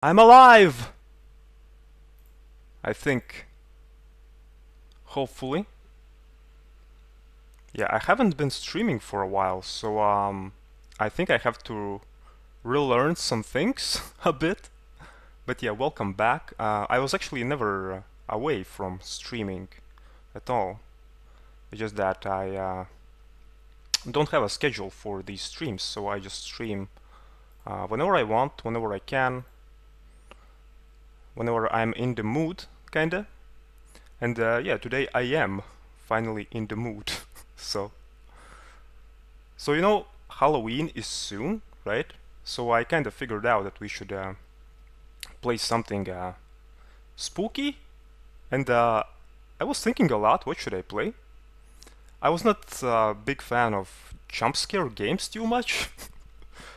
I'm alive! I think. Hopefully. Yeah, I haven't been streaming for a while, so I think I have to relearn some things a bit. But yeah, welcome back. I was actually never away from streaming at all. It's just that I don't have a schedule for these streams, so I just stream whenever I want, whenever I can, whenever I'm in the mood, kinda. And yeah, today I am finally in the mood. So, so Halloween is soon, right? So I kind of figured out that we should play something spooky. And I was thinking a lot, what should I play? I was not a big fan of Jumpscare games too much,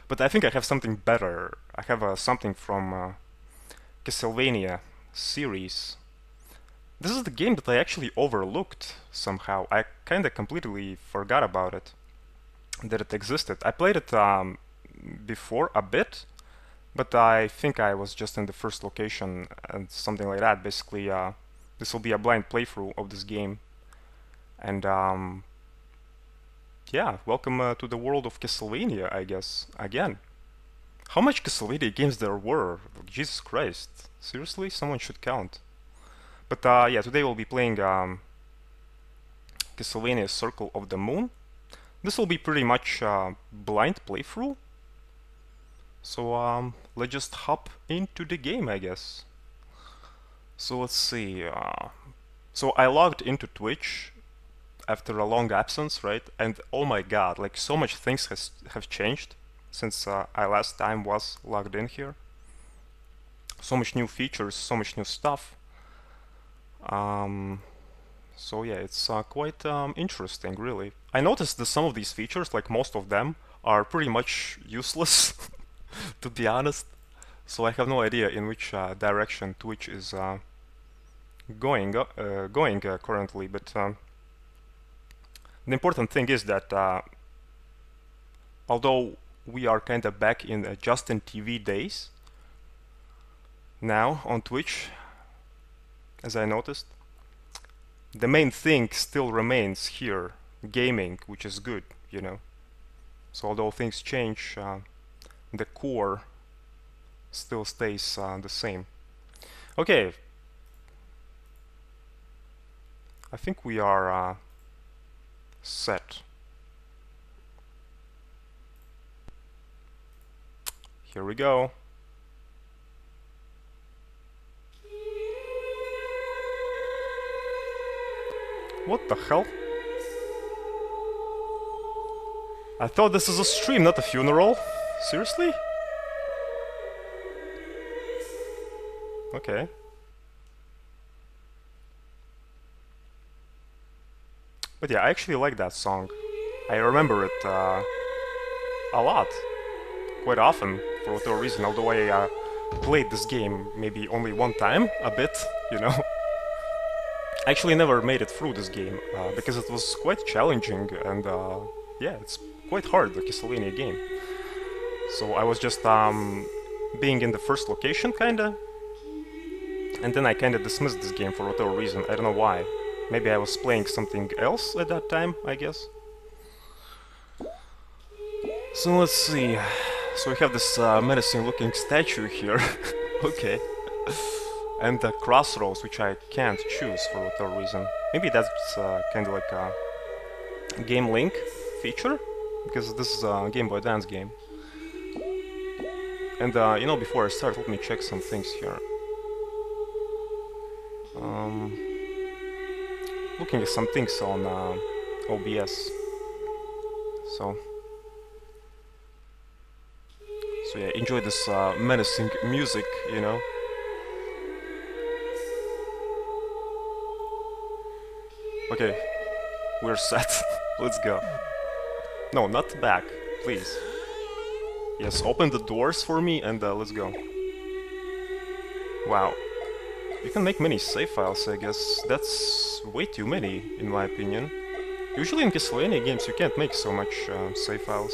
but I think I have something better. I have something from Castlevania series. This is the game that I actually overlooked somehow. I kinda completely forgot about it, that it existed. I played it before a bit, but I think I was just in the first location and something like that. Basically, this will be a blind playthrough of this game. And yeah, welcome to the world of Castlevania, I guess, again. How much Castlevania games there were? Jesus Christ. Seriously? Someone should count. But yeah, today we'll be playing Castlevania Circle of the Moon. This will be pretty much blind playthrough. So let's just hop into the game, I guess. So let's see. So I logged into Twitch after a long absence, right? And oh my god, like so much things have changed since I last time was logged in here. So much new features, so much new stuff. So yeah, it's quite interesting, really. I noticed that some of these features, like most of them, are pretty much useless, to be honest. So I have no idea in which direction Twitch is going currently. But the important thing is that although we are kind of back in Justin TV days now on Twitch, as I noticed, the main thing still remains here, gaming, which is good, you know. So although things change, the core still stays the same. Okay, I think we are set. Here we go. What the hell? I thought this is a stream, not a funeral. Seriously? Okay. But yeah, I actually like that song. I remember it a lot. Quite often, for whatever reason, although I played this game maybe only one time, a bit, you know. I actually never made it through this game, because it was quite challenging and yeah, it's quite hard, the Castlevania game. So I was just being in the first location, kinda, and then I kinda dismissed this game for whatever reason, I don't know why. Maybe I was playing something else at that time, I guess. So let's see. So we have this menacing looking statue here. Okay. And the crossroads, which I can't choose for whatever reason. Maybe that's kind of like a Game Link feature, because this is a Game Boy Advance game. And before I start, let me check some things here. Looking at some things on OBS. So yeah, enjoy this menacing music, you know. Okay, we're set. Let's go. No, not back, please. Yes, open the doors for me and let's go. Wow. You can make many save files, I guess. That's way too many, in my opinion. Usually in Castlevania games you can't make so much save files.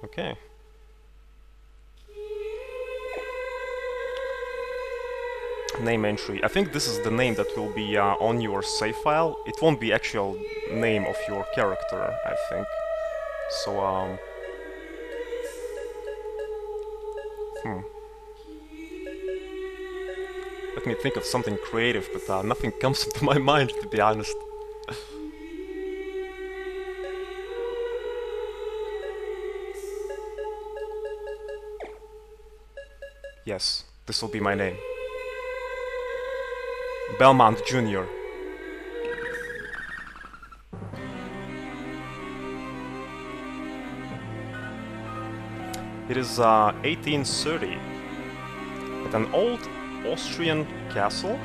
Okay. Name entry. I think this is the name that will be on your save file. It won't be actual name of your character, I think. So, let me think of something creative, but nothing comes into my mind, to be honest. Yes, this will be my name. Belmont Jr. It is 1830 at an old Austrian castle.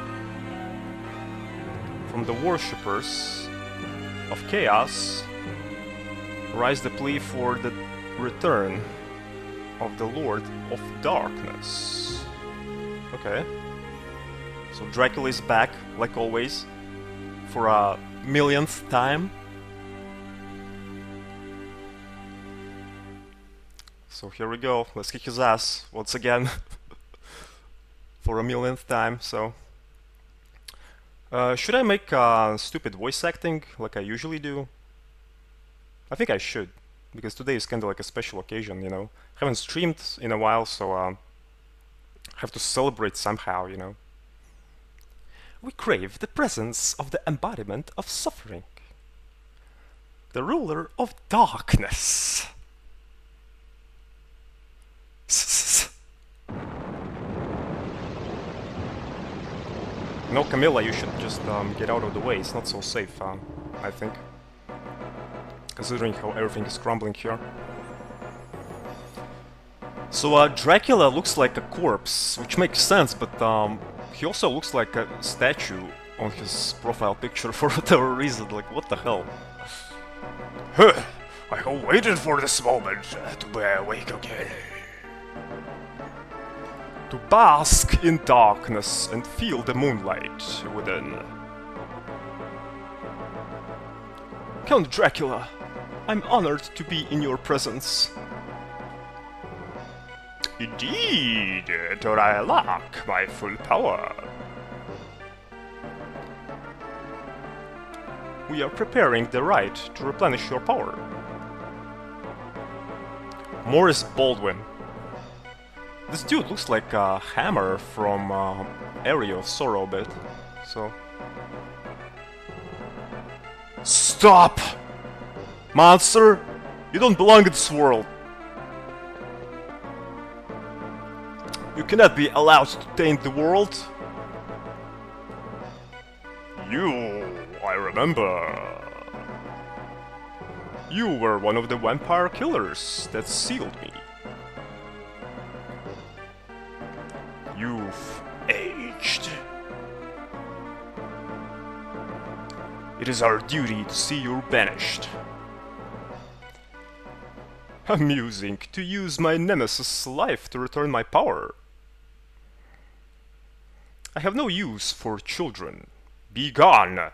From the worshippers of chaos rise the plea for the return of the Lord of Darkness. Okay. So Dracula is back, like always, for a millionth time. So here we go, let's kick his ass once again. For a millionth time, so... should I make stupid voice acting, like I usually do? I think I should, because today is kinda like a special occasion, you know? Haven't streamed in a while, so have to celebrate somehow, you know? We crave the presence of the embodiment of suffering. The ruler of darkness. No, Camilla, you should just get out of the way. It's not so safe, I think. Considering how everything is crumbling here. So, Dracula looks like a corpse, which makes sense, but he also looks like a statue on his profile picture for whatever reason. Like, what the hell? Huh, I have waited for this moment to be awake again. To bask in darkness and feel the moonlight within. Count Dracula, I'm honored to be in your presence. Indeed, till I lack my full power. We are preparing the rite to replenish your power. Morris Baldwin. This dude looks like a Hammer from Area of Sorrow a bit, so... Stop! Monster! You don't belong in this world! You cannot be allowed to taint the world! You, I remember. You were one of the vampire killers that sealed me. You've aged. It is our duty to see you banished. Amusing to use my nemesis' life to return my power. I have no use for children. Be gone!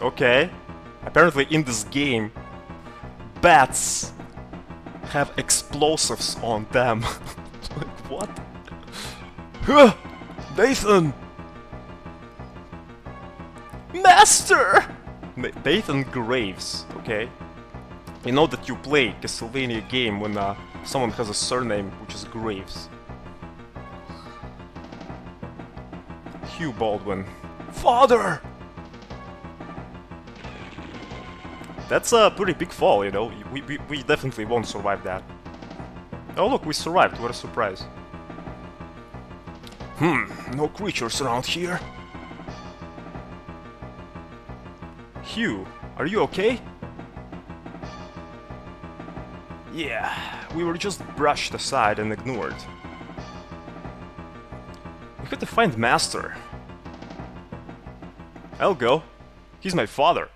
Okay. Apparently in this game, bats have explosives on them. Like, what? Huh! Nathan! Master! Nathan Graves, okay? You know that you play Castlevania game when someone has a surname which is Graves. Hugh Baldwin. Father! That's a pretty big fall, you know? We definitely won't survive that. Oh look, we survived, what a surprise. No creatures around here. Hugh, are you okay? Yeah, we were just brushed aside and ignored. We had to find Master. I'll go. He's my father.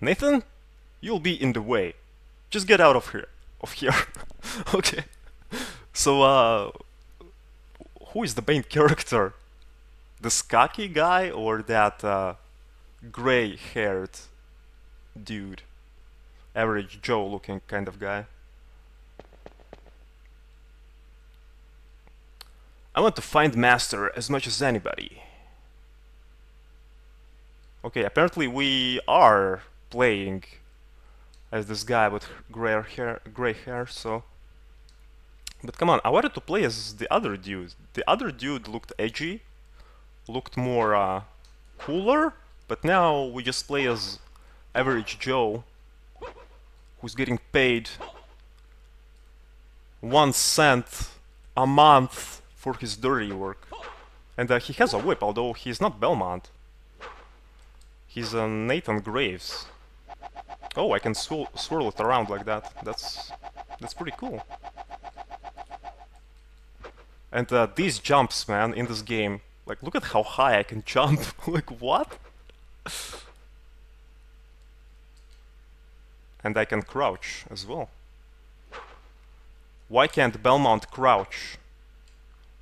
Nathan, you'll be in the way. Just get out of here. Okay. So, who is the main character? The Skaki guy or that gray-haired dude? Average Joe looking kind of guy. I want to find Master as much as anybody. Okay, apparently we are playing as this guy with gray hair, so... But come on, I wanted to play as the other dude. The other dude looked edgy, looked more cooler, but now we just play as average Joe who's getting paid 1 cent a month for his dirty work. And he has a whip, although he's not Belmont. He's Nathan Graves. Oh, I can swirl it around like that. That's pretty cool. And these jumps, man, in this game, like, look at how high I can jump. Like, what? And I can crouch as well. Why can't Belmont crouch?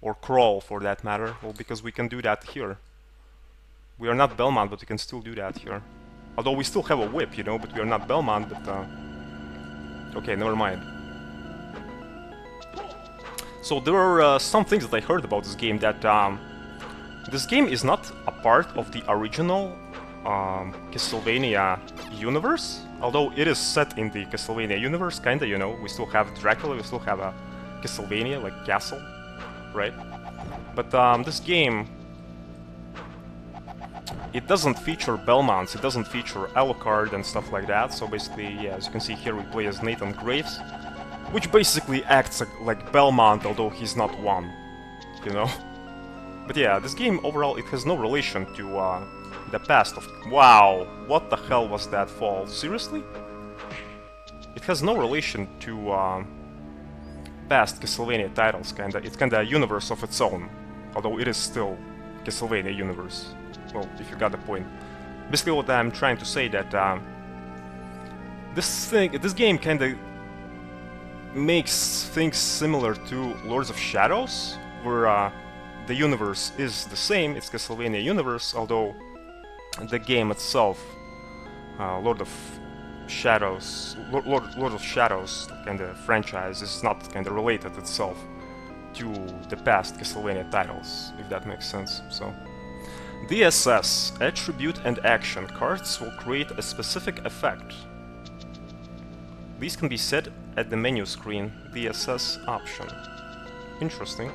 Or crawl, for that matter? Well, because we can do that here. We are not Belmont, but we can still do that here. Although we still have a whip, you know, but we are not Belmont, but... Okay, never mind. So there are some things that I heard about this game, that this game is not a part of the original Castlevania universe. Although it is set in the Castlevania universe, kinda, you know. We still have Dracula, we still have a Castlevania, like Castle, right? But this game... It doesn't feature Belmonts, it doesn't feature Alucard and stuff like that, so basically, yeah, as you can see here, we play as Nathan Graves, which basically acts like Belmont, although he's not one, you know? But yeah, this game, overall, it has no relation to the past of... Wow, what the hell was that fall? Seriously? It has no relation to past Castlevania titles, kinda. It's kinda a universe of its own, although it is still Castlevania universe. Well, if you got the point. Basically what I'm trying to say, that this game kinda makes things similar to Lords of Shadows, where the universe is the same, it's Castlevania universe, although the game itself, Lord of Shadows kinda franchise, is not kinda related itself to the past Castlevania titles, if that makes sense. So DSS, attribute and action cards will create a specific effect. These can be set at the menu screen, DSS option. Interesting.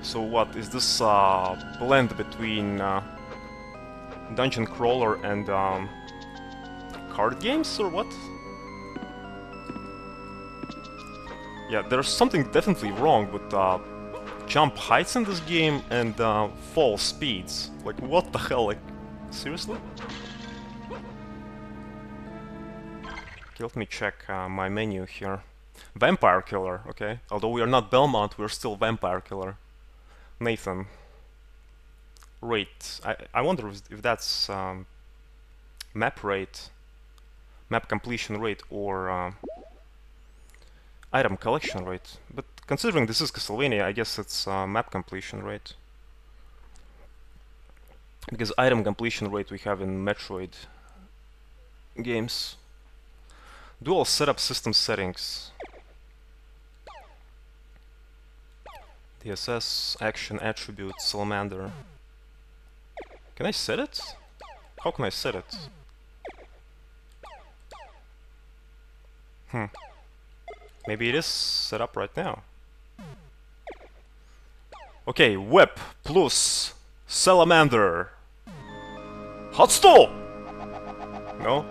So what, is this blend between dungeon crawler and card games, or what? Yeah, there's something definitely wrong with jump heights in this game and fall speeds. Like, what the hell, like, seriously? Okay, let me check my menu here. Vampire Killer, okay. Although we are not Belmont, we're still Vampire Killer. Nathan. Rate. I wonder if that's map rate, map completion rate, or item collection rate. But considering this is Castlevania, I guess it's map completion rate. Because item completion rate we have in Metroid games. Dual setup system settings. DSS, action, attribute, salamander. Can I set it? How can I set it? Maybe it is set up right now. Okay, whip plus salamander. Hot stove! No?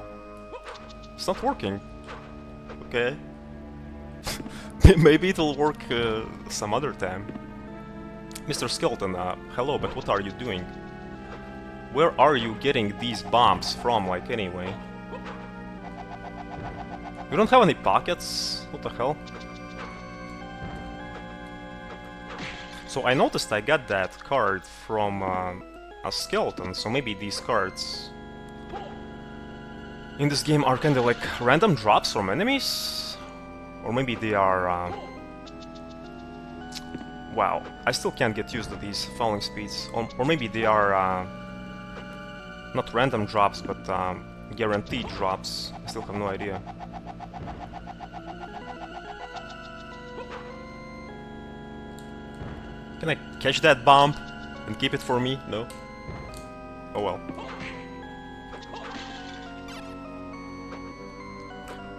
It's not working. Okay. Maybe it'll work some other time. Mr. Skeleton, hello, but what are you doing? Where are you getting these bombs from, like, anyway? You don't have any pockets? What the hell? So I noticed I got that card from a skeleton, so maybe these cards in this game are kinda like random drops from enemies? Or maybe they are... Wow, I still can't get used to these falling speeds. Or maybe they are not random drops, but guaranteed drops. I still have no idea. Can I catch that bomb and keep it for me? No? Oh well.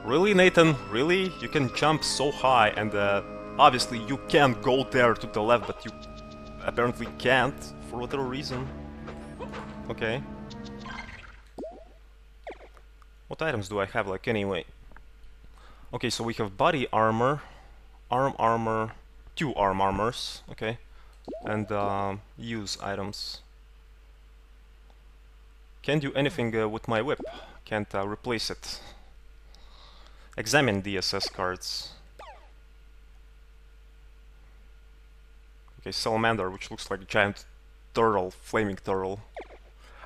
Really, Nathan? Really? You can jump so high and obviously you can go there to the left, but you apparently can't for whatever reason. Okay. What items do I have, like, anyway? Okay, so we have body armor, arm armor, 2 arm armors, okay, and use items. Can't do anything with my whip, can't replace it. Examine DSS cards. Okay, salamander, which looks like a giant turtle, flaming turtle.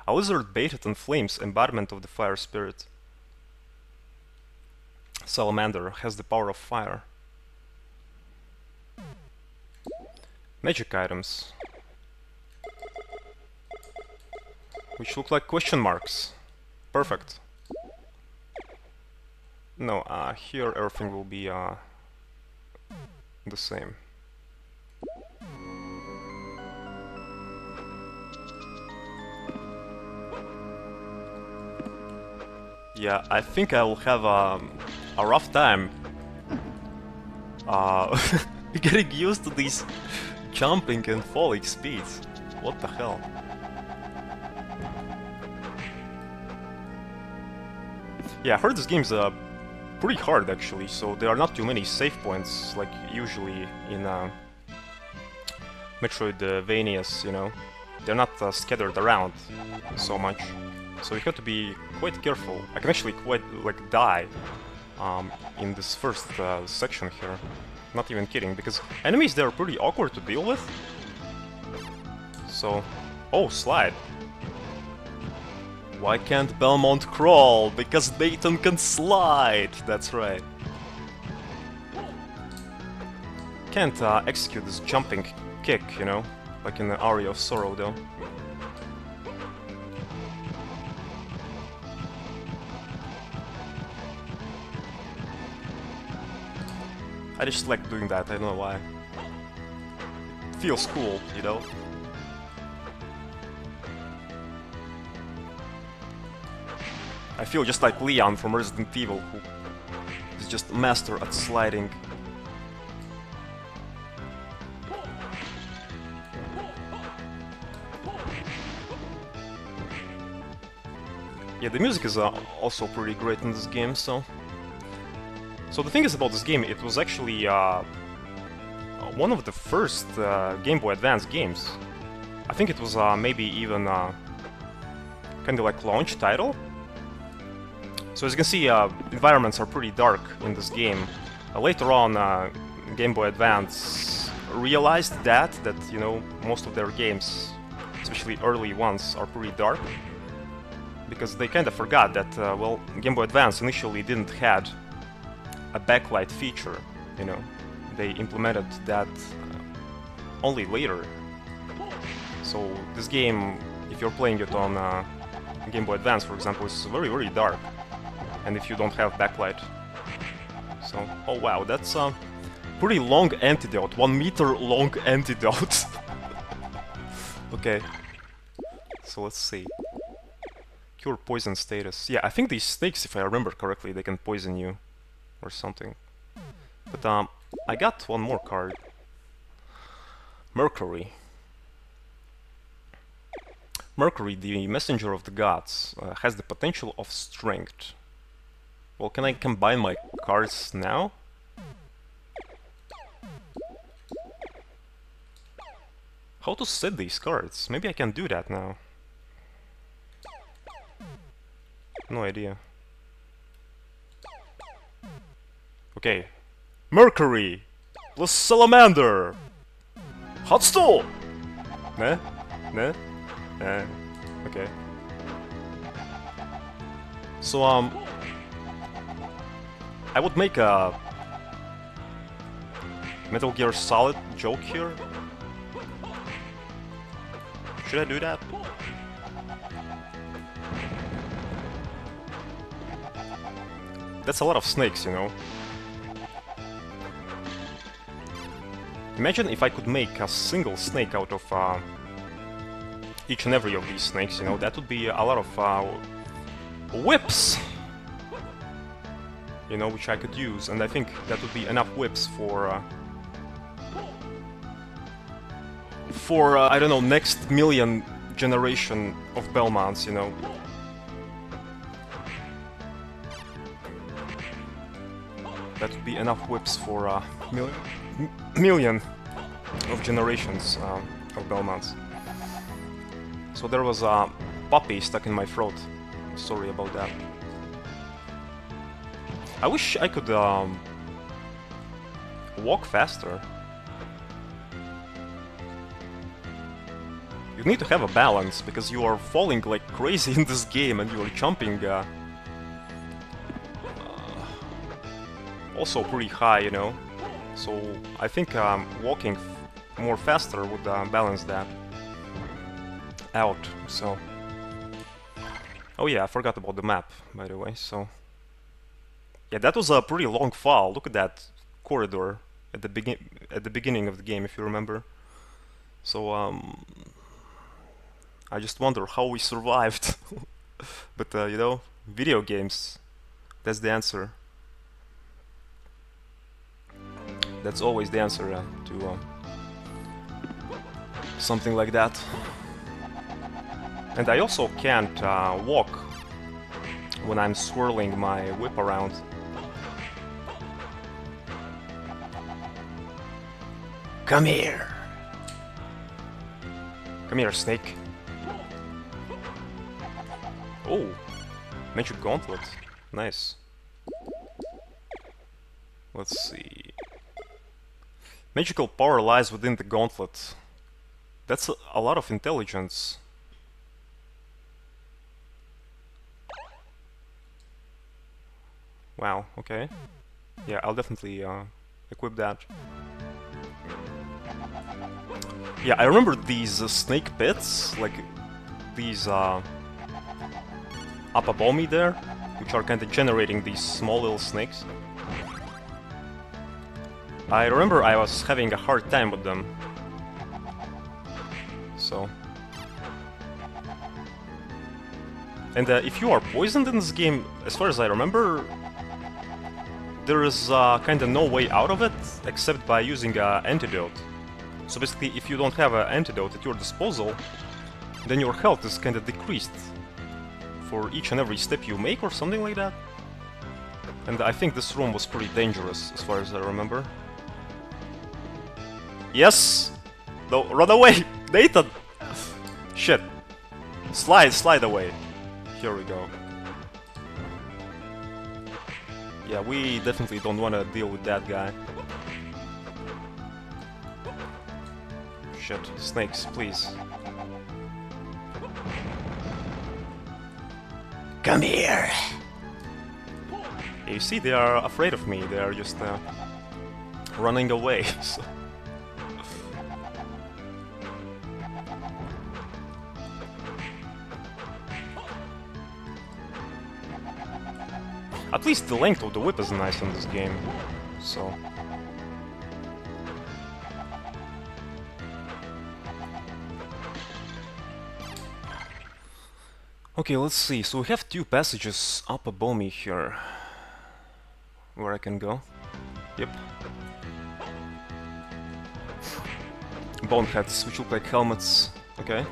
A lizard bathed in flames, embodiment of the fire spirit. Salamander has the power of fire. Magic items, which look like question marks. Perfect. No, here everything will be the same. Yeah, I think I will have a rough time getting used to these jumping and falling speeds. What the hell? Yeah, I heard this game's pretty hard actually, so there are not too many save points like usually in Metroidvanias, you know. They're not scattered around so much, so you have to be quite careful. I can actually quite like die in this first section here. Not even kidding, because enemies there are pretty awkward to deal with. So, oh, slide. Why can't Belmont crawl? Because Nathan can slide. That's right. Can't execute this jumping kick, you know, like in the Aria of Sorrow, though. I just like doing that, I don't know why. It feels cool, you know? I feel just like Leon from Resident Evil, who is just master at sliding. Yeah, the music is also pretty great in this game, so... So the thing is about this game, it was actually one of the first Game Boy Advance games. I think it was maybe even kind of like launch title. So as you can see, environments are pretty dark in this game. Later on, Game Boy Advance realized that you know, most of their games, especially early ones, are pretty dark. Because they kind of forgot that, well, Game Boy Advance initially didn't had a backlight feature, you know. They implemented that only later. So this game, if you're playing it on Game Boy Advance, for example, is very, very dark. And if you don't have backlight. So, oh wow, that's a pretty long antidote, 1 meter long antidote. Okay, so let's see. Cure poison status. Yeah, I think these snakes, if I remember correctly, they can poison you or something. But I got one more card. Mercury. Mercury, the messenger of the gods, has the potential of strength. Well, can I combine my cards now? How to set these cards? Maybe I can do that now. No idea. Okay. Mercury plus Salamander. Hot Stool! Nah? Nah? Nah. Okay. So, I would make a Metal Gear Solid joke here. Should I do that? That's a lot of snakes, you know. Imagine if I could make a single snake out of each and every of these snakes, you know, that would be a lot of whips! You know, which I could use, and I think that would be enough whips for I don't know, next million generation of Belmonts, you know. That would be enough whips for a million of generations of Belmonts. So there was a puppy stuck in my throat. Sorry about that. I wish I could walk faster. You need to have a balance, because you are falling like crazy in this game and you are jumping also pretty high, you know. So I think walking more faster would balance that out, so... Oh yeah, I forgot about the map, by the way, so... Yeah, that was a pretty long fall. Look at that corridor at the beginning of the game, if you remember. So, I just wonder how we survived. But, you know, video games, that's the answer. That's always the answer to something like that. And I also can't walk when I'm swirling my whip around. Come here! Come here, snake. Oh! Magic gauntlet. Nice. Let's see... Magical power lies within the gauntlet. That's a lot of intelligence. Wow, okay. Yeah, I'll definitely equip that. Yeah, I remember these snake pits, like these up above me there, which are kind of generating these small little snakes. I remember I was having a hard time with them. So... And if you are poisoned in this game, as far as I remember, there is kinda no way out of it, except by using an antidote. So basically, if you don't have an antidote at your disposal, then your health is kinda decreased for each and every step you make, or something like that. And I think this room was pretty dangerous, as far as I remember. Yes! No, run away! Nathan! Shit. Slide away. Here we go. Yeah, we definitely don't want to deal with that guy. Shit. Snakes, please. Come here! Yeah, you see, they are afraid of me. They are just running away. So. At least the length of the whip is nice in this game, so... Okay, let's see, so we have two passages up above me here, where I can go. Yep. Bone heads, which look like helmets, okay.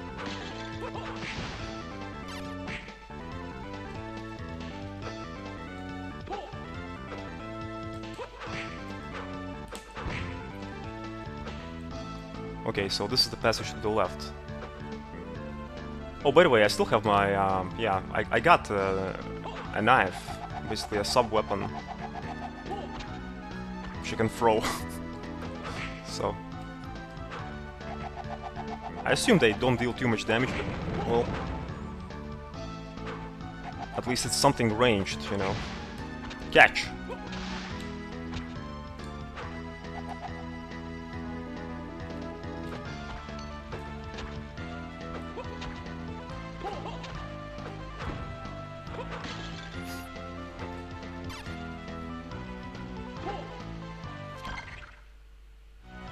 Okay, so this is the passage to the left. Oh, by the way, I still have my, yeah, I got a knife, basically a sub-weapon, which you can throw. So... I assume they don't deal too much damage, but, well... At least it's something ranged, you know. Catch!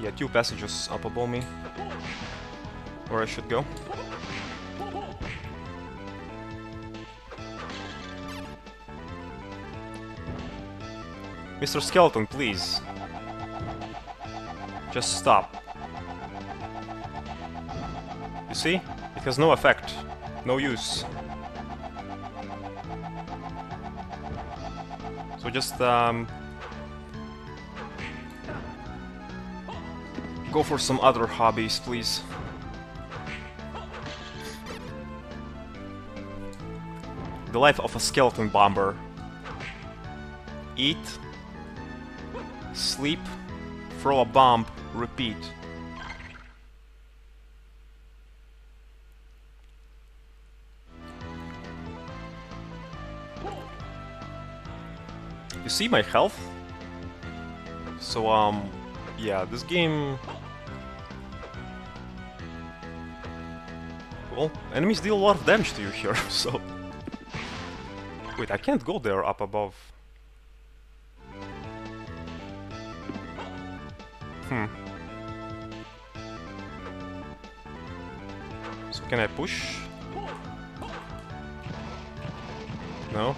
Yeah, 2 passages up above me. Where I should go. Mr. Skeleton, please. Just stop. You see? It has no effect. No use. So just, go for some other hobbies, please. The life of a skeleton bomber. Eat, sleep, throw a bomb, repeat. You see my health? So, yeah, this game... Well, enemies deal a lot of damage to you here, so... Wait, I can't go there up above. So can I push? No?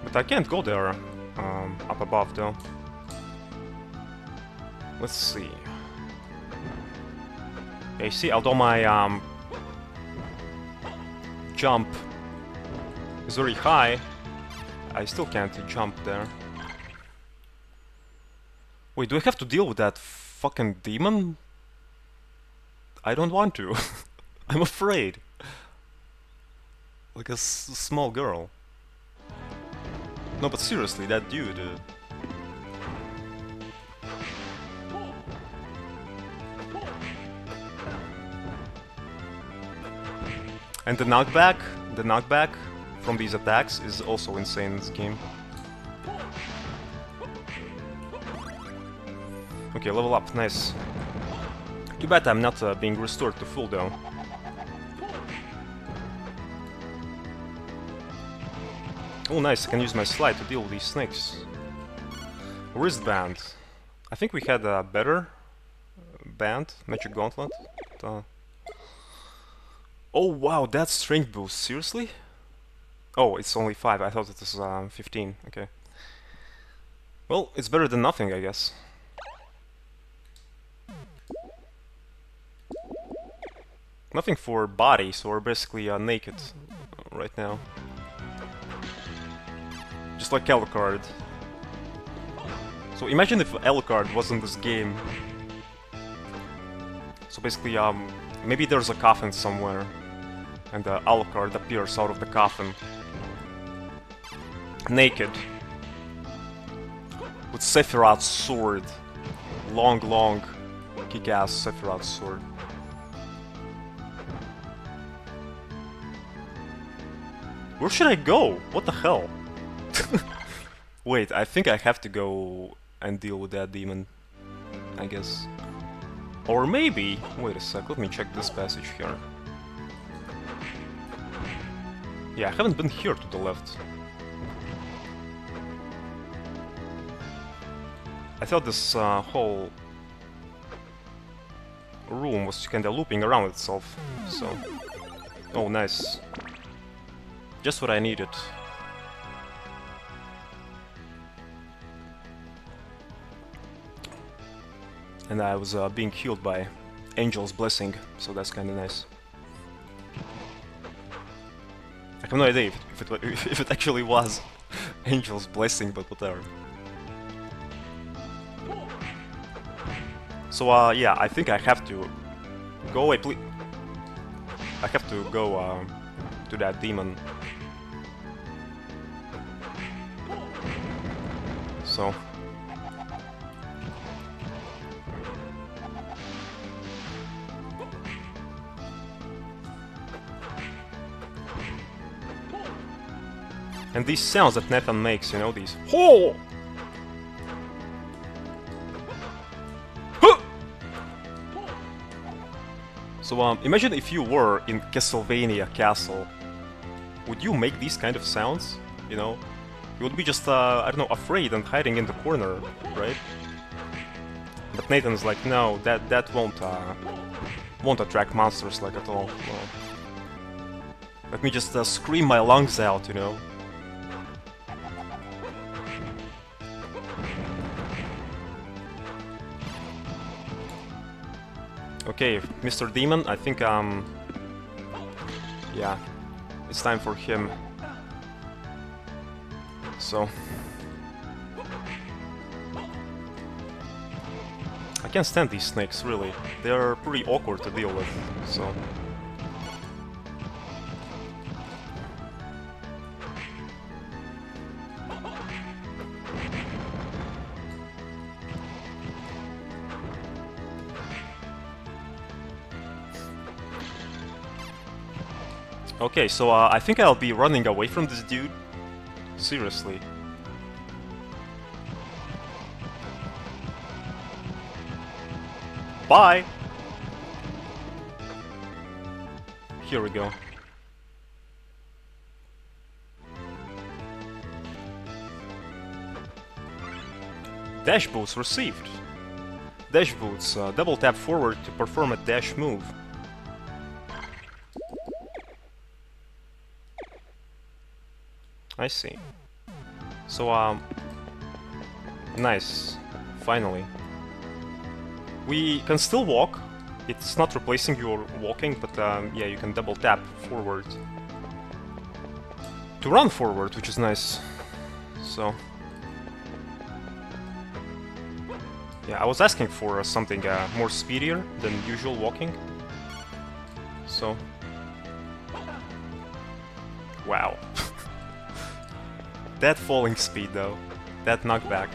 But I can't go there up above though. Let's see. Yeah, you see, although my jump is very high, I still can't jump there. Wait, do I have to deal with that fucking demon? I don't want to. I'm afraid. Like a small girl. No, but seriously, that dude... And the knockback from these attacks is also insane in this game. Okay, level up, nice. Too bad I'm not being restored to full though. Oh nice, I can use my slide to deal with these snakes. Wristband. I think we had a better band, Magic Gauntlet. Oh wow, that's strength boost, seriously? Oh, it's only 5, I thought it was 15, okay. Well, it's better than nothing, I guess. Nothing for body, so we're basically naked right now. Just like Alucard. So imagine if Alucard was in this game. So basically, maybe there's a coffin somewhere, and Alucard appears out of the coffin. Naked. With Sephiroth's sword. Long, kick-ass Sephiroth's sword. Where should I go? What the hell? Wait, I think I have to go and deal with that demon, I guess. Or maybe... Wait a sec, let me check this passage here. Yeah, I haven't been here to the left. I thought this whole room was kinda looping around itself, so... Oh, nice. Just what I needed. And I was being healed by Angel's Blessing, so that's kinda nice. I have no idea if it actually was Angel's Blessing, but whatever. So yeah, I think I have to go away, please. I have to go to that demon. So. And these sounds that Nathan makes, you know, these ho! Huh! So imagine if you were in Castlevania Castle. Would you make these kind of sounds? You know? You would be just, I don't know, afraid and hiding in the corner, right? But Nathan's like, no, that won't attract monsters like at all. No. Let me just scream my lungs out, you know? Okay, Mr. Demon, I think, yeah, it's time for him. So... I can't stand these snakes, really. They're pretty awkward to deal with, so... Okay, so I think I'll be running away from this dude. Seriously. Bye! Here we go. Dash boots received. Dash boots, double tap forward to perform a dash move. I see. So, nice. Finally. We can still walk. It's not replacing your walking, but yeah, you can double tap forward to run forward, which is nice. So... yeah, I was asking for something more speedier than usual walking. So... wow. That falling speed though. That knockback.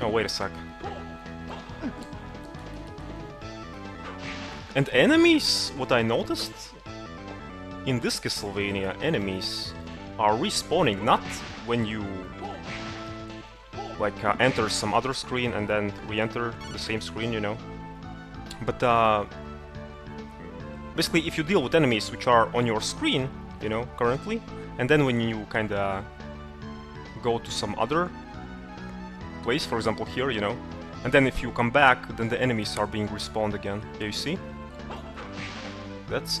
Oh, wait a sec. And enemies, what I noticed in this Castlevania, enemies are respawning not when you like enter some other screen and then re-enter the same screen, you know, but basically if you deal with enemies which are on your screen, you know, currently, and then when you kinda go to some other place, for example here, you know, and then if you come back, then the enemies are being respawned again. Yeah, you see? That's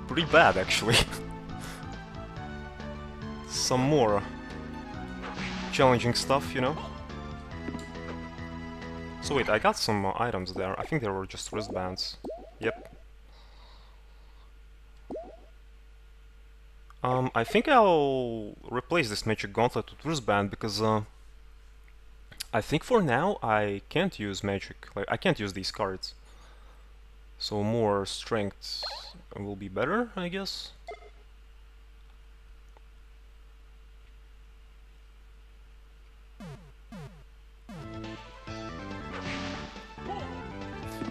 pretty bad actually. Some more challenging stuff, you know? So wait, I got some items there. I think they were just wristbands. Yep. I think I'll replace this magic gauntlet with wristband because I think for now I can't use magic. Like, I can't use these cards. So more strength will be better, I guess.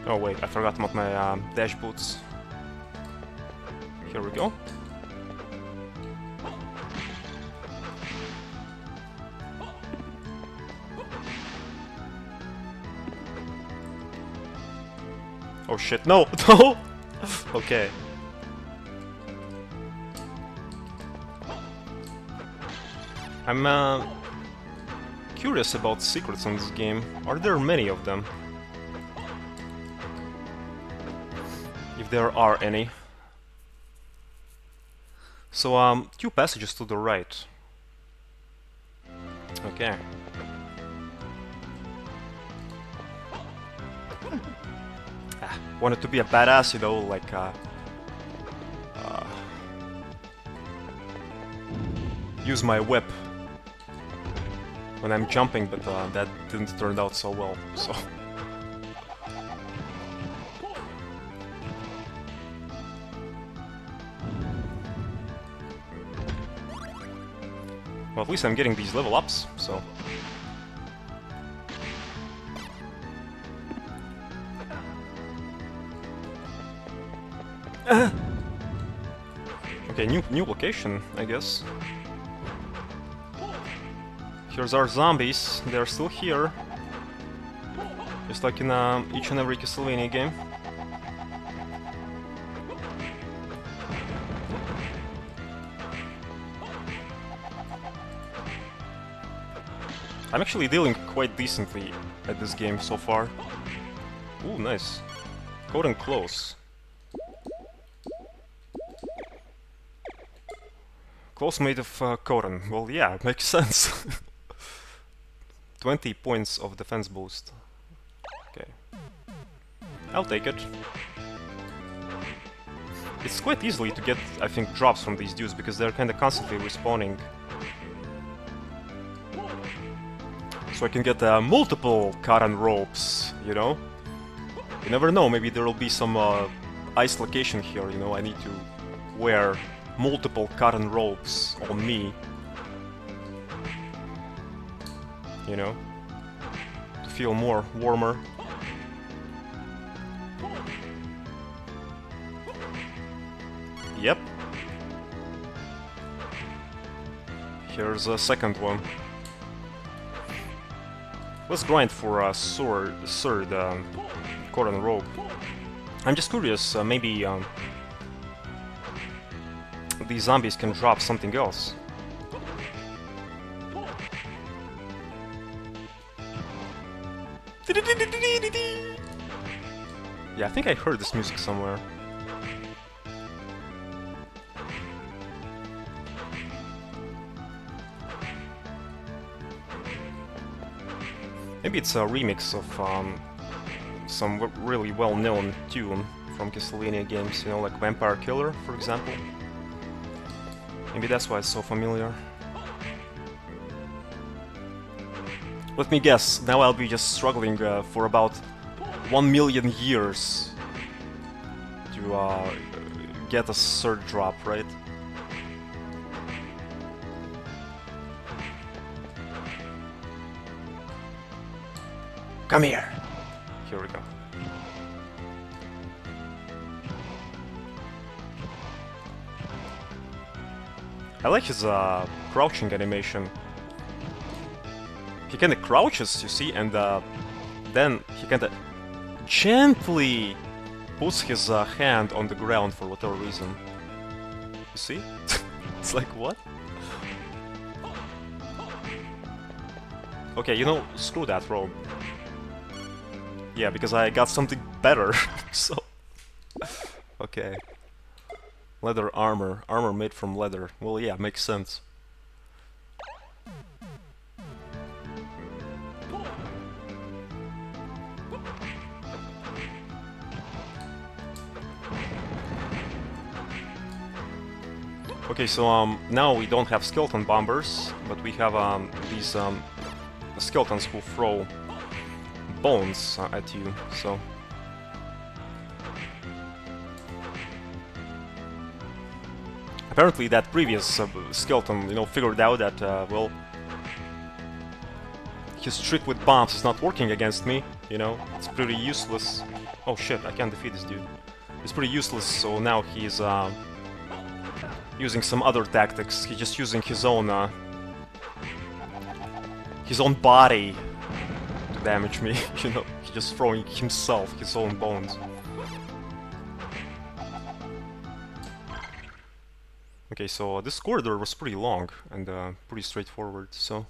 Oh wait, I forgot about my dash boots. Here we go. Oh shit, no! No! Okay. I'm curious about secrets in this game. Are there many of them? If there are any. So, 2 passages to the right. Okay. Wanted to be a badass, you know, like, use my whip when I'm jumping, but that didn't turn out so well, so... Well, at least I'm getting these level ups, so... Okay, new location, I guess. Here's our zombies, they're still here. Just like in each and every Castlevania game. I'm actually dealing quite decently at this game so far. Ooh, nice. Code and close. Close made of Koran. Well, yeah, it makes sense. 20 points of defense boost. Okay. I'll take it. It's quite easily to get, I think, drops from these dudes because they're kinda constantly respawning. So I can get multiple Karan ropes, you know? You never know, maybe there will be some ice location here, you know? I need to wear multiple Karan ropes on me. You know? To feel more warmer. Yep. Here's a second one. Let's grind for a third Koran rope. I'm just curious, maybe these zombies can drop something else. Yeah, I think I heard this music somewhere. Maybe it's a remix of some really well-known tune from Castlevania games, you know, like Vampire Killer, for example. Maybe that's why it's so familiar. Let me guess, now I'll be just struggling for about 1 million years to get a third drop, right? Come here! Here we go. I like his crouching animation. He kinda crouches, you see, and then he kinda gently puts his hand on the ground for whatever reason. You see? It's like, what? Okay, you know, screw that robe. Yeah, because I got something better, so... Okay. Leather armor. Armor made from leather. Well, yeah, makes sense. Okay, so now we don't have skeleton bombers, but we have these skeletons who throw bones at you, so... Apparently that previous skeleton, you know, figured out that, well... his trick with bombs is not working against me, you know? It's pretty useless. Oh shit, I can't defeat this dude. It's pretty useless, so now he's using some other tactics. He's just using his own body to damage me, you know? He's just throwing himself, his own bones. Okay, so this corridor was pretty long and pretty straightforward, so...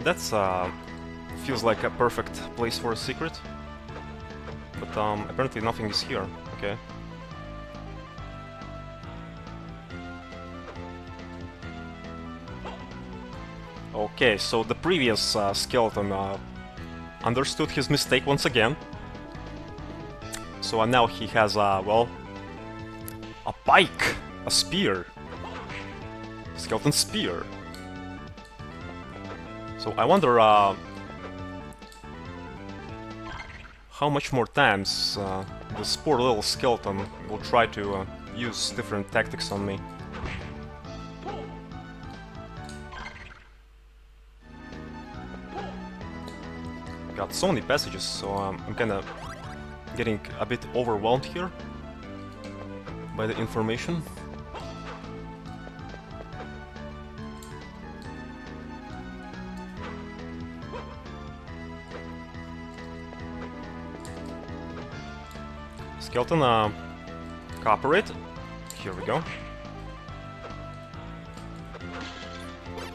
That's feels like a perfect place for a secret. But apparently nothing is here, okay. Okay, so the previous skeleton understood his mistake once again. So now he has, well, a pike, a spear. Skeleton spear. So I wonder how much more times this poor little skeleton will try to use different tactics on me. Got so many passages, so I'm kinda getting a bit overwhelmed here by the information. Skeleton, cooperate. Here we go.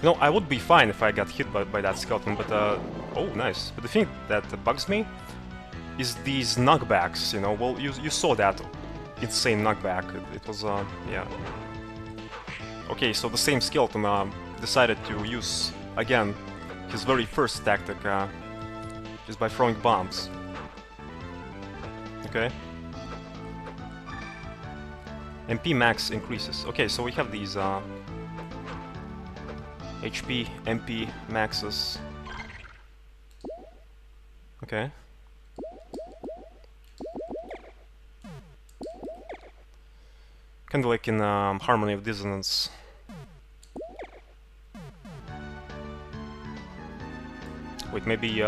You know, I would be fine if I got hit by that skeleton, but oh, nice. But the thing that bugs me is these knockbacks, you know. Well, you saw that insane knockback. It was, yeah. Okay, so the same skeleton decided to use, again, his very first tactic, is by throwing bombs. Okay. MP max increases. Okay, so we have these HP, MP maxes. Okay. Kinda like in Harmony of Dissonance. Wait, maybe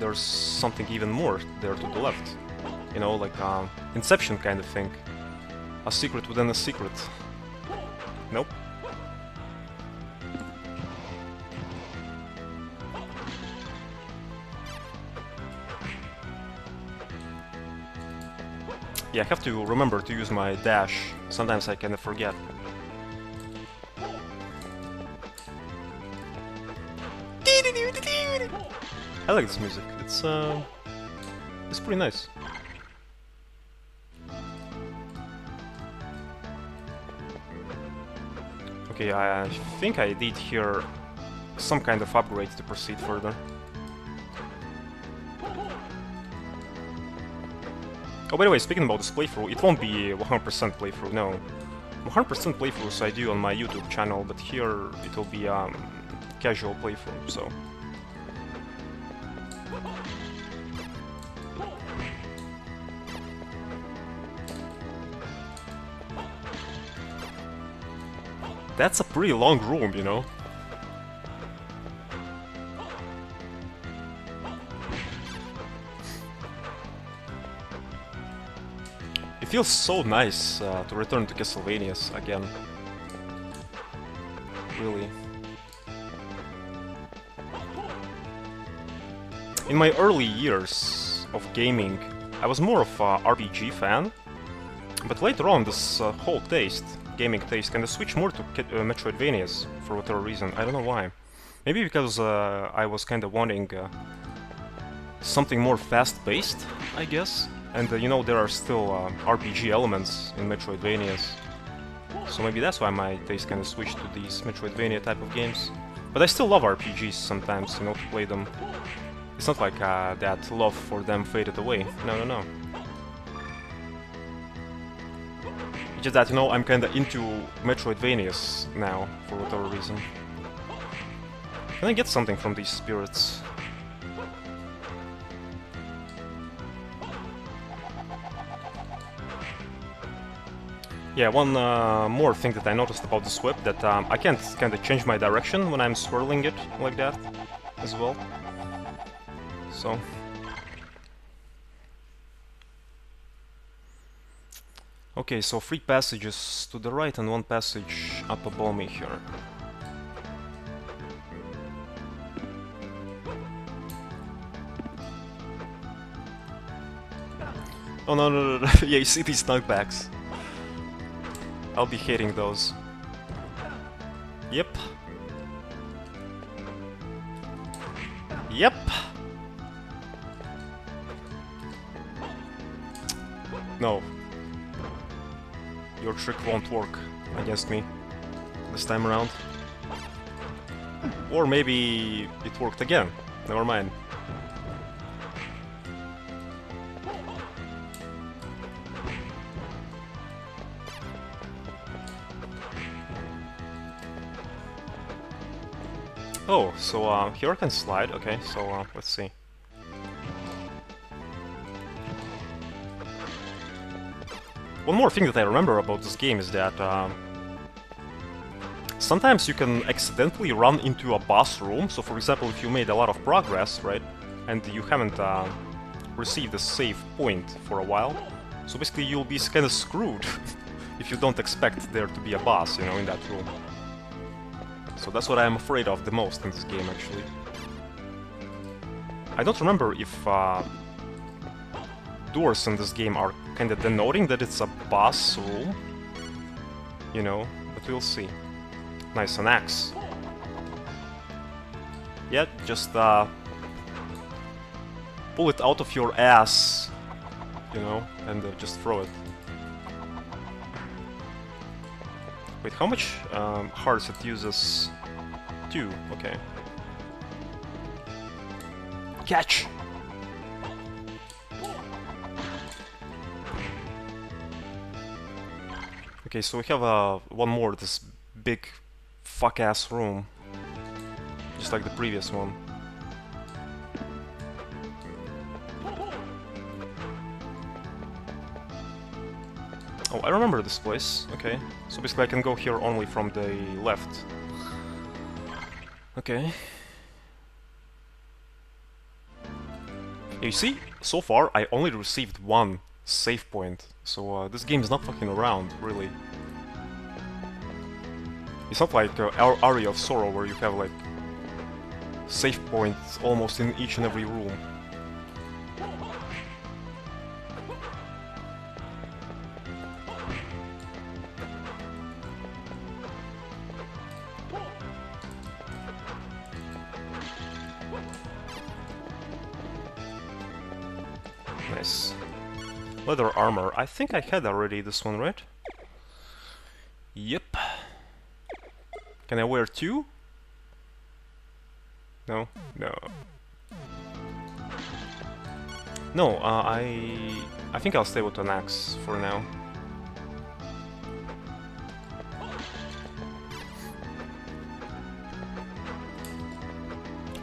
there's something even more there to the left. You know, like Inception kind of thing. A secret within a secret. Nope. Yeah, I have to remember to use my dash. Sometimes I kind of forget. I like this music. It's pretty nice. Okay, I think I did hear some kind of upgrade to proceed further. Oh, by the way, speaking about this playthrough, it won't be 100% playthrough, no. 100% playthroughs I do on my YouTube channel, but here it will be casual playthrough, so... That's a pretty long room, you know? It feels so nice to return to Castlevanias again. Really. In my early years of gaming, I was more of a RPG fan, but later on this whole gaming taste, kind of switched more to Metroidvanias for whatever reason. I don't know why. Maybe because I was kind of wanting something more fast-paced, I guess. And you know, there are still RPG elements in Metroidvanias. So maybe that's why my taste kind of switched to these Metroidvania type of games. But I still love RPGs sometimes, you know, to play them. It's not like that love for them faded away. No, no, no. It's just that, you know, I'm kinda into Metroidvanias now, for whatever reason. Can I get something from these spirits? Yeah, one more thing that I noticed about this whip, that I can't kinda change my direction when I'm swirling it like that, as well. So... Okay, so 3 passages to the right and 1 passage up above me here. Oh no, no, no, no. Yeah, you see these knockbacks. I'll be hating those. Yep. Yep. No. Your trick won't work against me this time around. Or maybe it worked again. Never mind. Oh, so here I can slide. Okay, so let's see. One more thing that I remember about this game is that sometimes you can accidentally run into a boss room. So for example, if you made a lot of progress, right, and you haven't receive the save point for a while. So basically you'll be kind of screwed if you don't expect there to be a boss, you know, in that room. So that's what I'm afraid of the most in this game, actually. I don't remember if doors in this game are kind of denoting that it's a boss room, you know, but we'll see. Nice, an axe. Yeah, just pull it out of your ass, you know, and just throw it. Wait, how much hearts it uses? 2, okay. Catch! Okay, so we have one more, this big fuck-ass room. Just like the previous one. Oh, I remember this place. Okay. So basically I can go here only from the left. Okay. You see, so far I only received 1 save point. So this game is not fucking around, really. It's not like Aria of Sorrow where you have like save points almost in each and every room. Nice. Leather armor. I think I had already this one, right? Yep. Can I wear 2? No? No. No, I think I'll stay with an axe for now.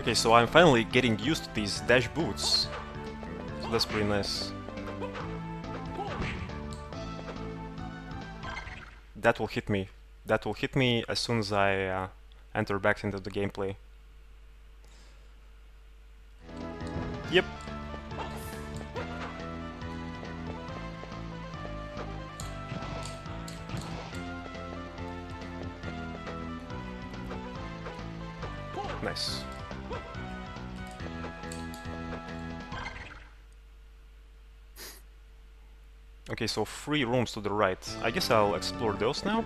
Okay, so I'm finally getting used to these dash boots. So that's pretty nice. That will hit me. That will hit me as soon as I enter back into the gameplay. Yep. Nice. Okay, so 3 rooms to the right. I guess I'll explore those now.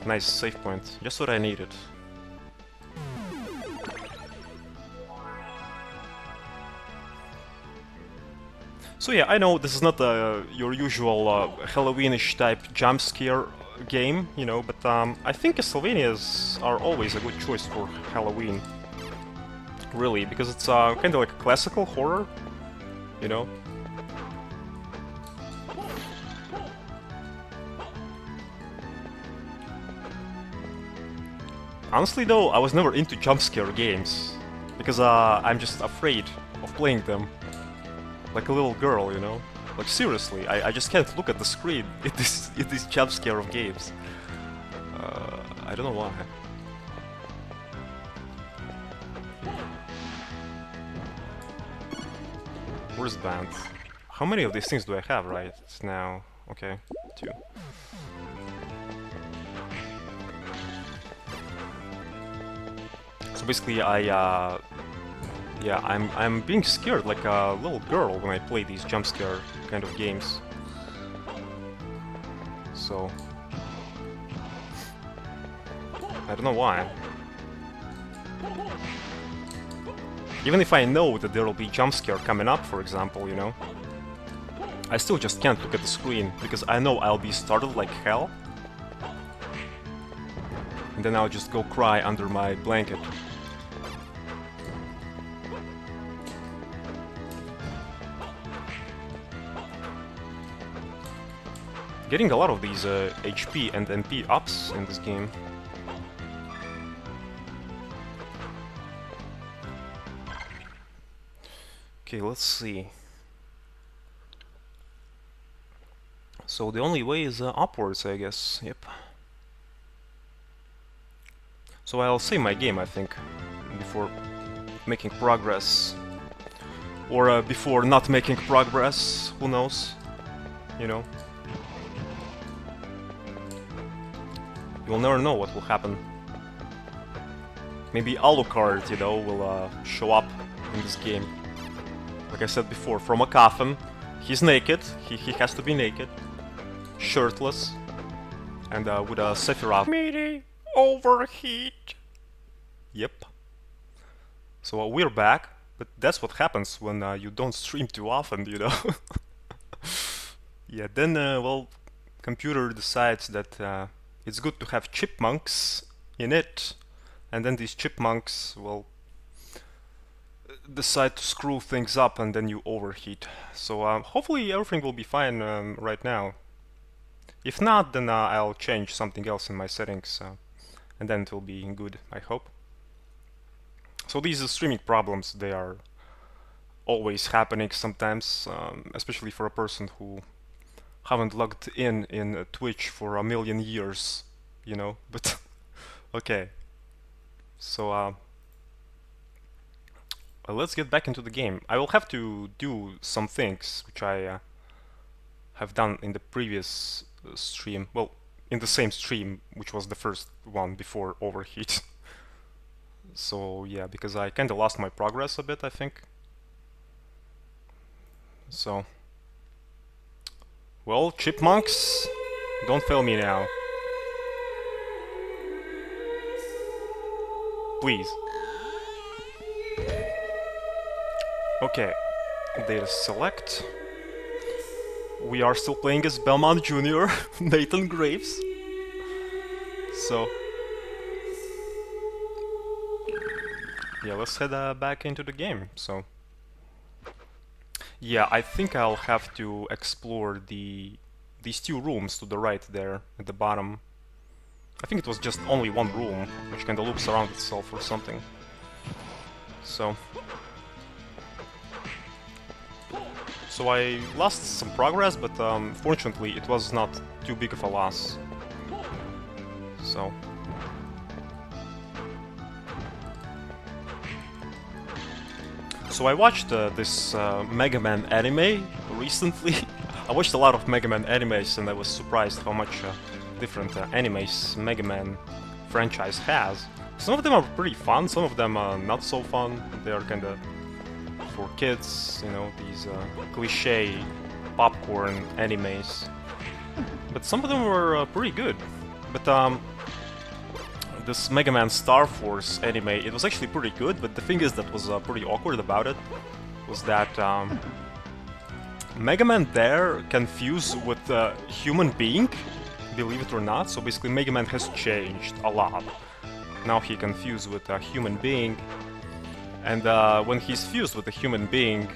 Nice save point. Just what I needed. So yeah, I know this is not your usual Halloweenish type jump scare game, you know, but I think Castlevanias are always a good choice for Halloween. Really, because it's kind of like a classical horror, you know. Honestly though, I was never into jump scare games, because I'm just afraid of playing them. Like a little girl, you know? Like seriously, I just can't look at the screen in this jump scare of games. I don't know why. Wristband. How many of these things do I have right now? Okay, 2. So basically, yeah, I'm being scared like a little girl when I play these jump scare kind of games. So I don't know why. Even if I know that there will be jump scare coming up, for example, you know, I still just can't look at the screen because I know I'll be startled like hell. And then I'll just go cry under my blanket. Getting a lot of these HP and MP ups in this game. Okay, let's see. So the only way is upwards, I guess. Yep. So I'll save my game, I think, before making progress. Or before not making progress, who knows? You know? You'll never know what will happen. Maybe Alucard, you know, will show up in this game. Like I said before, from a coffin. He's naked, he has to be naked. Shirtless. And with a Sephiroth. Meaty overheat. Yep. So we're back, but that's what happens when you don't stream too often, you know? Yeah, then, well, computer decides that it's good to have chipmunks in it, and then these chipmunks, well, decide to screw things up and then you overheat. So hopefully everything will be fine right now. If not, then I'll change something else in my settings, and then it will be good, I hope. So these streaming problems, they are always happening sometimes, especially for a person who haven't logged in Twitch for a million years, you know, but okay. So let's get back into the game. I will have to do some things which I have done in the previous stream, well, in the same stream, which was the first one before overheat. So yeah, because I kinda lost my progress a bit, I think. So, well, chipmunks, don't fail me now. Please. Okay, data select. We are still playing as Belmont Jr., Nathan Graves. So, yeah, let's head back into the game. So, yeah, I think I'll have to explore these two rooms to the right there at the bottom. I think it was just only one room, which kinda loops around itself or something. So I lost some progress, but fortunately it was not too big of a loss. So I watched this Mega Man anime recently. I watched a lot of Mega Man animes and I was surprised how much different animes Mega Man franchise has. Some of them are pretty fun, some of them are not so fun. They are kinda for kids, you know, these cliche popcorn animes. But some of them were pretty good. But this Mega Man Star Force anime, it was actually pretty good, but the thing is that was pretty awkward about it was that Mega Man there can fuse with a human being, believe it or not. So basically Mega Man has changed a lot. Now he can fuse with a human being, and when he's fused with a human being,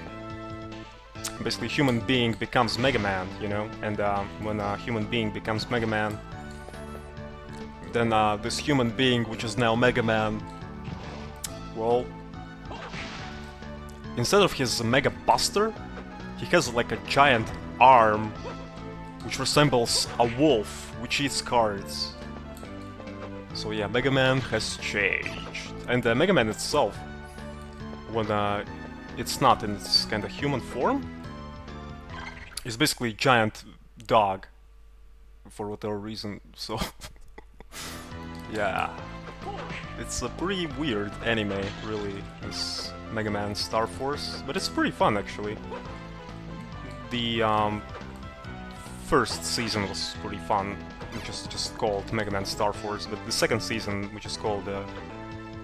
basically human being becomes Mega Man, you know, and when a human being becomes Mega Man, then this human being, which is now Mega Man, well, instead of his Mega Buster, he has like a giant arm which resembles a wolf which eats cards. So yeah, Mega Man has changed. And Mega Man itself, when it's not in its kind of human form, is basically a giant dog for whatever reason, so yeah, it's a pretty weird anime, really, this Mega Man Star Force, but it's pretty fun actually. The first season was pretty fun, which is just called Mega Man Star Force, but the second season, which is called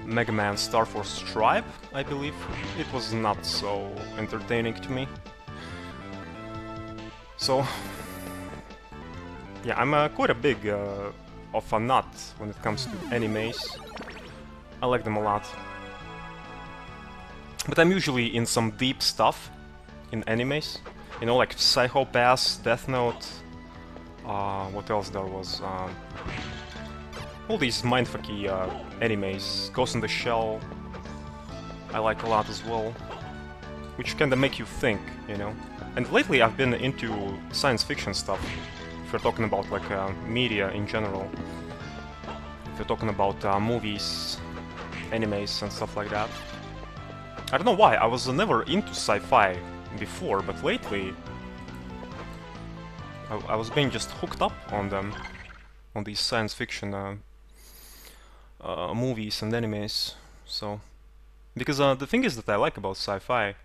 Mega Man Star Force Tribe, I believe, it was not so entertaining to me. So yeah, I'm quite a big of a nut when it comes to animes. I like them a lot. But I'm usually in some deep stuff in animes. You know, like Psycho Pass, Death Note, what else there was? All these mindfucky animes, Ghost in the Shell, I like a lot as well. Which kinda make you think, you know. And lately I've been into science fiction stuff. If you're talking about like media in general. If you're talking about movies, animes and stuff like that. I don't know why, I was never into sci-fi before, but lately I was being just hooked up on them, on these science fiction movies and animes. So, because the thing is that I like about sci-fi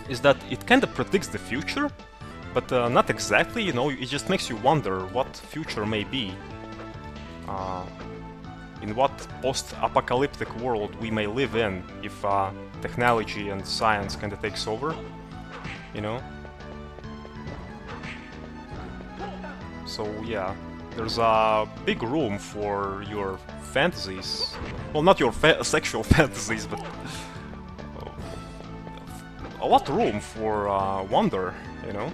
is that it kind of predicts the future, but not exactly, you know, it just makes you wonder what future may be. In what post-apocalyptic world we may live in if technology and science kind of takes over, you know? So yeah, there's a big room for your fantasies. Well, not your sexual fantasies, but a lot of room for wonder, you know?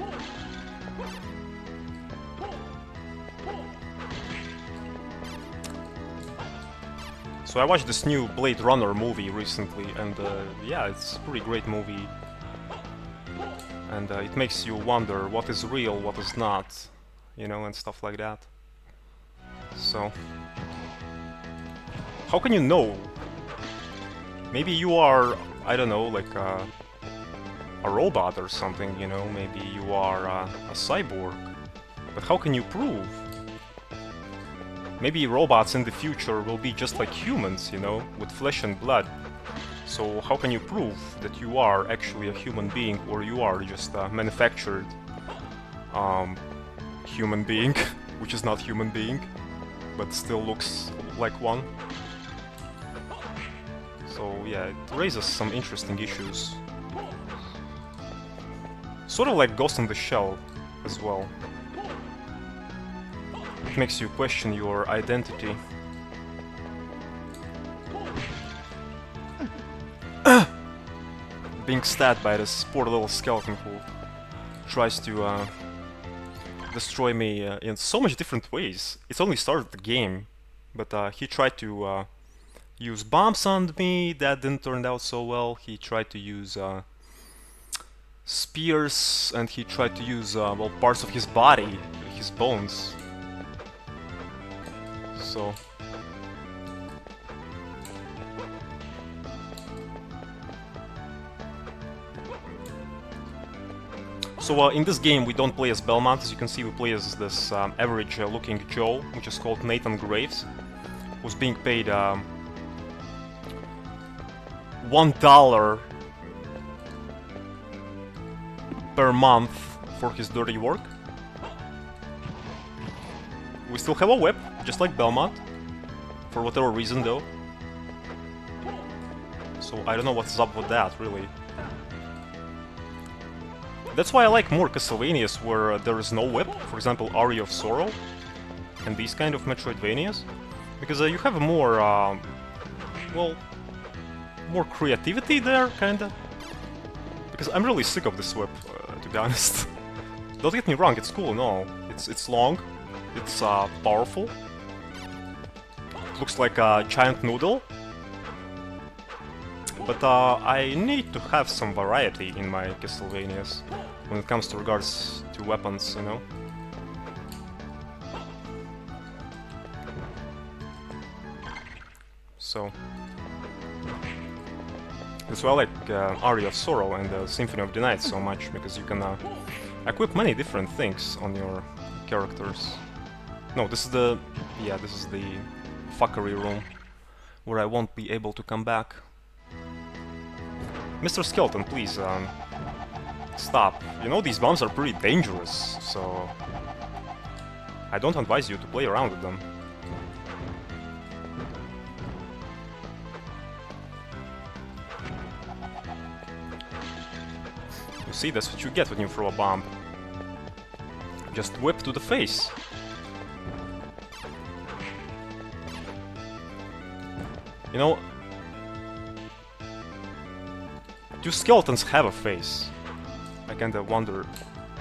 So I watched this new Blade Runner movie recently, and yeah, it's a pretty great movie. And it makes you wonder what is real, what is not, you know, and stuff like that. So, how can you know? Maybe you are, I don't know, like a robot or something, you know, maybe you are a cyborg. But how can you prove? Maybe robots in the future will be just like humans, you know, with flesh and blood. So how can you prove that you are actually a human being, or you are just a manufactured human being, which is not human being, but still looks like one? So yeah, it raises some interesting issues. Sort of like Ghost in the Shell as well. It makes you question your identity. Being stabbed by this poor little skeleton who tries to destroy me in so much different ways. It's only started the game, but he tried to use bombs on me, that didn't turn out so well. He tried to use spears, and he tried to use well, parts of his body, his bones. So in this game we don't play as Belmont, as you can see. We play as this average looking Joe, which is called Nathan Graves, who's being paid $1 per month for his dirty work. We still have a whip, just like Belmont, for whatever reason though. So I don't know what's up with that, really. That's why I like more Castlevanias where there is no whip, for example Aria of Sorrow, and these kind of Metroidvanias, because you have more, well, more creativity there, kinda. Because I'm really sick of this whip, to be honest. Don't get me wrong, it's cool and all. It's long, it's powerful, it looks like a giant noodle. But I need to have some variety in my Castlevanias when it comes to regards to weapons, you know? So that's why I like Aria of Sorrow and Symphony of the Night so much, because you can equip many different things on your characters. No, this is the... yeah, this is the fuckery room where I won't be able to come back. Mr. Skeleton, please, stop. You know, these bombs are pretty dangerous, so I don't advise you to play around with them. You see, that's what you get when you throw a bomb. Just whip to the face. You know, do skeletons have a face? I kinda wonder,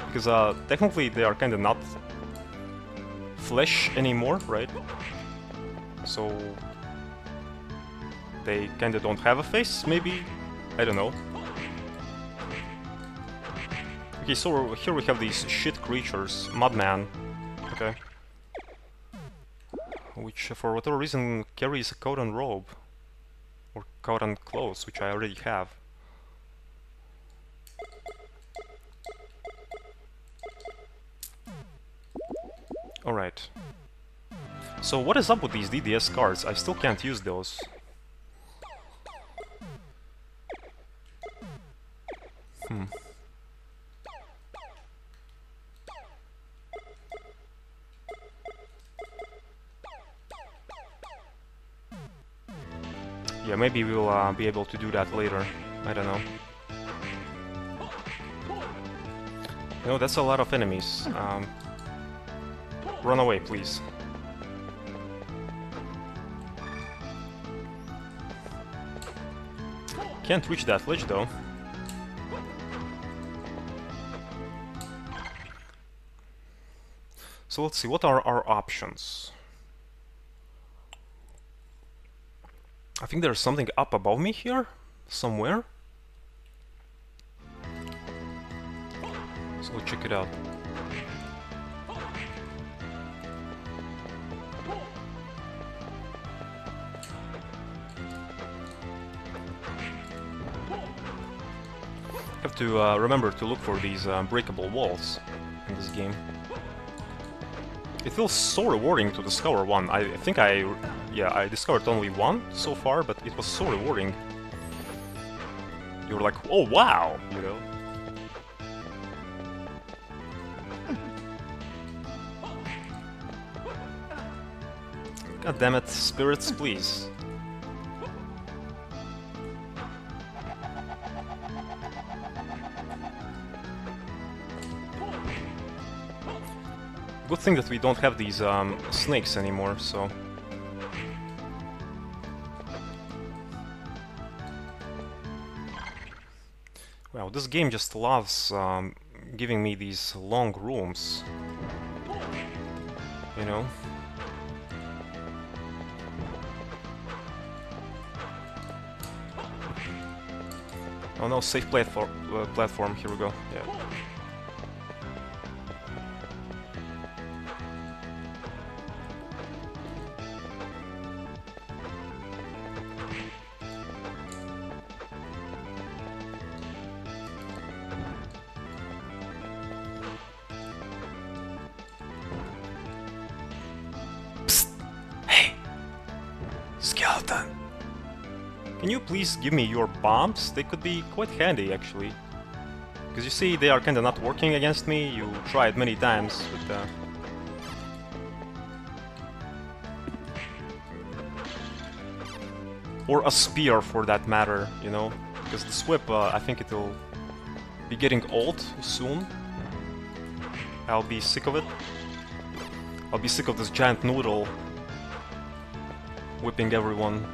because technically they are kinda not flesh anymore, right? So they kinda don't have a face, maybe? I don't know. Okay, so here we have these shit creatures, Mudman, okay, which for whatever reason carries a coat and robe. Or current clothes, which I already have. Alright. So what is up with these DDS cards? I still can't use those. Yeah, maybe we'll be able to do that later. I don't know. No, that's a lot of enemies. Run away, please. Can't reach that ledge, though. So let's see, what are our options? I think there's something up above me here, somewhere. So we'll check it out. Have to remember to look for these breakable walls in this game. It feels so rewarding to discover one. I think I discovered only one so far, but it was so rewarding. You're like, oh wow, you know. God damn it, spirits, please. Good thing that we don't have these snakes anymore, so... Wow, this game just loves giving me these long rooms. You know? Oh no, safe platform, here we go, yeah. Skeleton! Can you please give me your bombs? They could be quite handy, actually. Because you see, they are kinda not working against me. You tried many times, but... Or a spear, for that matter, you know? Because this whip, I think it'll be getting old soon. I'll be sick of it. I'll be sick of this giant noodle whipping everyone.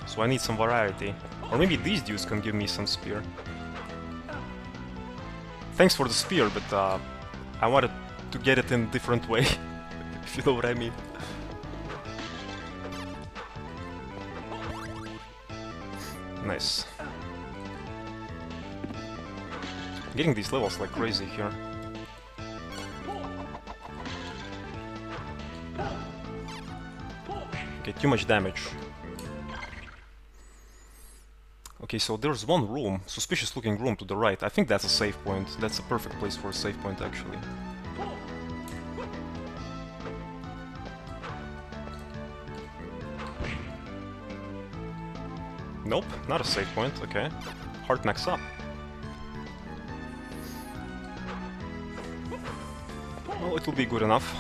So I need some variety. Or maybe these dudes can give me some spear. Thanks for the spear, but I wanted to get it in a different way, if you know what I mean. Nice. Getting these levels like crazy here. Okay, too much damage. Okay, so there's one room, suspicious looking room to the right. I think that's a save point. That's a perfect place for a save point, actually. Nope, not a save point, okay. Heart max up. Well, it will be good enough.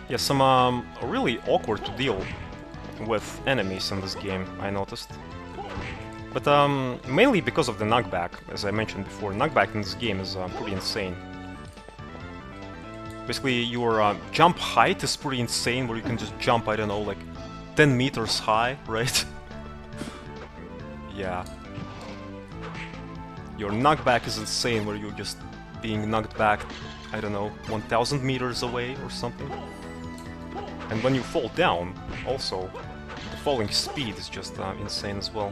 Yeah, some really awkward to deal with enemies in this game, I noticed. But mainly because of the knockback, as I mentioned before. Knockback in this game is pretty insane. Basically, your jump height is pretty insane, where you can just jump, I don't know, like 10 meters high, right? Yeah. Your knockback is insane, where you're just being knocked back, I don't know, 1000 meters away or something. And when you fall down, also, the falling speed is just insane as well.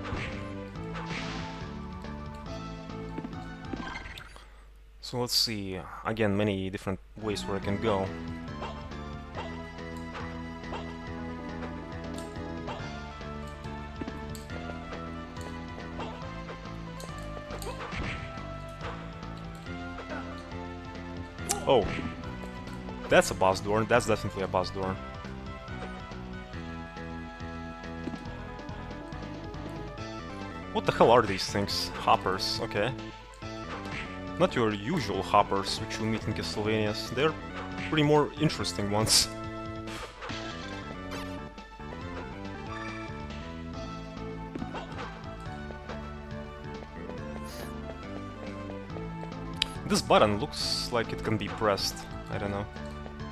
So let's see, again, many different ways where I can go. Oh, that's a boss door. That's definitely a boss door. What the hell are these things? Hoppers, okay. Not your usual hoppers which you meet in Castlevanias. They're pretty more interesting ones. This button looks like it can be pressed. I don't know.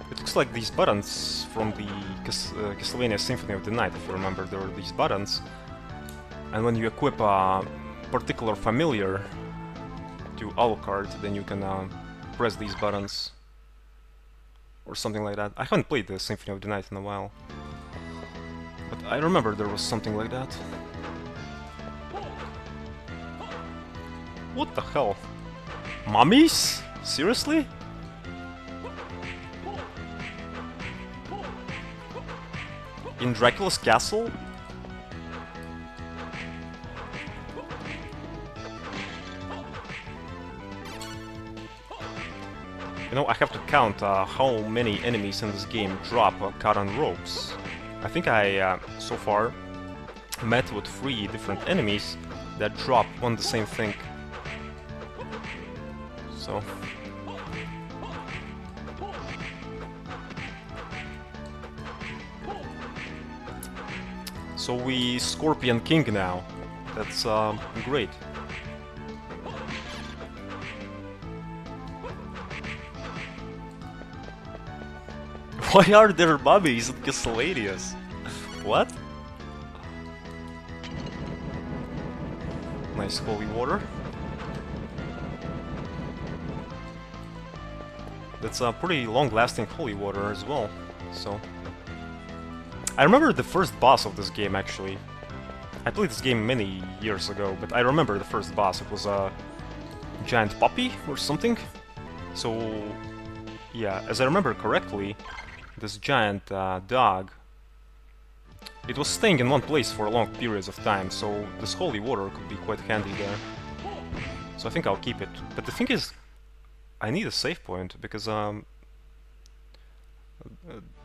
It looks like these buttons from the Castlevania Symphony of the Night, if you remember. There were these buttons. And when you equip a particular familiar to Alucard, then you can press these buttons. Or something like that. I haven't played the Symphony of the Night in a while. But I remember there was something like that. What the hell? Mummies? Seriously? In Dracula's castle? You know, I have to count how many enemies in this game drop caught on ropes. I think I, so far, met with 3 different enemies that drop on the same thing. So... So we Scorpion King now. That's great. Why are there mummies in Castlevanias? What? Nice holy water. That's a pretty long-lasting holy water as well, so... I remember the first boss of this game, actually. I played this game many years ago, but I remember the first boss. It was a giant puppy or something. So, yeah, as I remember correctly, this giant dog, it was staying in one place for long periods of time, so this holy water could be quite handy there. So I think I'll keep it. But the thing is, I need a save point, because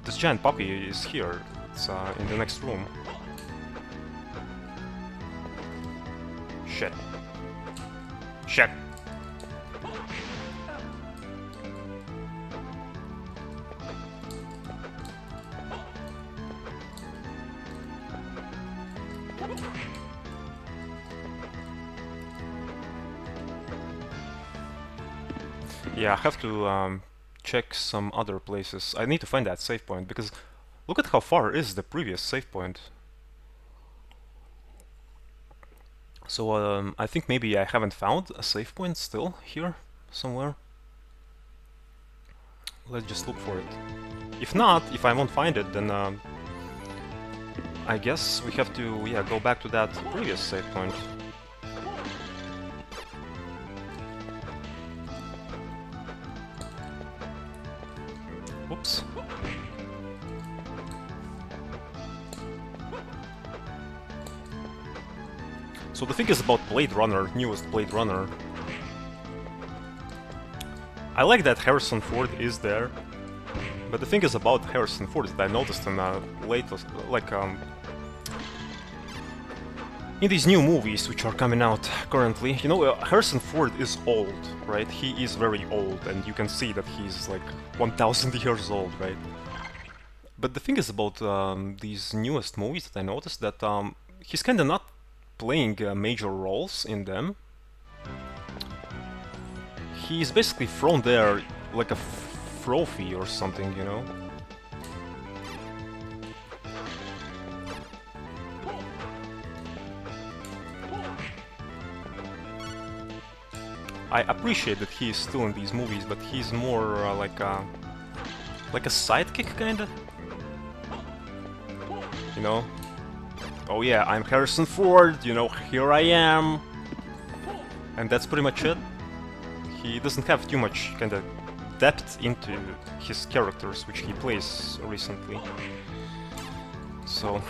this giant puppy is here. It's in the next room. Shit. Shit. Yeah, I have to check some other places. I need to find that save point, because look at how far is the previous save point. So I think maybe I haven't found a save point still here somewhere. Let's just look for it. If not, if I won't find it, then I guess we have to, yeah, go back to that previous save point. Whoops. So the thing is about Blade Runner, newest Blade Runner. I like that Harrison Ford is there, but the thing is about Harrison Ford that I noticed in latest, like in these new movies which are coming out currently, you know, Harrison Ford is old, right? He is very old, and you can see that he's like 1000 years old, right? But the thing is about these newest movies that I noticed that he's kinda not playing major roles in them. He's basically thrown there like a trophy or something, you know? I appreciate that he is still in these movies, but he's more like a sidekick, kinda. You know, oh yeah, I'm Harrison Ford, you know, here I am. And that's pretty much it. He doesn't have too much kind of depth into his characters, which he plays recently. So,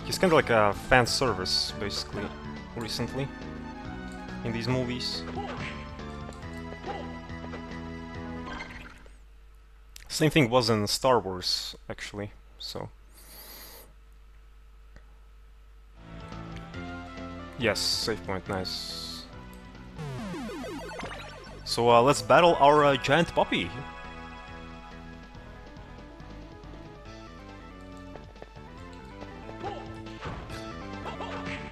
he's kind of like a fan service, basically, recently, in these movies. Same thing was in Star Wars, actually, so... Yes, save point, nice. So let's battle our giant puppy.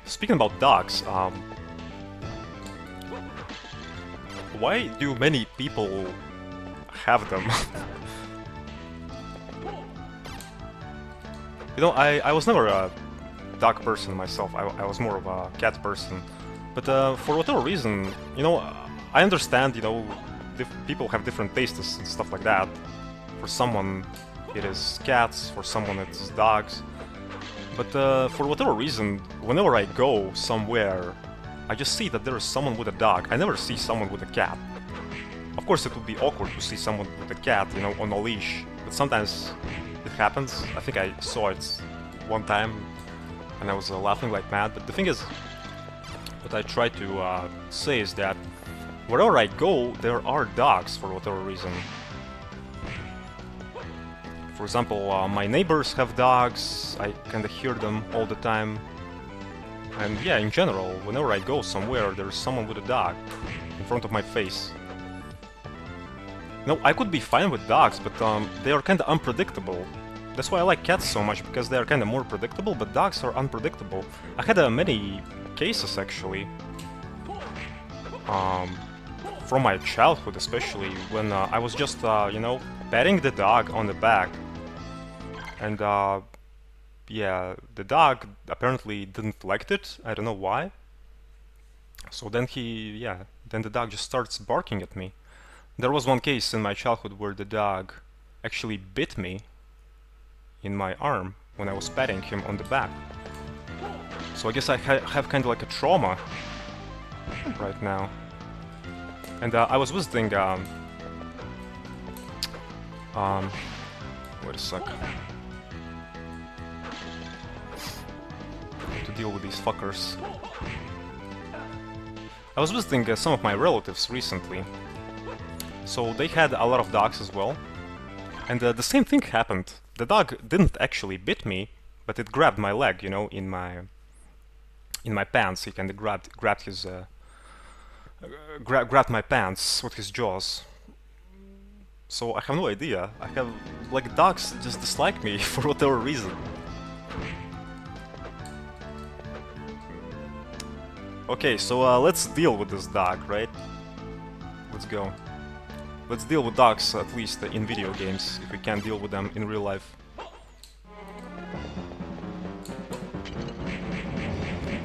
Speaking about dogs, why do many people have them? You know, I was never a dog person myself, I was more of a cat person. But for whatever reason, you know, I understand, you know, people have different tastes and stuff like that. For someone it is cats, for someone it's dogs. But for whatever reason, whenever I go somewhere, I just see that there is someone with a dog. I never see someone with a cat. Of course it would be awkward to see someone with a cat, you know, on a leash. But sometimes it happens. I think I saw it one time and I was laughing like mad. But the thing is, what I try to say is that wherever I go, there are dogs for whatever reason. For example, my neighbors have dogs, I kinda hear them all the time. And yeah, in general, whenever I go somewhere, there's someone with a dog in front of my face. No, I could be fine with dogs, but they are kinda unpredictable. That's why I like cats so much, because they are kinda more predictable, but dogs are unpredictable. I had many cases, actually. From my childhood, especially, when I was just, you know, patting the dog on the back. And, yeah, the dog apparently didn't like it, I don't know why. So then then the dog just starts barking at me. There was one case in my childhood where the dog actually bit me in my arm when I was patting him on the back. So I guess I have kind of like a trauma right now. And I was visiting, wait a sec. To deal with these fuckers. I was visiting some of my relatives recently. So they had a lot of dogs as well. And the same thing happened. The dog didn't actually bit me, but it grabbed my leg, you know, in my pants. He kind of grabbed his grabbed my pants with his jaws. So I have no idea. I have, like, dogs just dislike me for whatever reason. Okay, so let's deal with this dog, right? Let's go. Let's deal with dogs, at least in video games, if we can't deal with them in real life.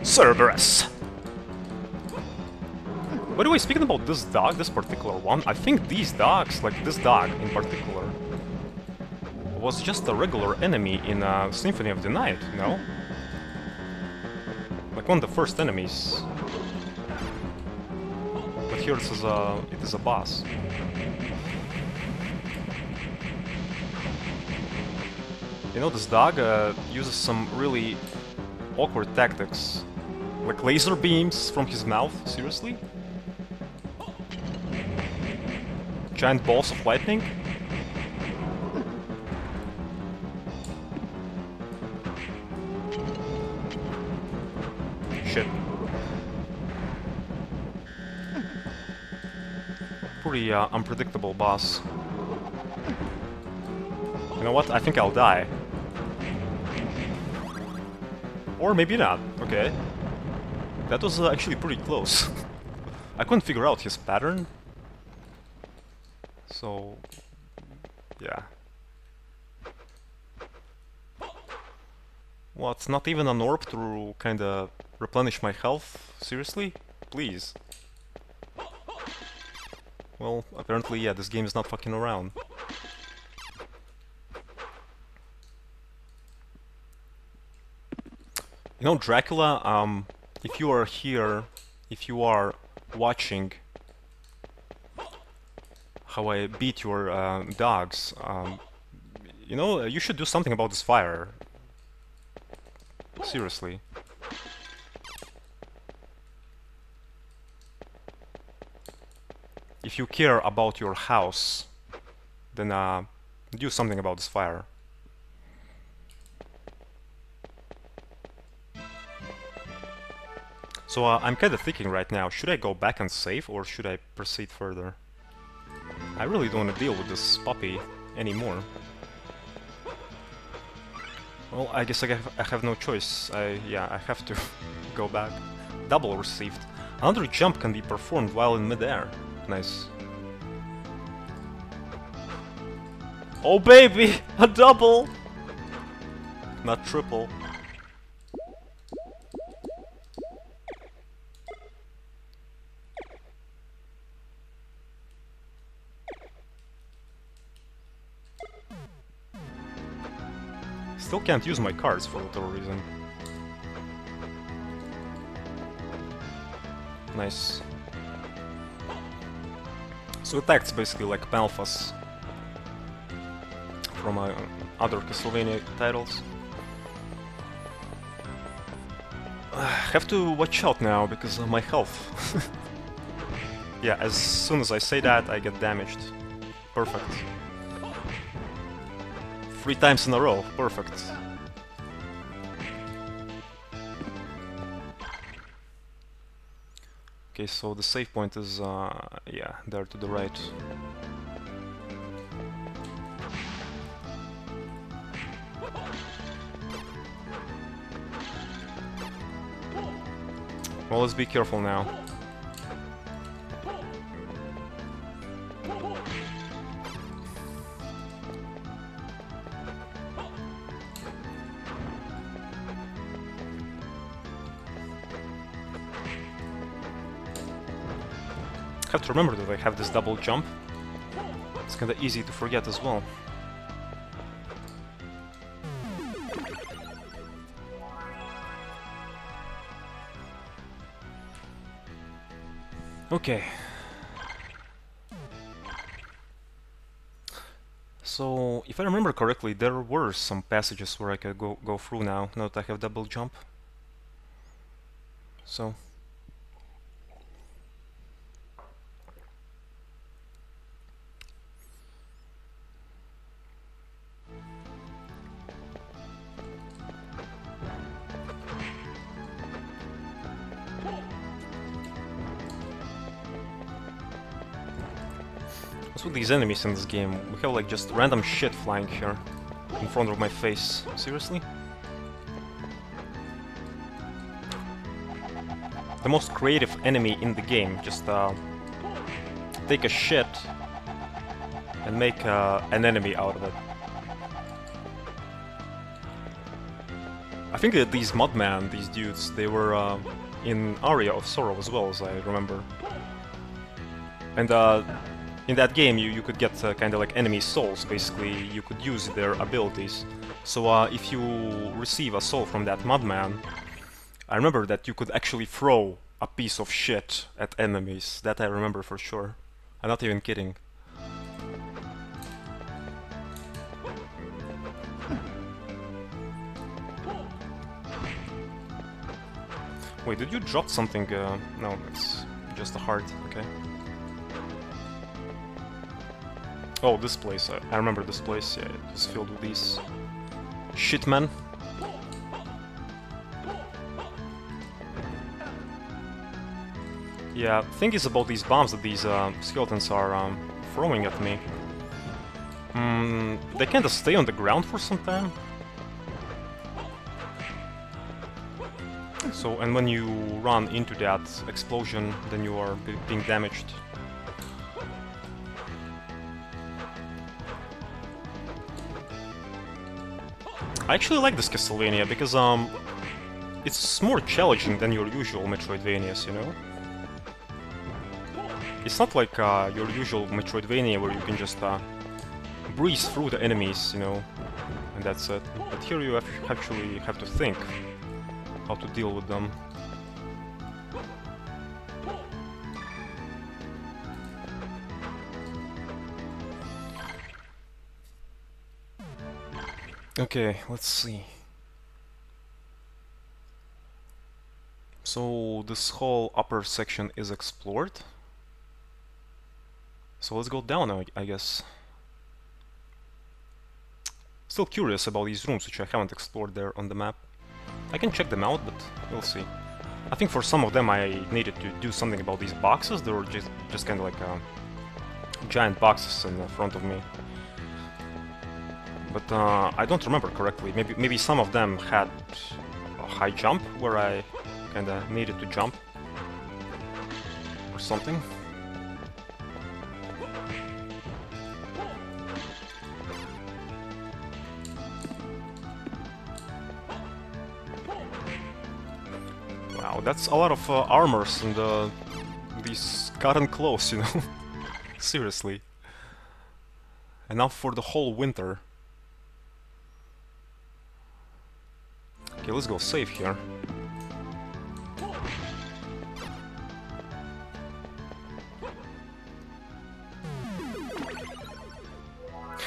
Cerberus! By the way, speaking about this dog, this particular one, I think these dogs, like this dog in particular, was just a regular enemy in Symphony of the Night, no? Like one of the first enemies. But here it is a boss. You know, this dog uses some really awkward tactics. Like laser beams from his mouth, seriously? Giant balls of lightning? Shit. Pretty unpredictable boss. You know what? I think I'll die. Or maybe not. Okay. That was actually pretty close. I couldn't figure out his pattern. So... yeah. What? Not even an orb to kinda replenish my health? Seriously? Please. Well, apparently, yeah, this game is not fucking around. You know, Dracula, if you are here, if you are watching how I beat your dogs, you know, you should do something about this fire. Seriously. If you care about your house, then do something about this fire. So I'm kind of thinking right now, should I go back and save or should I proceed further? I really don't want to deal with this puppy anymore. Well, I guess I have no choice. Yeah, I have to go back. Double received. Another jump can be performed while in midair. Nice. Oh baby! A double! Not triple. Still can't use my cards for whatever reason. Nice. So it acts basically like Malphas from other Castlevania titles. Have to watch out now because of my health. Yeah, as soon as I say that, I get damaged. Perfect. 3 times in a row. Perfect. Okay, so the save point is, yeah, there to the right. Well, let's be careful now. I have to remember that I have this double jump. It's kinda easy to forget as well. Okay. So, if I remember correctly, there were some passages where I could go through now that I have double jump. So... What's with these enemies in this game? We have like just random shit flying here in front of my face. Seriously? The most creative enemy in the game. Just take a shit and make an enemy out of it. I think that these Mudman, these dudes, they were in Aria of Sorrow as well, as I remember. And in that game, you could get kind of like enemy souls, basically. You could use their abilities. So if you receive a soul from that Mudman, I remember that you could actually throw a piece of shit at enemies. That I remember for sure. I'm not even kidding. Wait, did you drop something? No, it's just a heart, okay. Oh, this place. I remember this place. Yeah, it was filled with these shitmen. Yeah, thing is about these bombs that these skeletons are throwing at me. They kinda stay on the ground for some time. So, and when you run into that explosion, then you are being damaged. I actually like this Castlevania because it's more challenging than your usual Metroidvanias, you know? It's not like your usual Metroidvania where you can just breeze through the enemies, you know, and that's it. But here you actually have to think. how to deal with them. Okay, let's see. So this whole upper section is explored. So let's go down, I guess. Still curious about these rooms, which I haven't explored there on the map. I can check them out, but we'll see. I think for some of them I needed to do something about these boxes. They were just kind of like giant boxes in the front of me. But I don't remember correctly. Maybe some of them had a high jump where I kind of needed to jump or something. Wow, that's a lot of armors and these cotton clothes, you know. Seriously. Enough for the whole winter. Okay, let's go save here.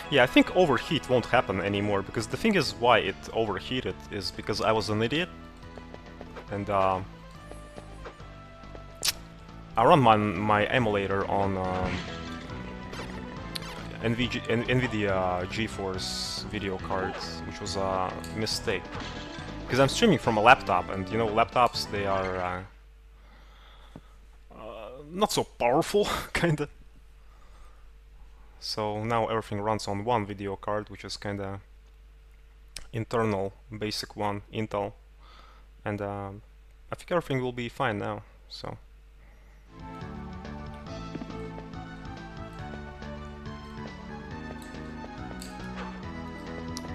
Yeah, I think overheat won't happen anymore, because the thing is why it overheated is because I was an idiot. And I run my emulator on NVIDIA GeForce video cards, which was a mistake. Because I'm streaming from a laptop, and you know, laptops, they are not so powerful, kinda. So now everything runs on one video card, which is kinda internal, basic one, Intel. And I think everything will be fine now, so...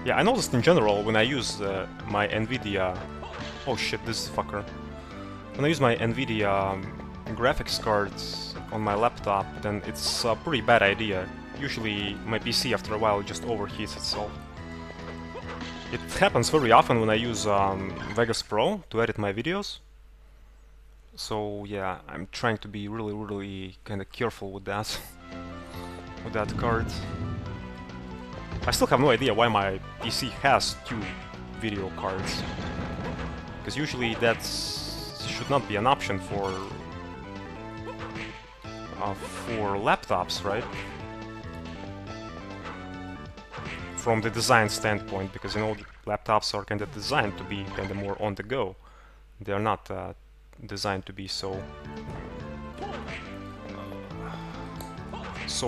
Yeah, I noticed in general when I use my NVIDIA... Oh shit, this fucker. When I use my NVIDIA graphics cards on my laptop, then it's a pretty bad idea. Usually my PC after a while just overheats itself. It happens very often when I use Vegas Pro to edit my videos. So yeah, I'm trying to be really kind of careful with that. With that card. I still have no idea why my PC has two video cards. Because usually that should not be an option for laptops, right? From the design standpoint, because you know laptops are kind of designed to be kind of more on the go. They are not designed to be so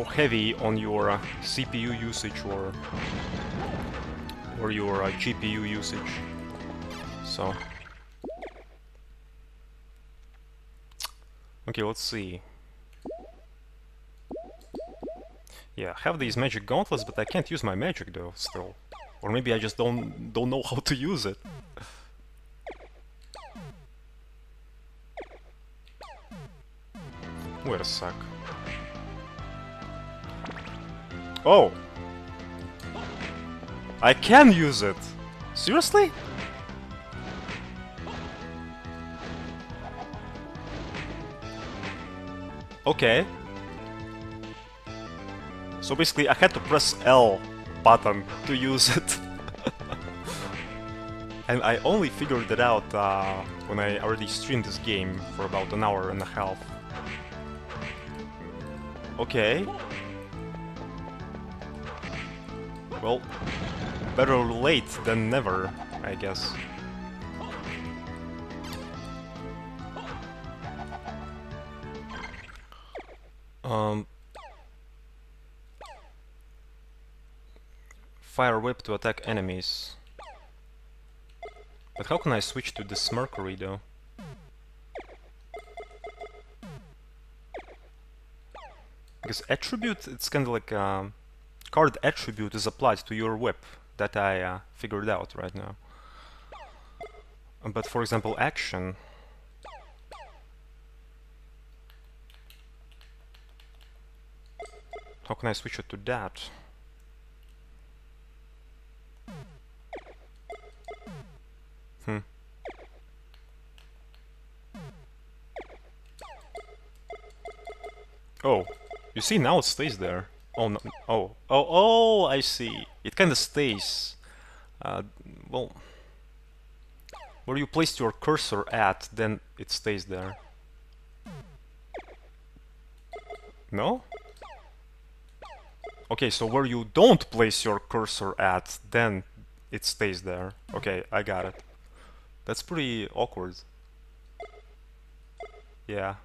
heavy on your CPU usage or your GPU usage. So okay, let's see. Yeah, I have these magic gauntlets, but I can't use my magic though, still. Or maybe I just don't know how to use it. Wait a sec. Oh! I can use it! Seriously? Okay. So basically I had to press L button to use it. And I only figured it out when I already streamed this game for about an hour and a half. Okay. Well, better late than never, I guess. Fire whip to attack enemies. But how can I switch to this Mercury though? Because attribute, it's kind of like card attribute is applied to your whip. That I figured out right now. But for example, action. How can I switch it to that? Oh, you see now it stays there. Oh no! Oh! I see. It kind of stays. Uh, well, where you placed your cursor at, then it stays there. No? Okay, so where you don't place your cursor at, then it stays there. Okay, I got it. That's pretty awkward. Yeah.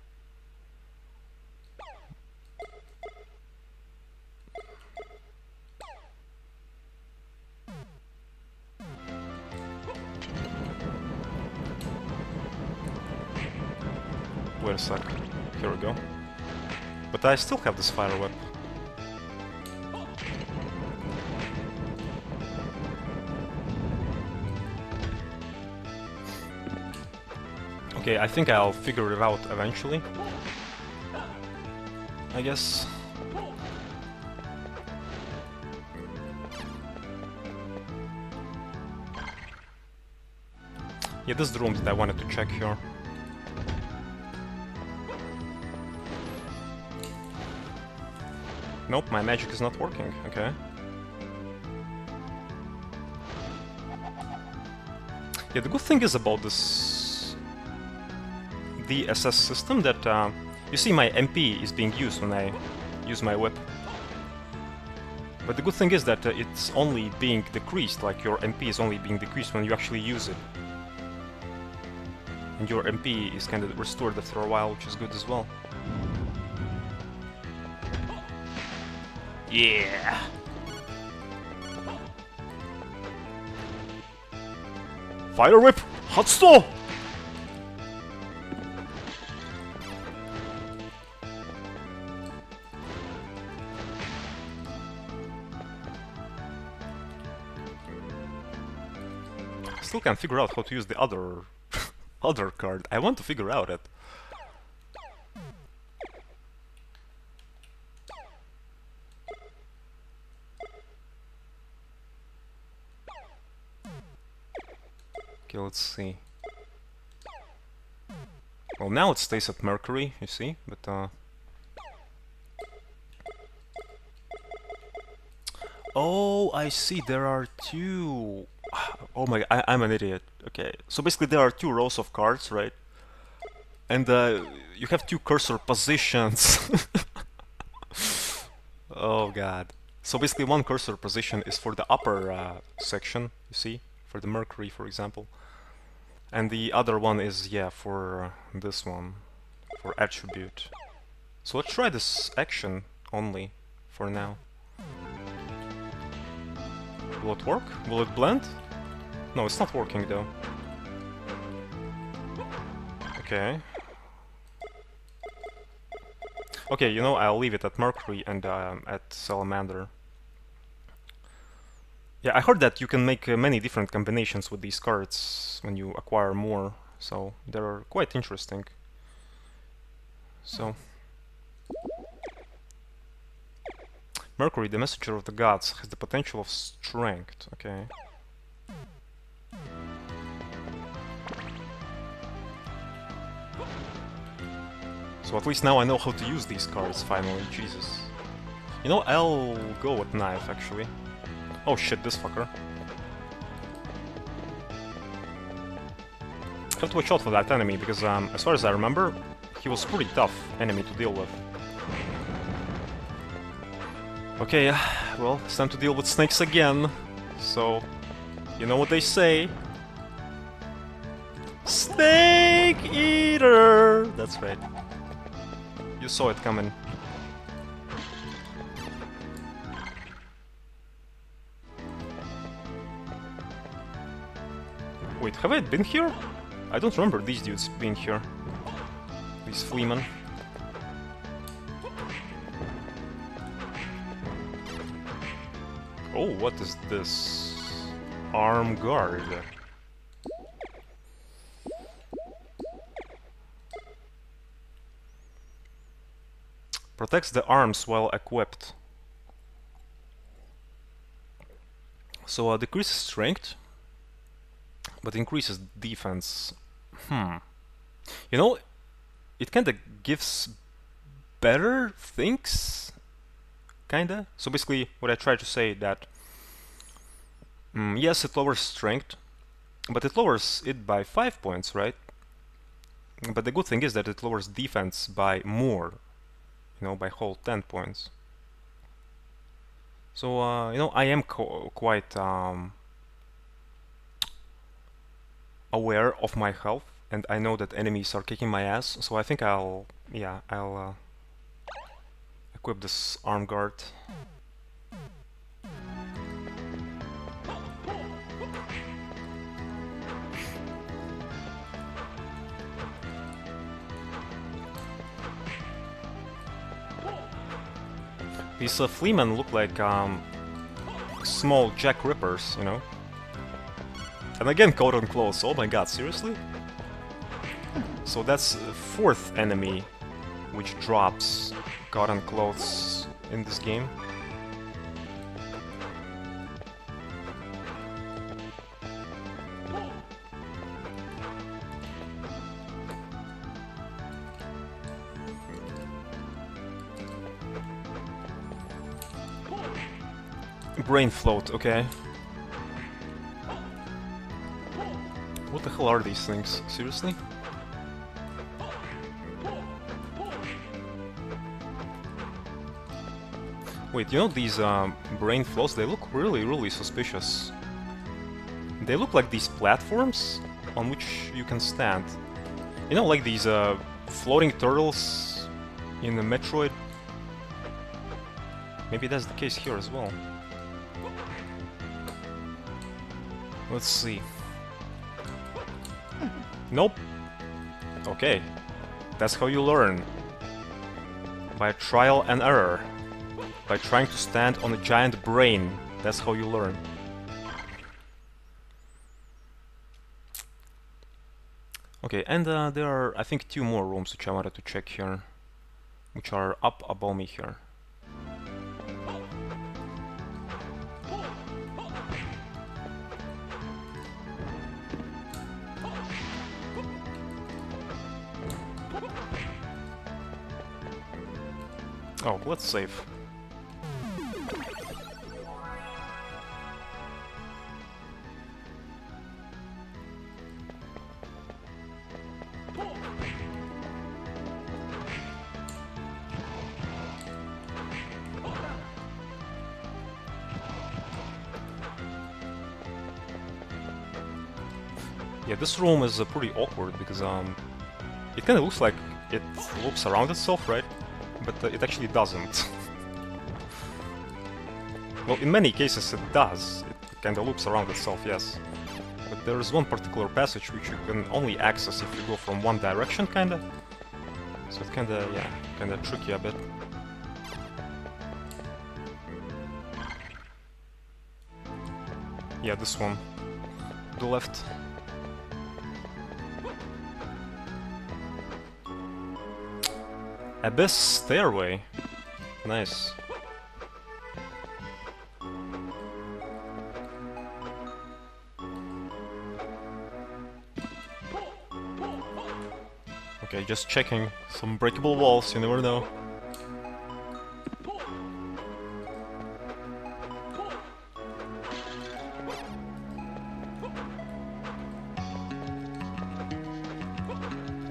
Wait a sec. Here we go. But I still have this fire whip. Okay, I think I'll figure it out eventually. I guess. Yeah, this is the room that I wanted to check here. Nope, my magic is not working. Okay. Yeah, the good thing is about this DSS system that you see my MP is being used when I use my whip. But the good thing is that it's only being decreased, like your MP is only being decreased when you actually use it. And your MP is kind of restored after a while, which is good as well. Yeah! Fire whip! Hot stove! Still can't figure out how to use the other other card. I want to figure out it. Okay, let's see. Well, now it stays at Mercury, you see, but oh, I see, there are two. Oh my, I'm an idiot. Okay, so basically there are two rows of cards, right? And you have two cursor positions. Oh god. So basically one cursor position is for the upper section, you see? For the Mercury, for example. And the other one is, yeah, for this one. For attribute. So let's try this action only, for now. Will it work? Will it blend? No, it's not working though. Okay. Okay, you know, I'll leave it at Mercury and at Salamander. Yeah, I heard that you can make many different combinations with these cards when you acquire more, so they're quite interesting. So... Mercury, the messenger of the gods, has the potential of strength, okay. So at least now I know how to use these cards, finally, Jesus. You know, I'll go with knife, actually. Oh shit, this fucker. Have to watch out for that enemy, because as far as I remember, he was a pretty tough enemy to deal with. Okay, well, it's time to deal with snakes again. So, you know what they say. Snake Eater! That's right. You saw it coming. Wait, have I been here? I don't remember these dudes being here. These fleamen. Oh, what is this? Arm guard. Protects the arms while equipped. So decreases strength, but increases defense. You know, it kinda gives better things, kinda. So basically, what I try to say that yes, it lowers strength, but it lowers it by 5 points, right? But the good thing is that it lowers defense by more, you know, by whole 10 points. So you know, I am quite aware of my health, and I know that enemies are kicking my ass. So I think I'll equip this arm guard. These fleamen look like small Jack Rippers, you know? And again, coat on clothes. Oh my god, seriously? So that's fourth enemy which drops coat on clothes in this game. Brain float, okay. What the hell are these things? Seriously? Wait, you know these brain floats, they look really suspicious. They look like these platforms on which you can stand. You know, like these floating turtles in the Metroid? Maybe that's the case here as well. Let's see. Nope. Okay. That's how you learn. By trial and error. By trying to stand on a giant brain. That's how you learn. Okay, and there are, I think, 2 more rooms which I wanted to check here. Which are up above me here. Oh, let's save. Yeah, this room is pretty awkward because it kind of looks like it loops around itself, right? But it actually doesn't. Well, in many cases it does. It kind of loops around itself, yes. But there is one particular passage which you can only access if you go from one direction, kinda. So it's kinda, yeah, kinda tricky a bit. Yeah, this one. To the left. Abyss stairway. Nice. Okay, just checking. Some breakable walls, you never know.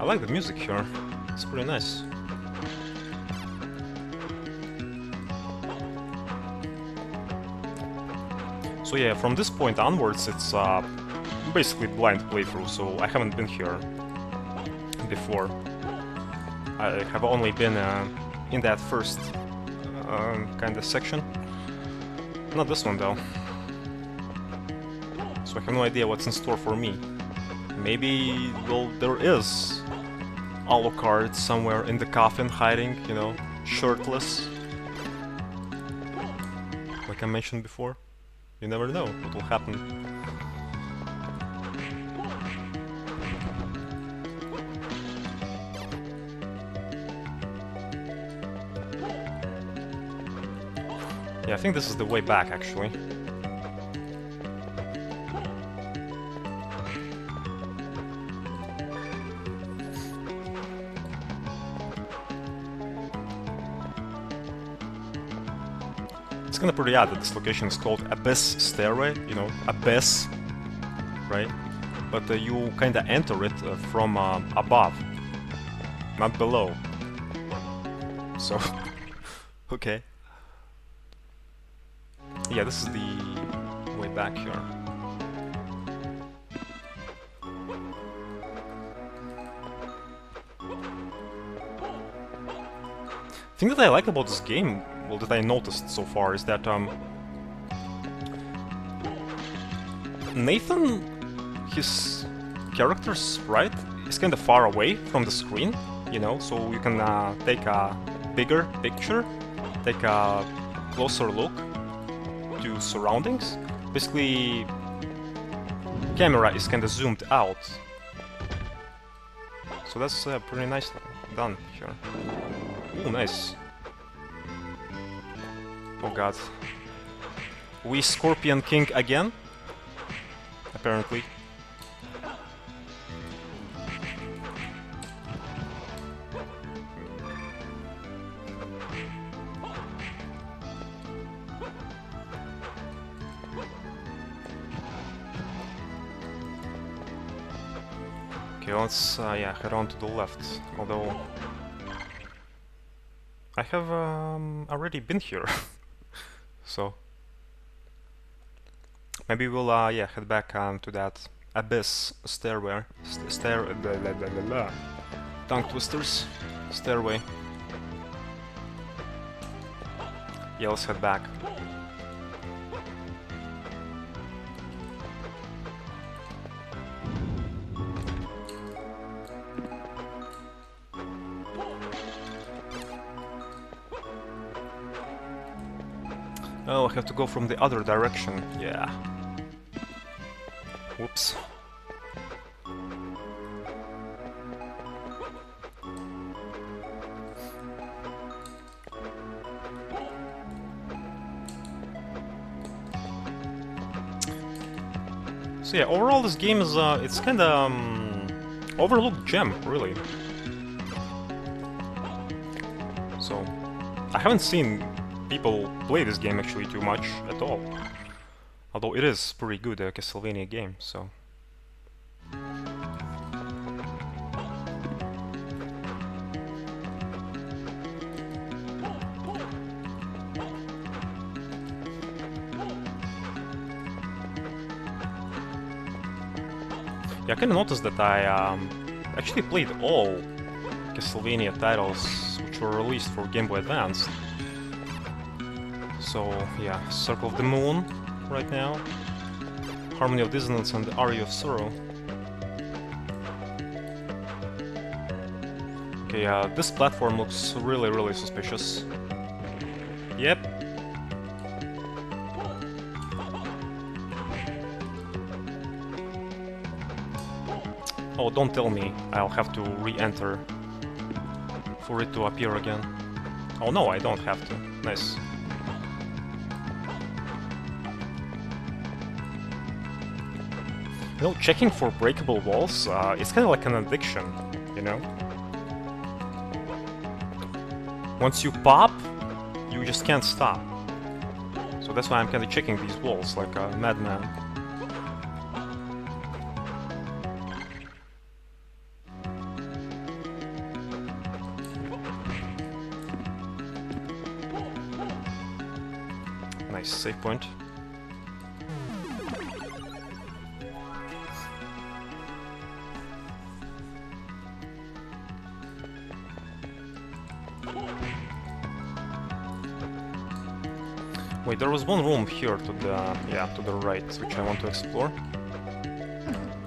I like the music here. It's pretty nice. So yeah, from this point onwards, it's basically blind playthrough, so I haven't been here before. I have only been in that first kind of section. Not this one though. So I have no idea what's in store for me. Maybe, well, there is Alucard somewhere in the coffin hiding, you know, shirtless. Like I mentioned before. You never know what will happen. Yeah, I think this is the way back, actually. It's kind of pretty odd that this location is called Abyss Stairway, you know, Abyss, right? But you kind of enter it from above, not below. So, okay. Yeah, this is the way back here. The thing that I like about this game, well, that I noticed so far, is that Nathan, his character's sprite, is kind of far away from the screen, you know, so you can take a bigger picture, take a closer look to surroundings. Basically, camera is kind of zoomed out, so that's pretty nicely done here. Ooh, nice. Oh god. We Scorpion King again? Apparently. Okay, let's yeah, head on to the left. Although I have already been here, so maybe we'll yeah, head back to that Abyss stairway, tongue twisters, stairway. Yeah, let's head back. Oh, I have to go from the other direction. Yeah. Whoops. So yeah, overall this game is it's kind of overlooked gem, really. So I haven't seen people play this game actually too much at all. Although it is pretty good Castlevania game, so. Yeah, I kinda noticed that I actually played all Castlevania titles which were released for Game Boy Advance. So, yeah, Circle of the Moon right now, Harmony of Dissonance and Aria of Sorrow. Okay, this platform looks really, really suspicious. Yep. Oh, don't tell me I'll have to re-enter for it to appear again. Oh no, I don't have to. Nice. You know, checking for breakable walls, it's kind of like an addiction, you know? Once you pop, you just can't stop. So that's why I'm kind of checking these walls like a madman. Nice save point. Wait, there was one room here to the to the right, which I want to explore.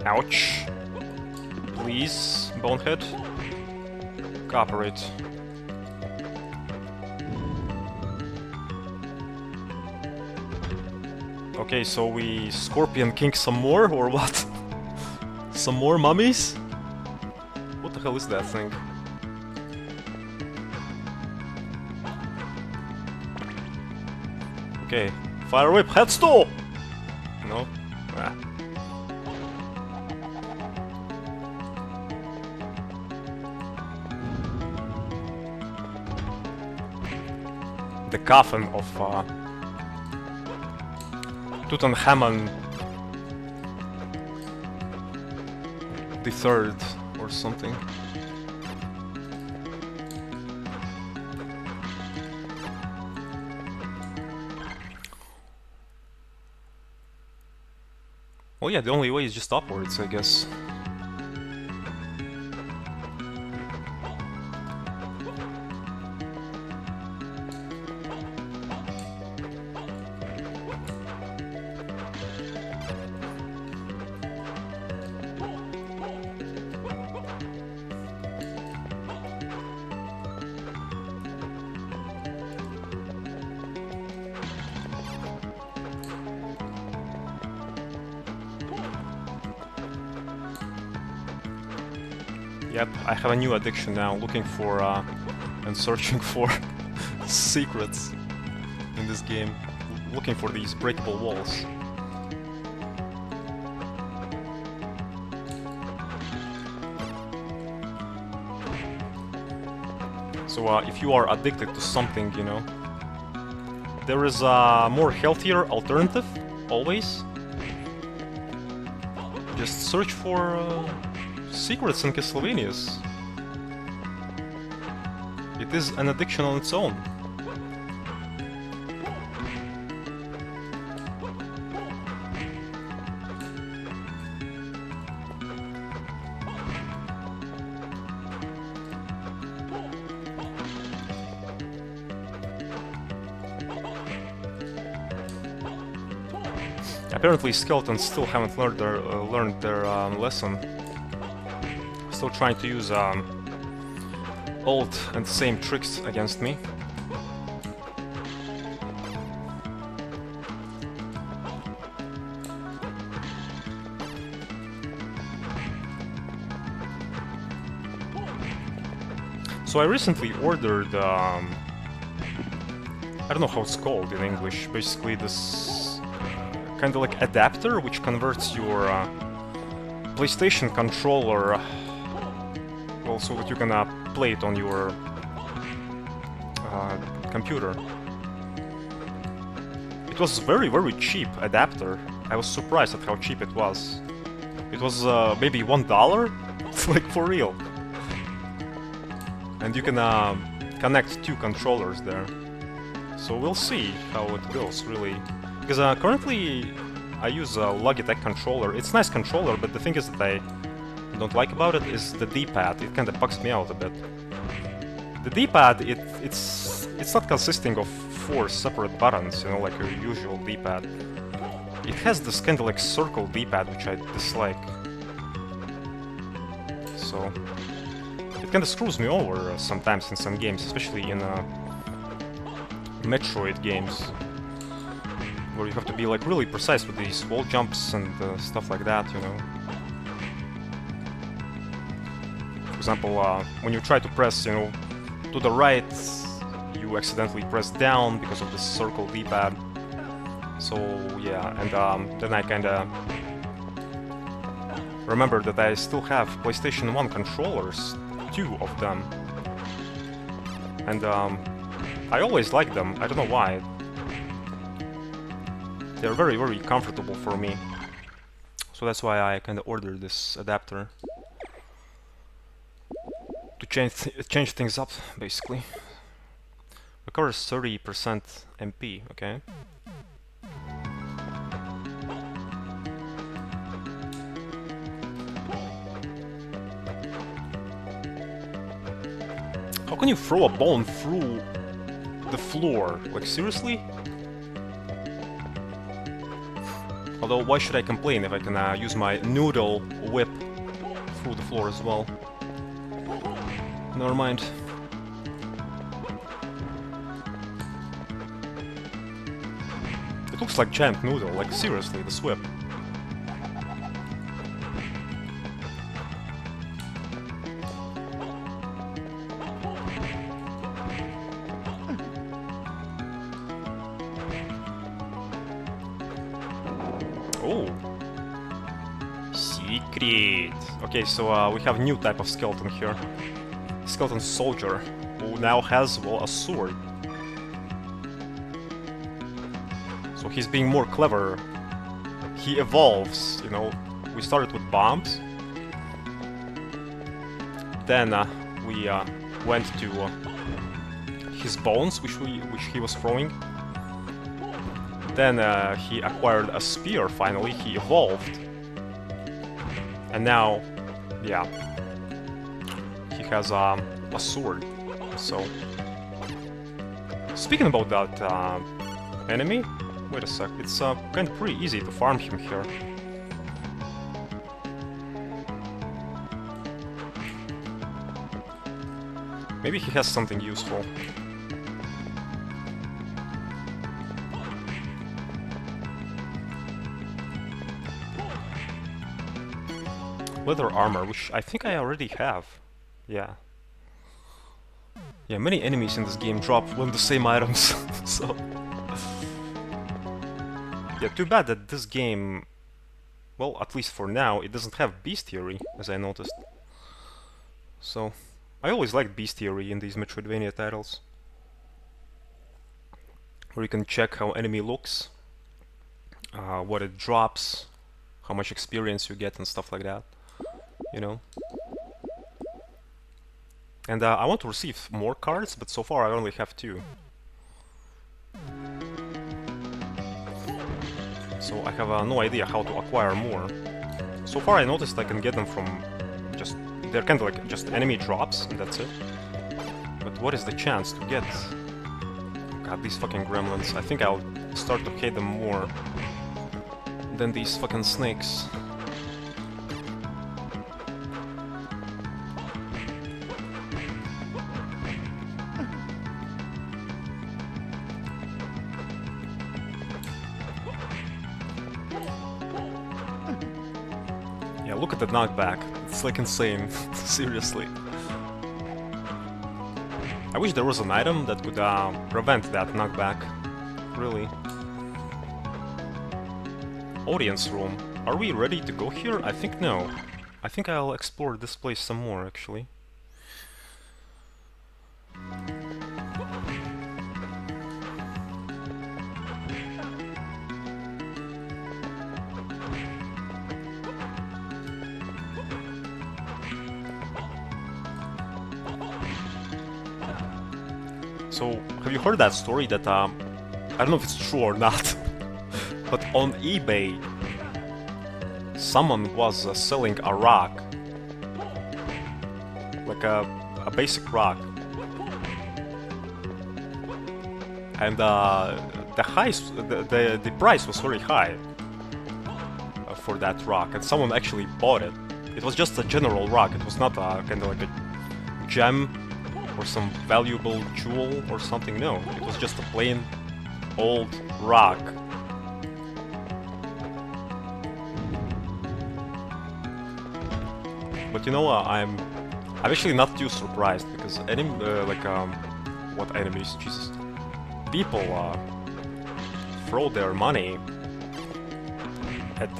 Ouch! Please, bonehead, cooperate. Okay, so we Scorpion King some more, or what? Some more mummies? What the hell is that thing? Okay, Fire Whip, Headstall! No? Ah. The coffin of Tutankhamun the third or something. Well, yeah, the only way is just upwards, I guess. Yep, I have a new addiction now, looking for and searching for secrets in this game. Looking for these breakable walls. So if you are addicted to something, you know, there is a more healthier alternative, always. Just search for secrets in Castlevanias. It is an addiction on its own. Apparently skeletons still haven't learned their lesson. Still trying to use old and same tricks against me. So I recently ordered I don't know how it's called in English, basically this kind of like adapter which converts your PlayStation controller well, so that you can play it on your computer. It was very cheap adapter. I was surprised at how cheap it was. It was maybe $1, like for real. And you can connect 2 controllers there. So we'll see how it goes, really. Because currently I use a Logitech controller. It's a nice controller, but the thing is that I don't like about it is the D-pad. It kind of bugs me out a bit. The D-pad, it's not consisting of 4 separate buttons, you know, like your usual D-pad. It has this kind of like circle D-pad, which I dislike. So it kind of screws me over sometimes in some games, especially in Metroid games, where you have to be like really precise with these wall jumps and stuff like that, you know. For example, when you try to press, you know, to the right, you accidentally press down because of the circle D-pad. So yeah, and then I kinda remember that I still have PlayStation 1 controllers, 2 of them. And I always liked them, I don't know why. They're very comfortable for me. So that's why I kinda ordered this adapter. To change things up, basically. Recovers 30% MP, okay. How can you throw a bone through the floor? Like, seriously? Although, why should I complain if I can use my noodle whip through the floor as well? Never mind. It looks like giant noodle, like seriously, this whip. Oh. Secret. Okay, so we have a new type of skeleton here. Skeleton soldier, who now has, well, a sword. So he's being more clever he evolves, you know. We started with bombs. Then we went to his bones, which he was throwing. Then he acquired a spear. Finally, he evolved, and now, yeah, he has a sword. So, speaking about that enemy, wait a sec. It's kind of pretty easy to farm him here. Maybe he has something useful. Leather armor, which I think I already have. Yeah. Yeah, many enemies in this game drop one of the same items, so... Yeah, too bad that this game... Well, at least for now, it doesn't have bestiary, as I noticed. So... I always liked bestiary in these Metroidvania titles. Where you can check how enemy looks, what it drops, how much experience you get and stuff like that. You know? And I want to receive more cards, but so far I only have 2. So I have no idea how to acquire more. So far I noticed I can get them from just... They're kind of like just enemy drops, and that's it. But what is the chance to get... God, these fucking gremlins. I think I'll start to hate them more than these fucking snakes. Yeah, look at the knockback. It's like insane. Seriously. I wish there was an item that could prevent that knockback. Really. Audience room. Are we ready to go here? I think no. I think I'll explore this place some more, actually. So, have you heard that story that, I don't know if it's true or not, but on eBay, someone was selling a rock, like a basic rock, and the price was very high for that rock, and someone actually bought it. It was just a general rock, it was not a kind of like a gem or some valuable jewel or something, no. It was just a plain old rock. But you know, I'm actually not too surprised, because what enemies, Jesus. People throw their money at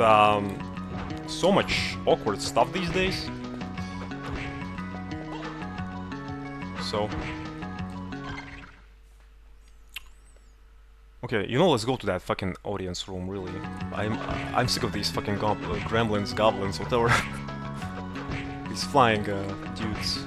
so much awkward stuff these days. So, okay, you know, let's go to that fucking audience room. Really, I'm sick of these fucking gremlins, goblins, whatever. These flying dudes.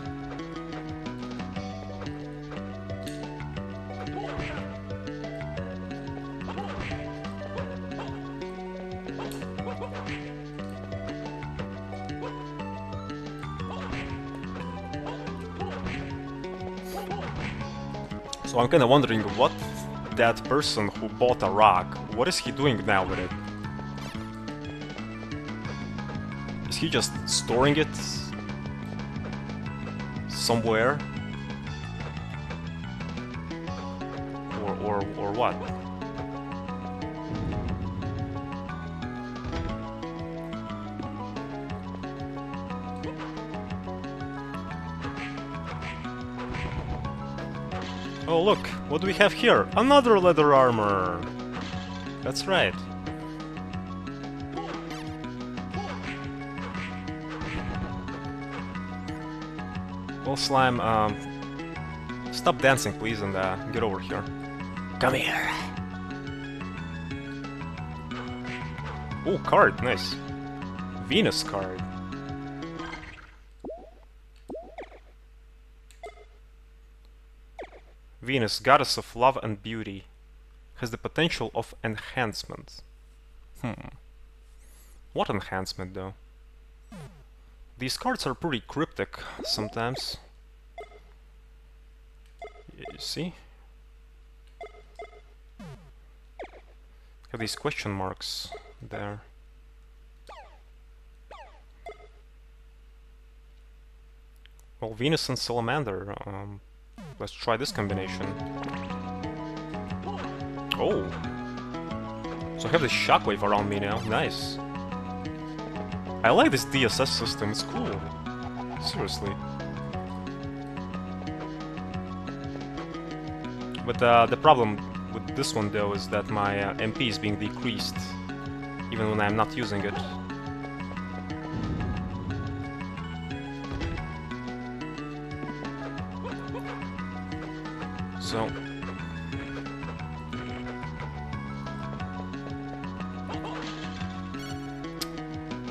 So I'm kinda wondering what that person who bought a rock, what is he doing now with it? Is he just storing it somewhere? Or what? Oh look, what do we have here? Another leather armor! That's right. Well, Slime, stop dancing please and get over here. Come here! Oh, card, nice. Venus card. Venus, goddess of love and beauty, has the potential of enhancement. What enhancement, though? These cards are pretty cryptic sometimes. You see? Have these question marks there. Well, Venus and Salamander. Let's try this combination. Oh! So I have this shockwave around me now. Nice. I like this DSS system, it's cool. Seriously. But the problem with this one though is that my MP is being decreased even when I'm not using it. So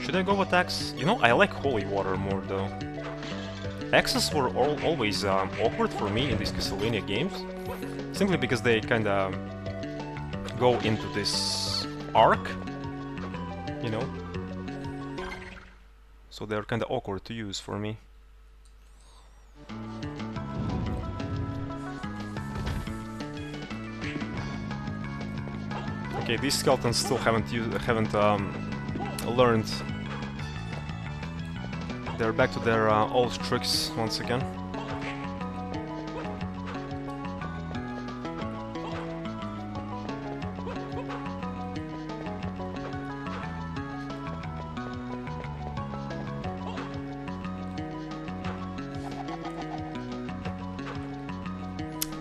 should I go with X? You know, I like Holy Water more though. X's were always awkward for me in these Castlevania games, simply because they kinda go into this arc, you know? So they're kinda awkward to use for me. Okay, these skeletons still haven't learned. They're back to their old tricks once again.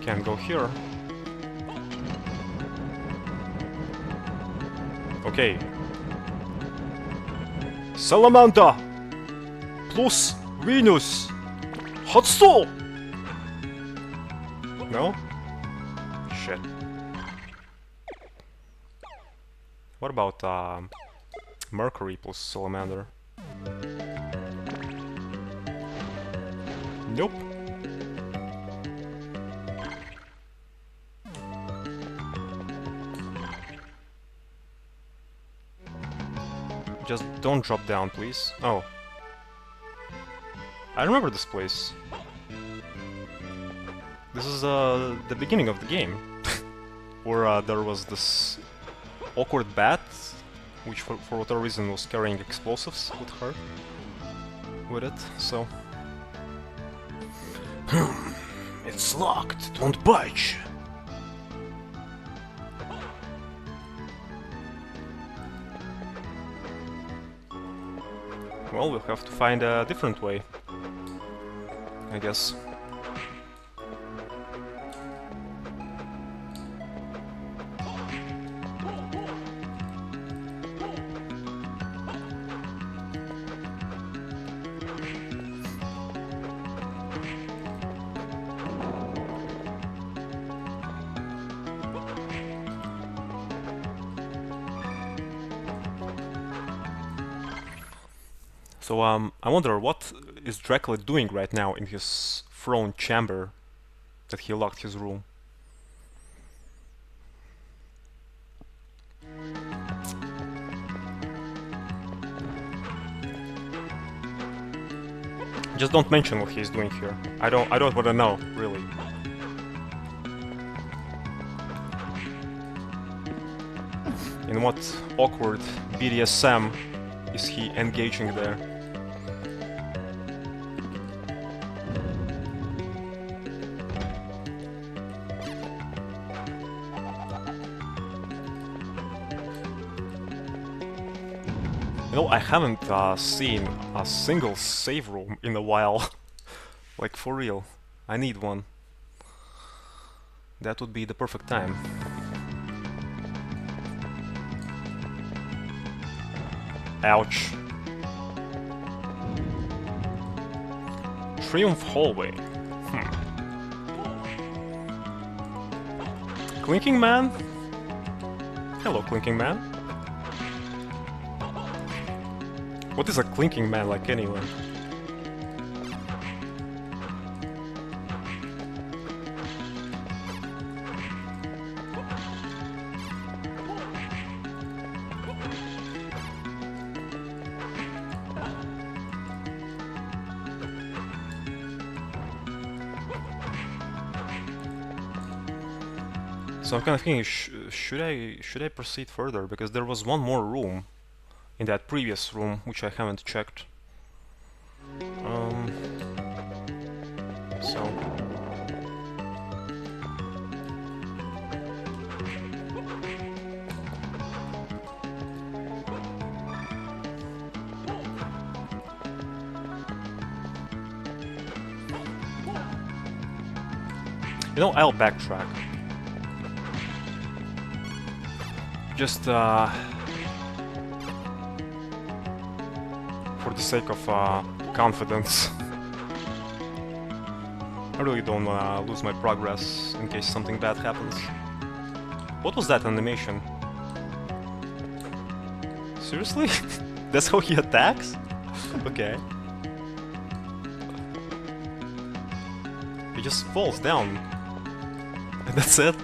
Can't go here. Okay. Salamander plus Venus. Hot stall. No? Shit. What about Mercury plus Salamander? Nope. Just don't drop down, please. Oh. I remember this place. This is the beginning of the game. Where there was this awkward bat, which for whatever reason was carrying explosives with her. With it, so... It's locked, don't budge. Well, we'll have to find a different way, I guess. So, I wonder what is Dracula doing right now in his throne chamber that he locked his room. Just don't mention what he's doing here. I don't want to know, really. In what awkward BDSM is he engaging there? You know, I haven't seen a single save room in a while. Like, for real. I need one. That would be the perfect time. Ouch. Triumph Hallway. Clinking Man? Hello, Clinking Man. What is a clinking man like anyway? So I'm kind of thinking, should I proceed further, because there was one more room in that previous room which I haven't checked. So you know, I'll backtrack. Just for the sake of confidence. I really don't wanna lose my progress in case something bad happens. What was that animation? Seriously? That's how he attacks? Okay. He just falls down. And that's it.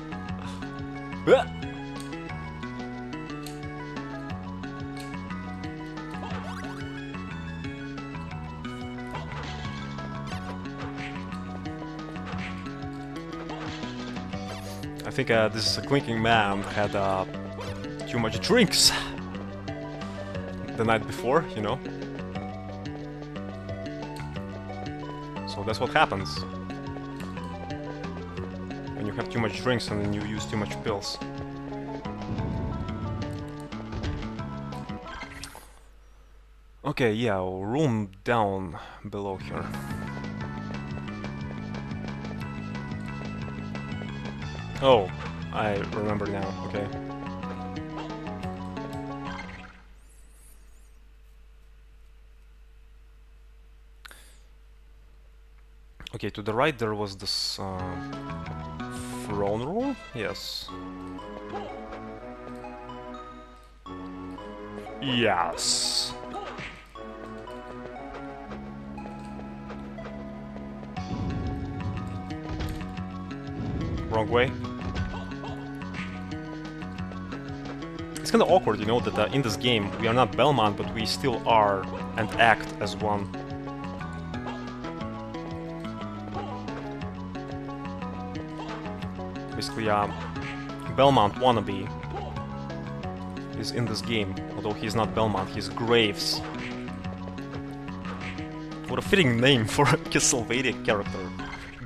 I think this clinking man had too much drinks the night before, you know. So that's what happens when you have too much drinks and then you use too much pills. Okay, yeah, room down below here. Oh, I remember now, okay. Okay, to the right there was this throne room? Yes. Yes. Wrong way. It's kinda awkward, you know, that in this game we are not Belmont, but we still are and act as one. Basically, Belmont wannabe is in this game, although he's not Belmont, he's Graves. What a fitting name for a Castlevania character.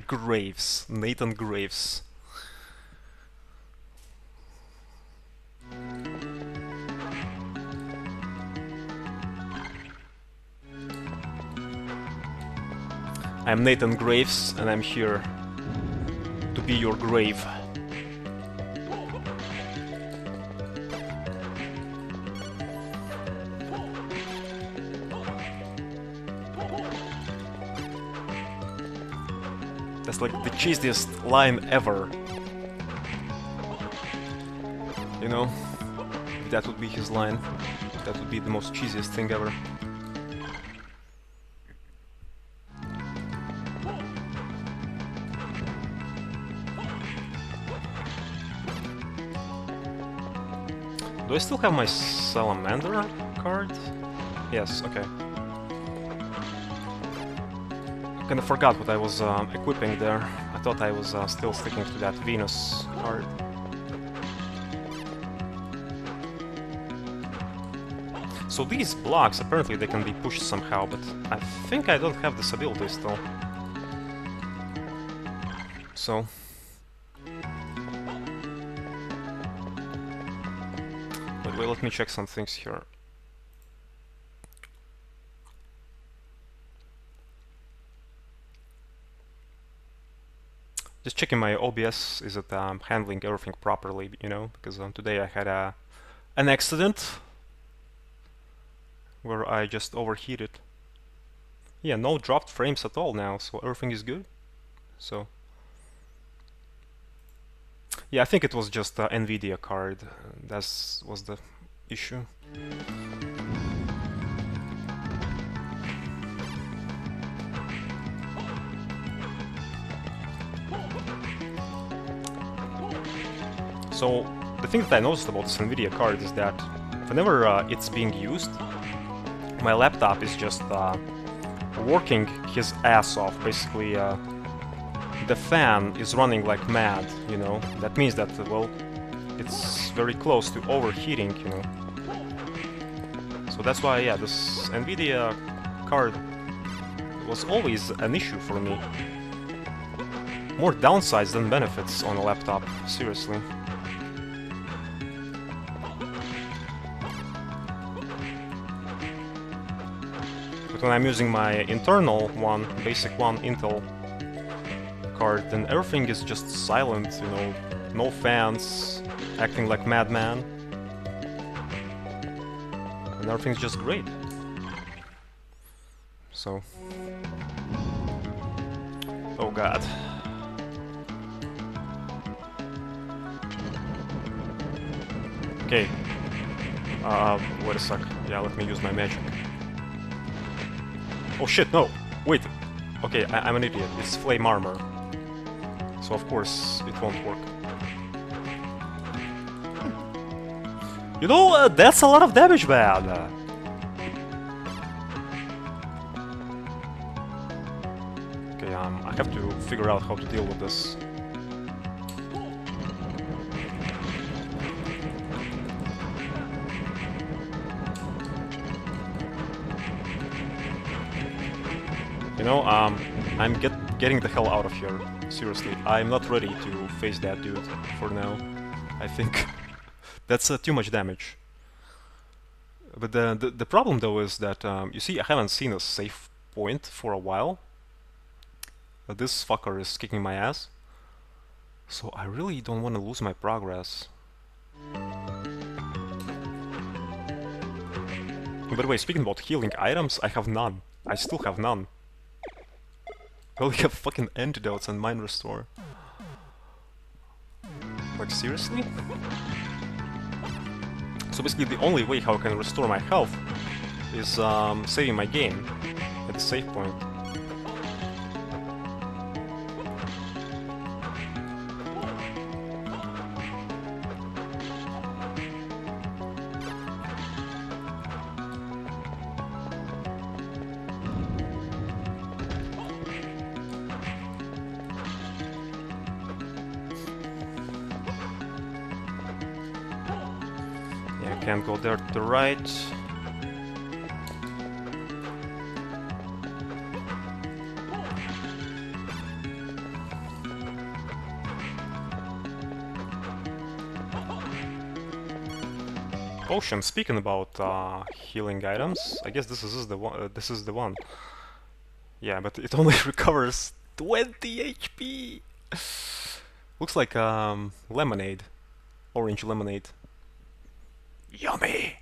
Graves. Nathan Graves. I'm Nathan Graves, and I'm here to be your grave. That's like the cheesiest line ever. You know? If that would be his line, that would be the most cheesiest thing ever. Do I still have my Salamander card? Yes, okay. Kinda forgot what I was equipping there. I thought I was still sticking to that Venus card. So these blocks, apparently they can be pushed somehow, but I think I don't have this ability still. So... Wait, let me check some things here. Just checking my OBS, is it handling everything properly, you know, because today I had an accident where I just overheated. Yeah, no dropped frames at all now, so everything is good. So yeah, I think it was just NVIDIA card. That was the issue. So the thing that I noticed about this NVIDIA card is that whenever it's being used, my laptop is just working his ass off. Basically, the fan is running like mad, you know. That means that, well, it's very close to overheating, you know. So that's why, yeah, this NVIDIA card was always an issue for me. More downsides than benefits on a laptop, seriously. But when I'm using my internal one, basic one, Intel card, then everything is just silent, you know, no fans, acting like madman. And everything's just great. So... oh god. Okay. Wait a sec. Yeah, let me use my magic. Oh shit, no! Wait! Okay, I'm an idiot. It's flame armor. So of course it won't work. You know, that's a lot of damage, man! Okay, I have to figure out how to deal with this. You know, I'm getting the hell out of here. Seriously, I'm not ready to face that dude for now. I think that's too much damage. But the problem though is that, you see, I haven't seen a save point for a while. This fucker is kicking my ass. So I really don't want to lose my progress. By the way, speaking about healing items, I have none. I still have none. I only have fucking antidotes and mind restore. Like, seriously? So basically the only way how I can restore my health is saving my game at the save point. Can't go there to the right. Potion. Speaking about healing items, I guess this is the one. This is the one. Yeah, but it only recovers 20 HP. Looks like lemonade, orange lemonade. Yummy!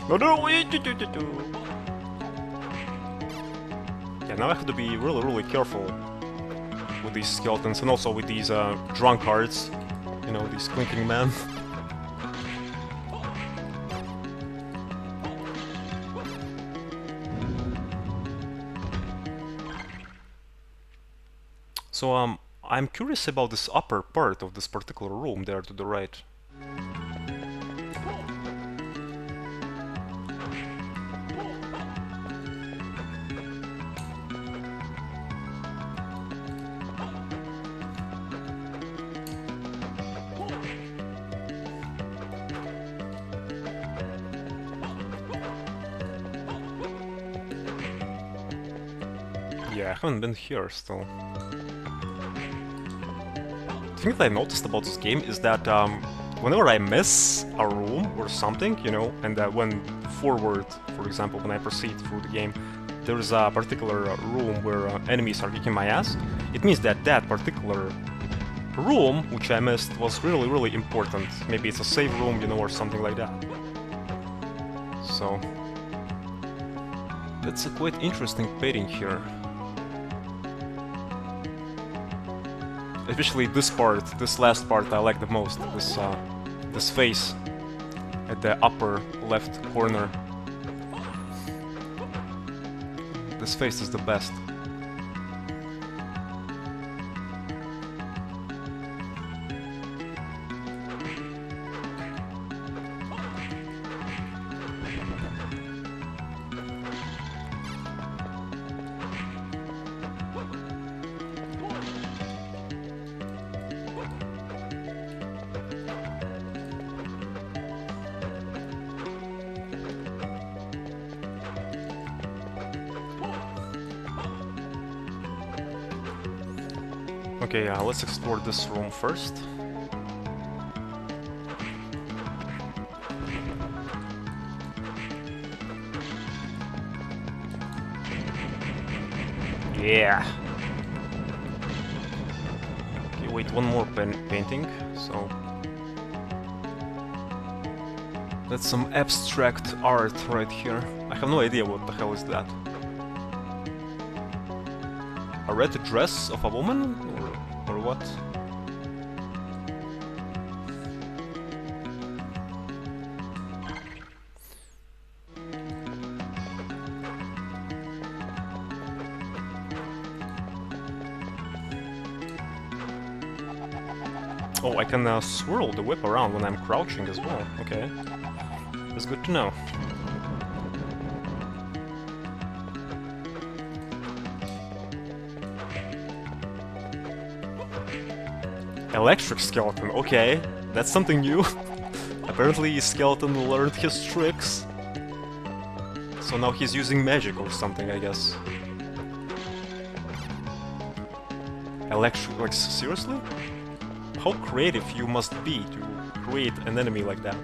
No, wait! Yeah, now I have to be really careful with these skeletons and also with these drunkards. You know, these clinking men. So, I'm curious about this upper part of this particular room there to the right. Yeah, I haven't been here still. The thing that I noticed about this game is that whenever I miss a room or something, you know, and when forward, for example, when I proceed through the game, there is a particular room where enemies are kicking my ass, it means that that particular room, which I missed, was really important. Maybe it's a save room, you know, or something like that. So, that's a quite interesting pairing here. Especially this part, this last part, I like the most. This face at the upper left corner. This face is the best. Okay, let's explore this room first. Yeah. Okay, wait, one more painting, so... That's some abstract art right here. I have no idea what the hell is that. A red dress of a woman? Or what? Oh, I can swirl the whip around when I'm crouching as well. Okay. That's good to know. Electric skeleton, okay. That's something new. Apparently skeleton learned his tricks. So now he's using magic or something, I guess. Electric, like seriously? How creative you must be to create an enemy like that.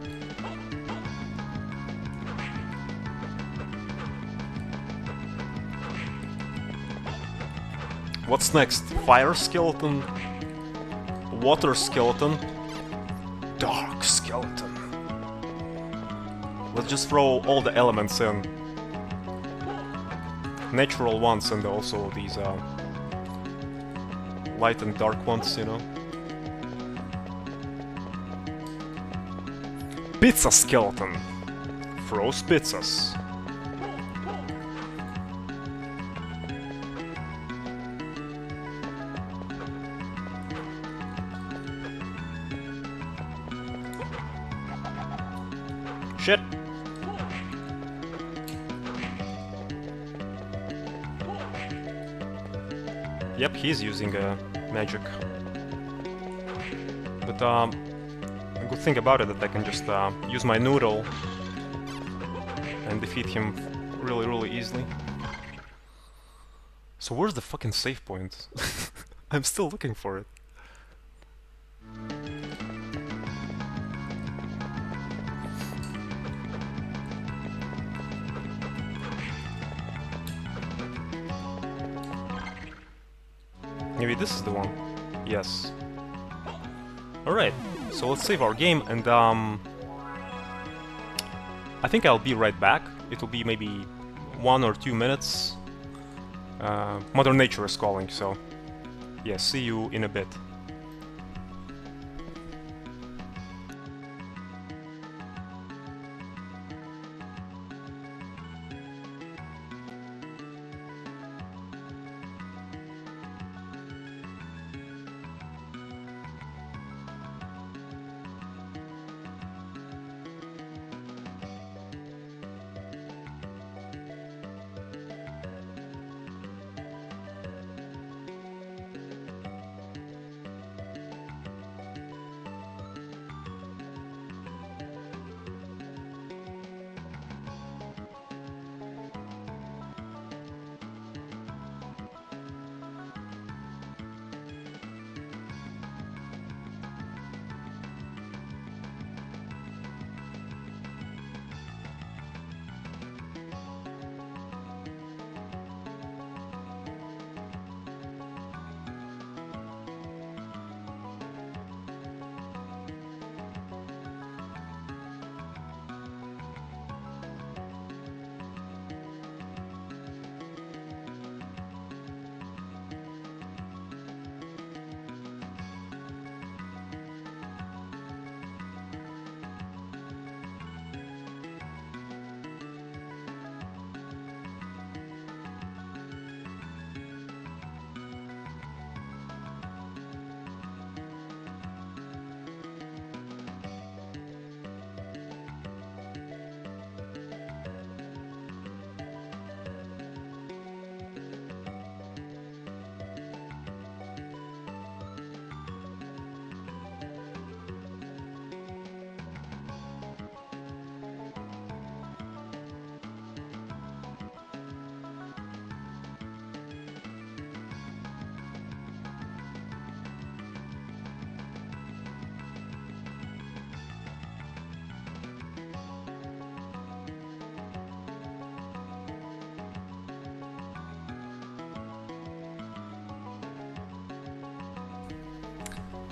What's next? Fire skeleton? Water skeleton? Dark skeleton. Let's just throw all the elements in. Natural ones and also these light and dark ones, you know. Pizza skeleton. Froze pizzas. Shit. Yep, he's using magic. But a good thing about it that I can just use my noodle and defeat him really easily. So where's the fucking save point? I'm still looking for it. Maybe this is the one. Yes. Alright, so let's save our game and I think I'll be right back. It'll be maybe 1 or 2 minutes. Mother Nature is calling, so yeah, see you in a bit.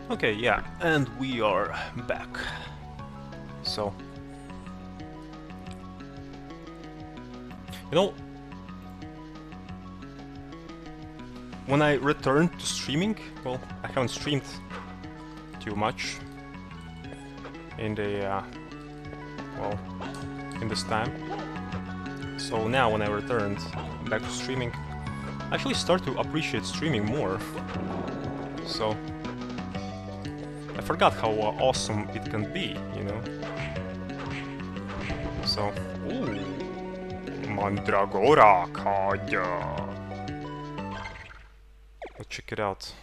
Okay, yeah, and we are back. So, you know, when I returned to streaming, well, I haven't streamed too much in the, well, in this time. So now when I returned back to streaming, I actually start to appreciate streaming more. So, I forgot how awesome it can be, you know? So, ooh, Mandragora card. Let's check it out.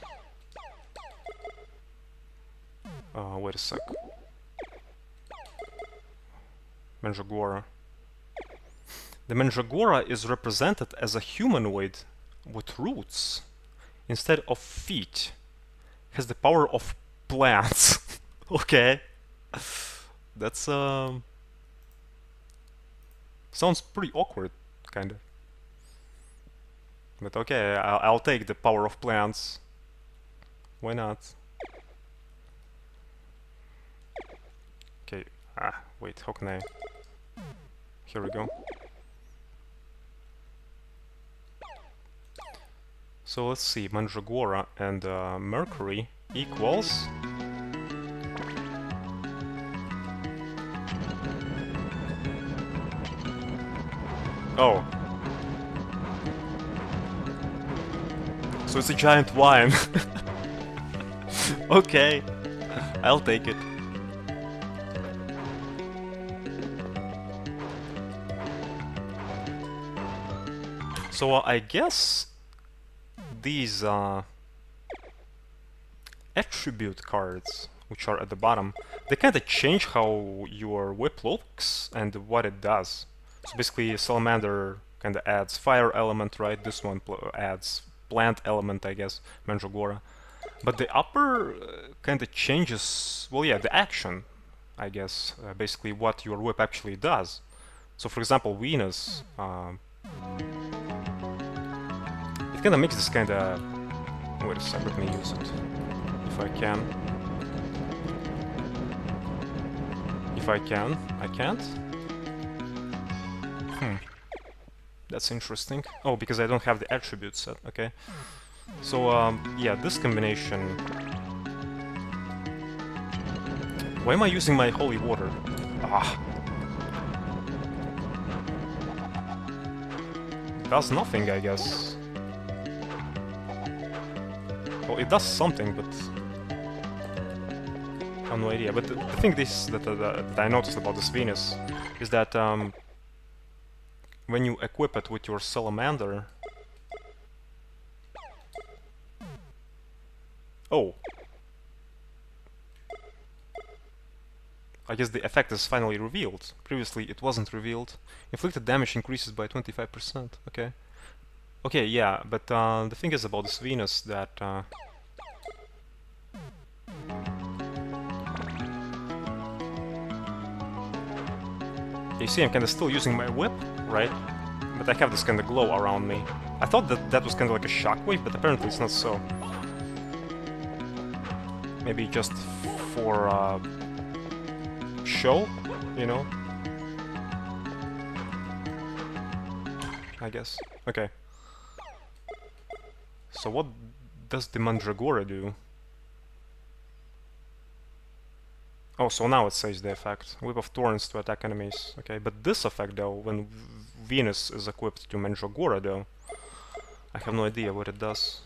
Wait a sec. Mandragora. The Mandragora is represented as a humanoid with roots instead of feet. Has the power of plants. Okay. That's sounds pretty awkward, kinda. But okay, I'll take the power of plants. Why not? Okay, wait, how can I... Here we go. So let's see, Mandragora and Mercury equals... Oh. So it's a giant wine. Okay, I'll take it. So I guess these attribute cards, which are at the bottom, they kind of change how your whip looks and what it does. So basically, Salamander kind of adds fire element, right? This one adds plant element, I guess, Mandragora. But the upper kind of changes, well, yeah, the action, I guess, basically what your whip actually does. So, for example, Venus, it kind of makes this kind of... Wait a sec, let me use it, if I can. If I can, I can't? That's interesting. Oh, because I don't have the attribute set, okay. So, yeah, this combination... Why am I using my holy water? Ah! It does nothing, I guess. Well, it does something, but... I have no idea. But the thing that I noticed about this Venus is that, when you equip it with your Salamander... Oh! I guess the effect is finally revealed. Previously it wasn't revealed. Inflicted damage increases by 25%. Okay. Okay, yeah, but the thing is about this Venus that... You see, I'm kinda still using my whip, right? But I have this kinda glow around me. I thought that that was kinda like a shockwave, but apparently it's not so. Maybe just for show, you know? I guess. Okay. So what does the Mandragora do? Oh, so now it says the effect. Whip of Thorns to attack enemies. Okay, but this effect though, when Venus is equipped to Mandragora though, I have no idea what it does.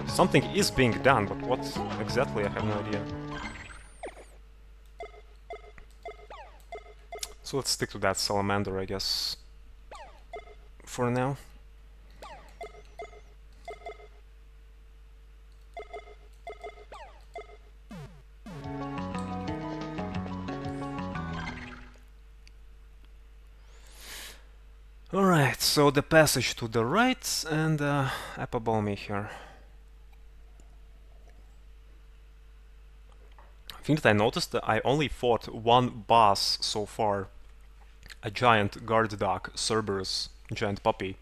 Something is being done, but what exactly, I have no idea. So let's stick to that Salamander, I guess, for now. Alright, so the passage to the right and Apobalmy here. I think that I noticed that I only fought one boss so far a giant guard dog, Cerberus, giant puppy.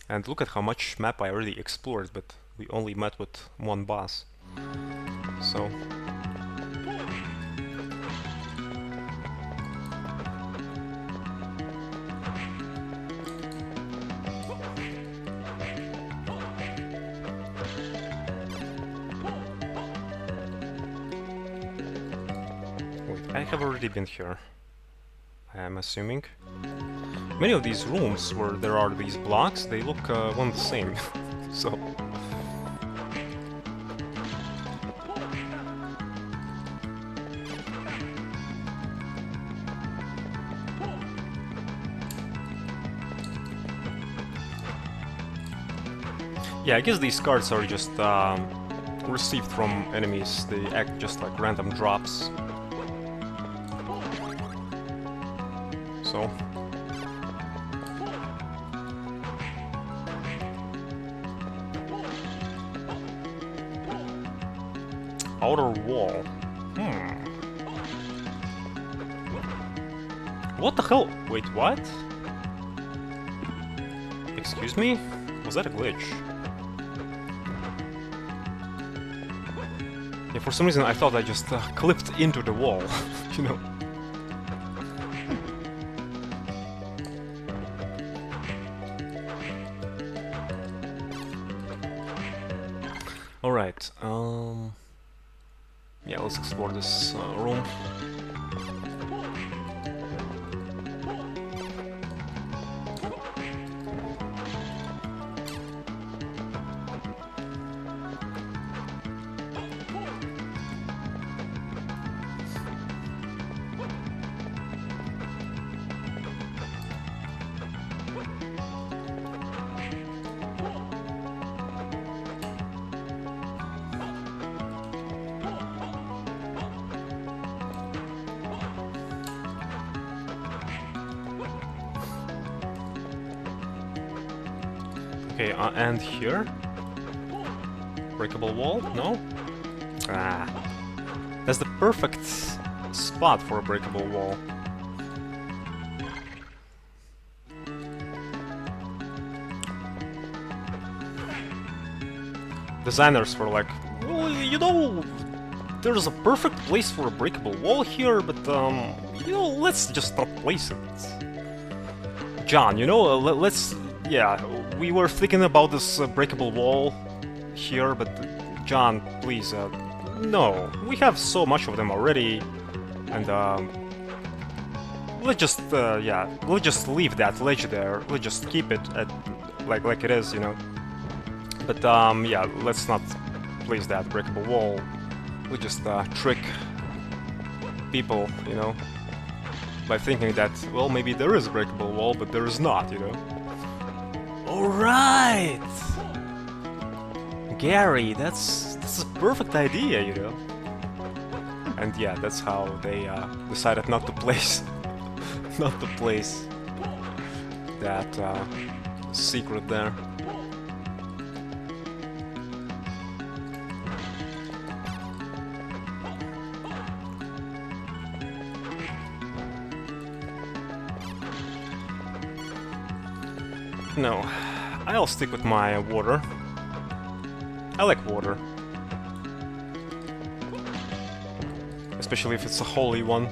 And look at how much map I already explored, but we only met with one boss. So... Wait, I have already been here. I am assuming. Many of these rooms where there are these blocks, they look one the same. So... Yeah, I guess these cards are just received from enemies. They act just like random drops. So... Outer wall. What the hell? Wait, what? Excuse me? Was that a glitch? Yeah, for some reason I thought I just clipped into the wall, you know? Alright, yeah, let's explore this room. Okay, and here? Breakable wall? No? Ah. That's the perfect spot for a breakable wall. Designers were like, well, you know, there's a perfect place for a breakable wall here, but, you know, let's just not place it. John, you know, let's... Yeah, we were thinking about this breakable wall here, but John, please, no. We have so much of them already, and let's just, yeah, we'll just leave that ledge there. Let's just keep it at like it is, you know. But yeah, let's not place that breakable wall. We'll just trick people, you know, by thinking that, well, maybe there is a breakable wall, but there is not, you know. Alright! Gary, that's a perfect idea, you know. And yeah, that's how they decided not to place that secret there. No, I'll stick with my water. I like water. Especially if it's a holy one.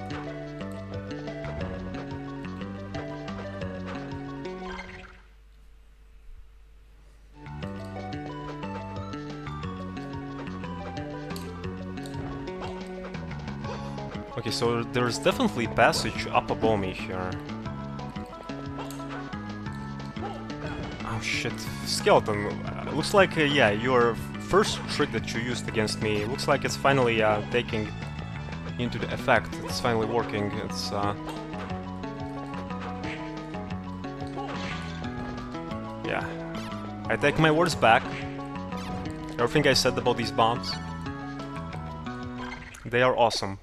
Okay, so there's definitely passage up above me here. Oh shit, skeleton. Looks like, yeah, your first trick that you used against me, looks like it's finally taking into the effect. It's finally working. It's yeah. I take my words back. Everything I said about these bombs, they are awesome.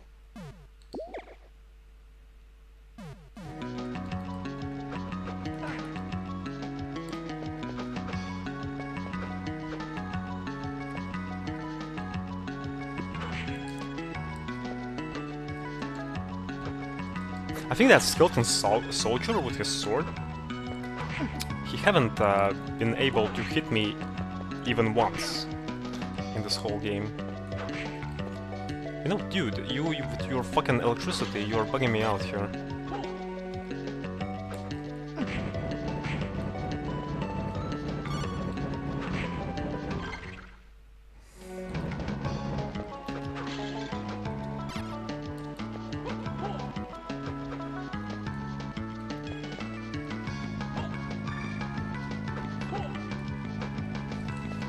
I think that skeleton soldier with his sword, he haven't been able to hit me even once in this whole game. You know, dude, you with your fucking electricity, you're bugging me out here.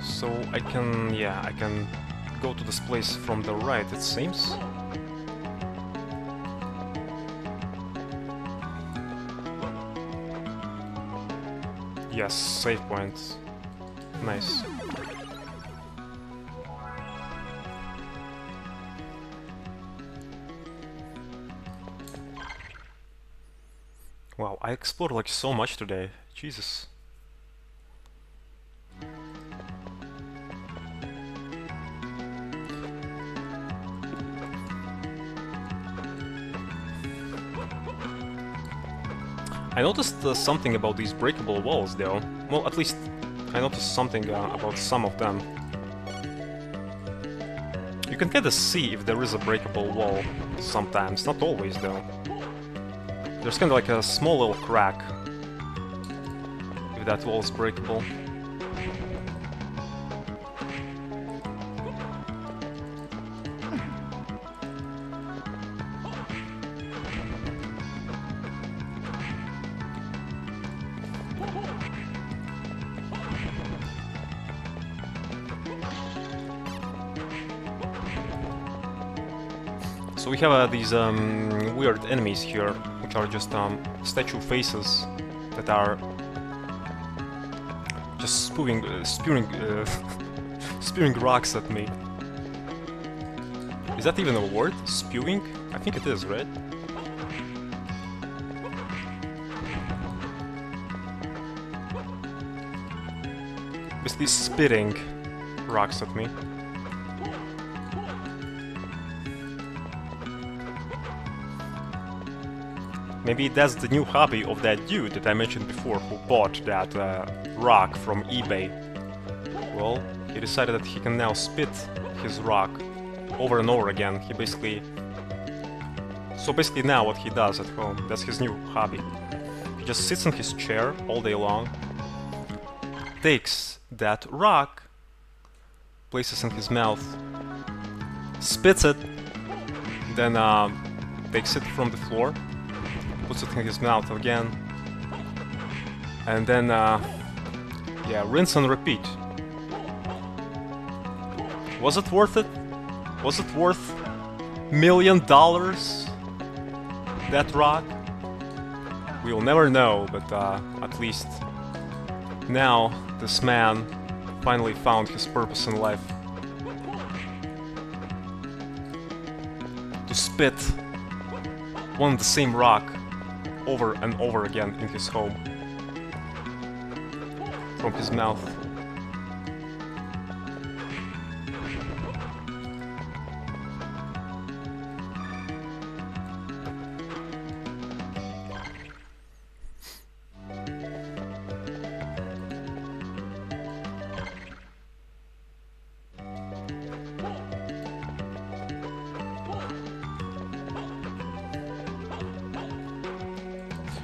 So I can, yeah, I can go to this place from the right, it seems. Yes, save point. Nice. Wow, I explored like so much today. Jesus. I noticed something about these breakable walls though. Well, at least I noticed something about some of them. You can kinda see if there is a breakable wall sometimes, not always though. There's kinda like a small little crack if that wall is breakable. So we have these weird enemies here, which are just statue faces that are just spewing rocks at me. Is that even a word? Spewing? I think it is, right? Basically spitting rocks at me. Maybe that's the new hobby of that dude that I mentioned before who bought that rock from eBay. Well, he decided that he can now spit his rock over and over again. He basically... So basically now what he does at home, that's his new hobby. He just sits in his chair all day long, takes that rock, places in his mouth, spits it, then takes it from the floor, puts it in his mouth again, and then, yeah, rinse and repeat. Was it worth it? Was it worth $1 million? That rock? We'll never know, but at least now this man finally found his purpose in life. To spit one and the same rock over and over again in his home. From his mouth.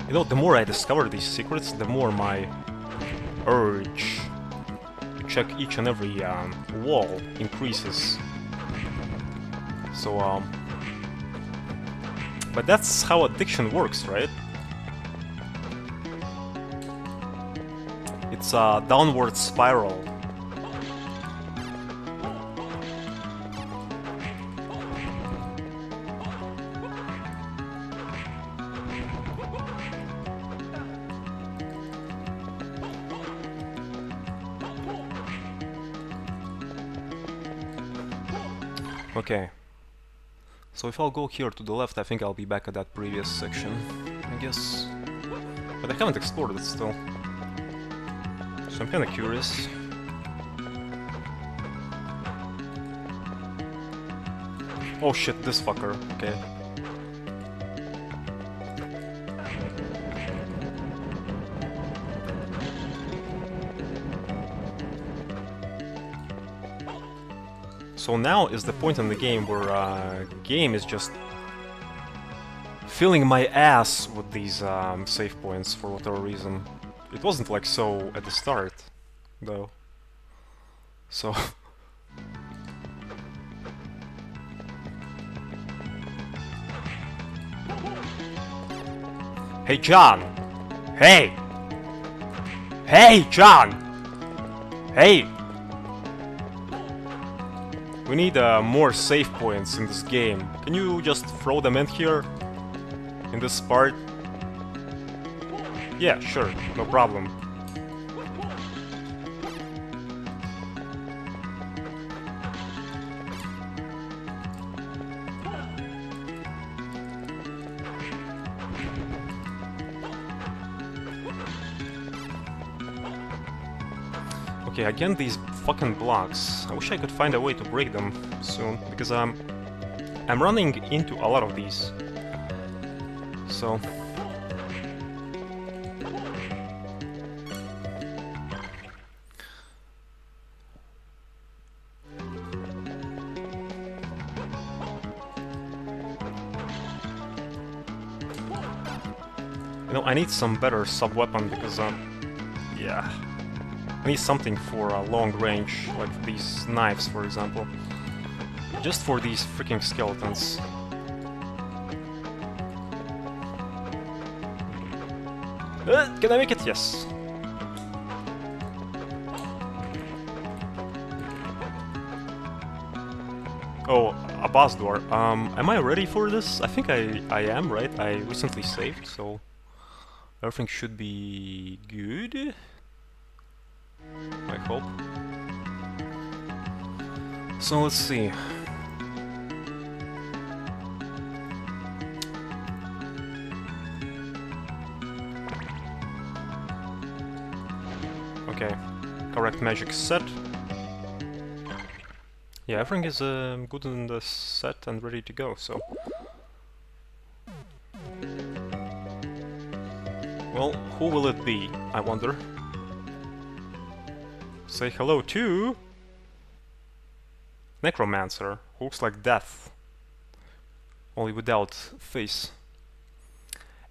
You know, the more I discover these secrets, the more my urge to check each and every wall increases. So, but that's how addiction works, right? It's a downward spiral. Okay, so if I'll go here to the left, I think I'll be back at that previous section, I guess. But I haven't explored it still, so I'm kinda curious. Oh shit, this fucker, okay. So now is the point in the game where game is just filling my ass with these save points for whatever reason. It wasn't like so at the start, though. So... Hey, John! Hey! Hey, John! Hey! We need more save points in this game. Can you just throw them in here? In this part? Yeah, sure, no problem. Okay, again these fucking blocks. I wish I could find a way to break them soon, because I'm running into a lot of these. So... You know, I need some better sub-weapon because, yeah. I need something for long range, like these knives, for example. Just for these freaking skeletons. Can I make it? Yes. Oh, a boss door. Am I ready for this? I think I am, right? I recently saved, so everything should be good. I hope. So let's see. Okay, correct magic set. Yeah, everything is good in the set and ready to go, so... Well, who will it be, I wonder? Say hello to... Necromancer, who looks like death. Only without face.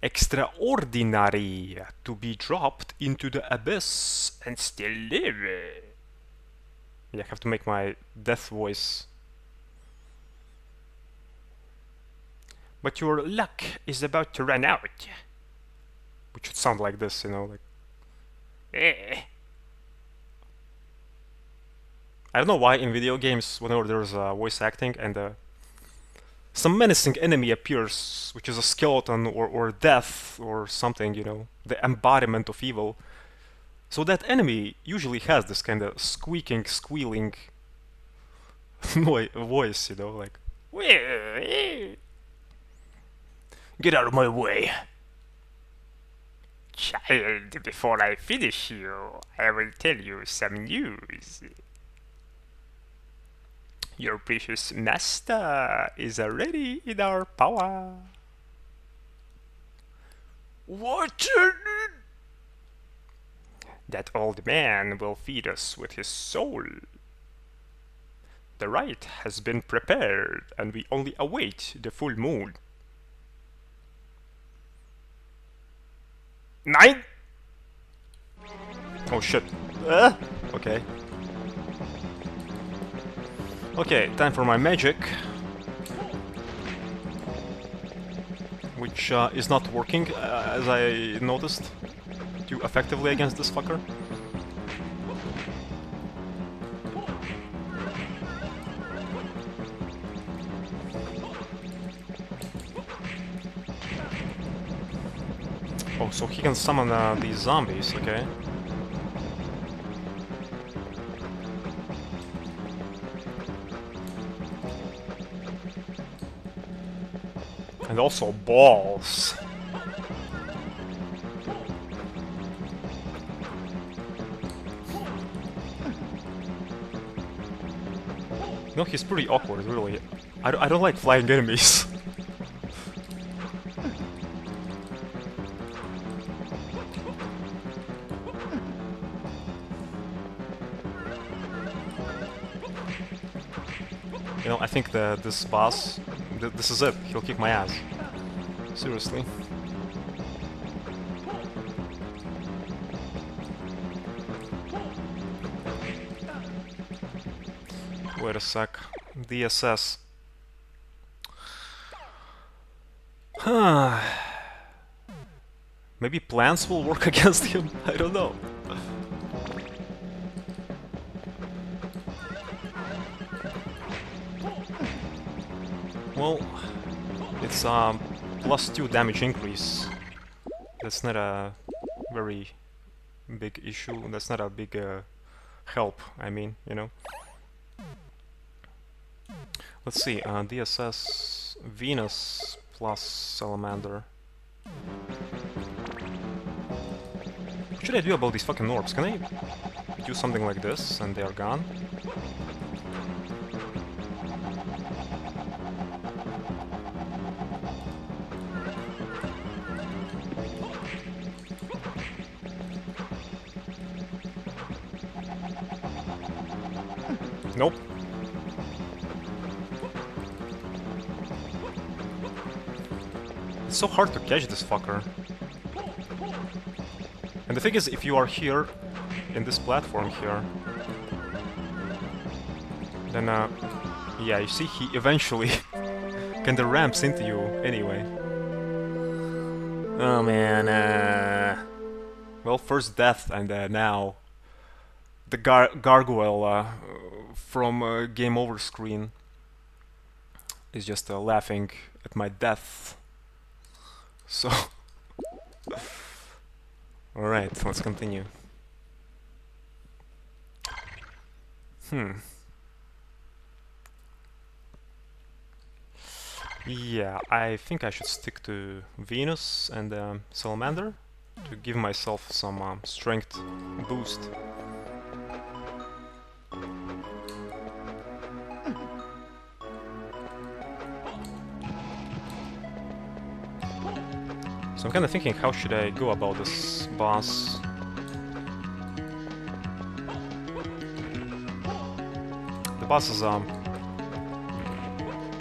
Extraordinary, to be dropped into the abyss and still live. Yeah, I have to make my death voice. But your luck is about to run out. Which should sound like this, you know, like... I don't know why in video games, whenever there's voice acting and some menacing enemy appears, which is a skeleton or death or something, you know, the embodiment of evil. So that enemy usually has this kind of squeaking, squealing voice, you know, like... Get out of my way! Child, before I finish you, I will tell you some news. Your precious master is already in our power. What? That old man will feed us with his soul. The rite has been prepared, and we only await the full moon. 9? Oh shit. Okay. Okay, time for my magic. Which is not working, as I noticed, too effectively against this fucker. Oh, so he can summon these zombies, okay. And also balls. No, he's pretty awkward, really. I don't like flying enemies. think that this boss, this is it. He'll kick my ass. Seriously. Wait a sec. DSS. Maybe plants will work against him? I don't know. Well, it's +2 damage increase. That's not a very big issue. That's not a big help, I mean, you know. Let's see, DSS Venus plus Salamander. What should I do about these fucking orbs? Can I do something like this and they are gone? Nope. It's so hard to catch this fucker. And the thing is, if you are here, in this platform here, then, yeah, you see, he eventually kinda ramps into you anyway. Oh man, well, first death, and now the gargoyle from Game Over screen is just laughing at my death. So, alright, let's continue. Yeah, I think I should stick to Venus and Salamander to give myself some strength boost. So I'm kind of thinking, how should I go about this boss? The boss is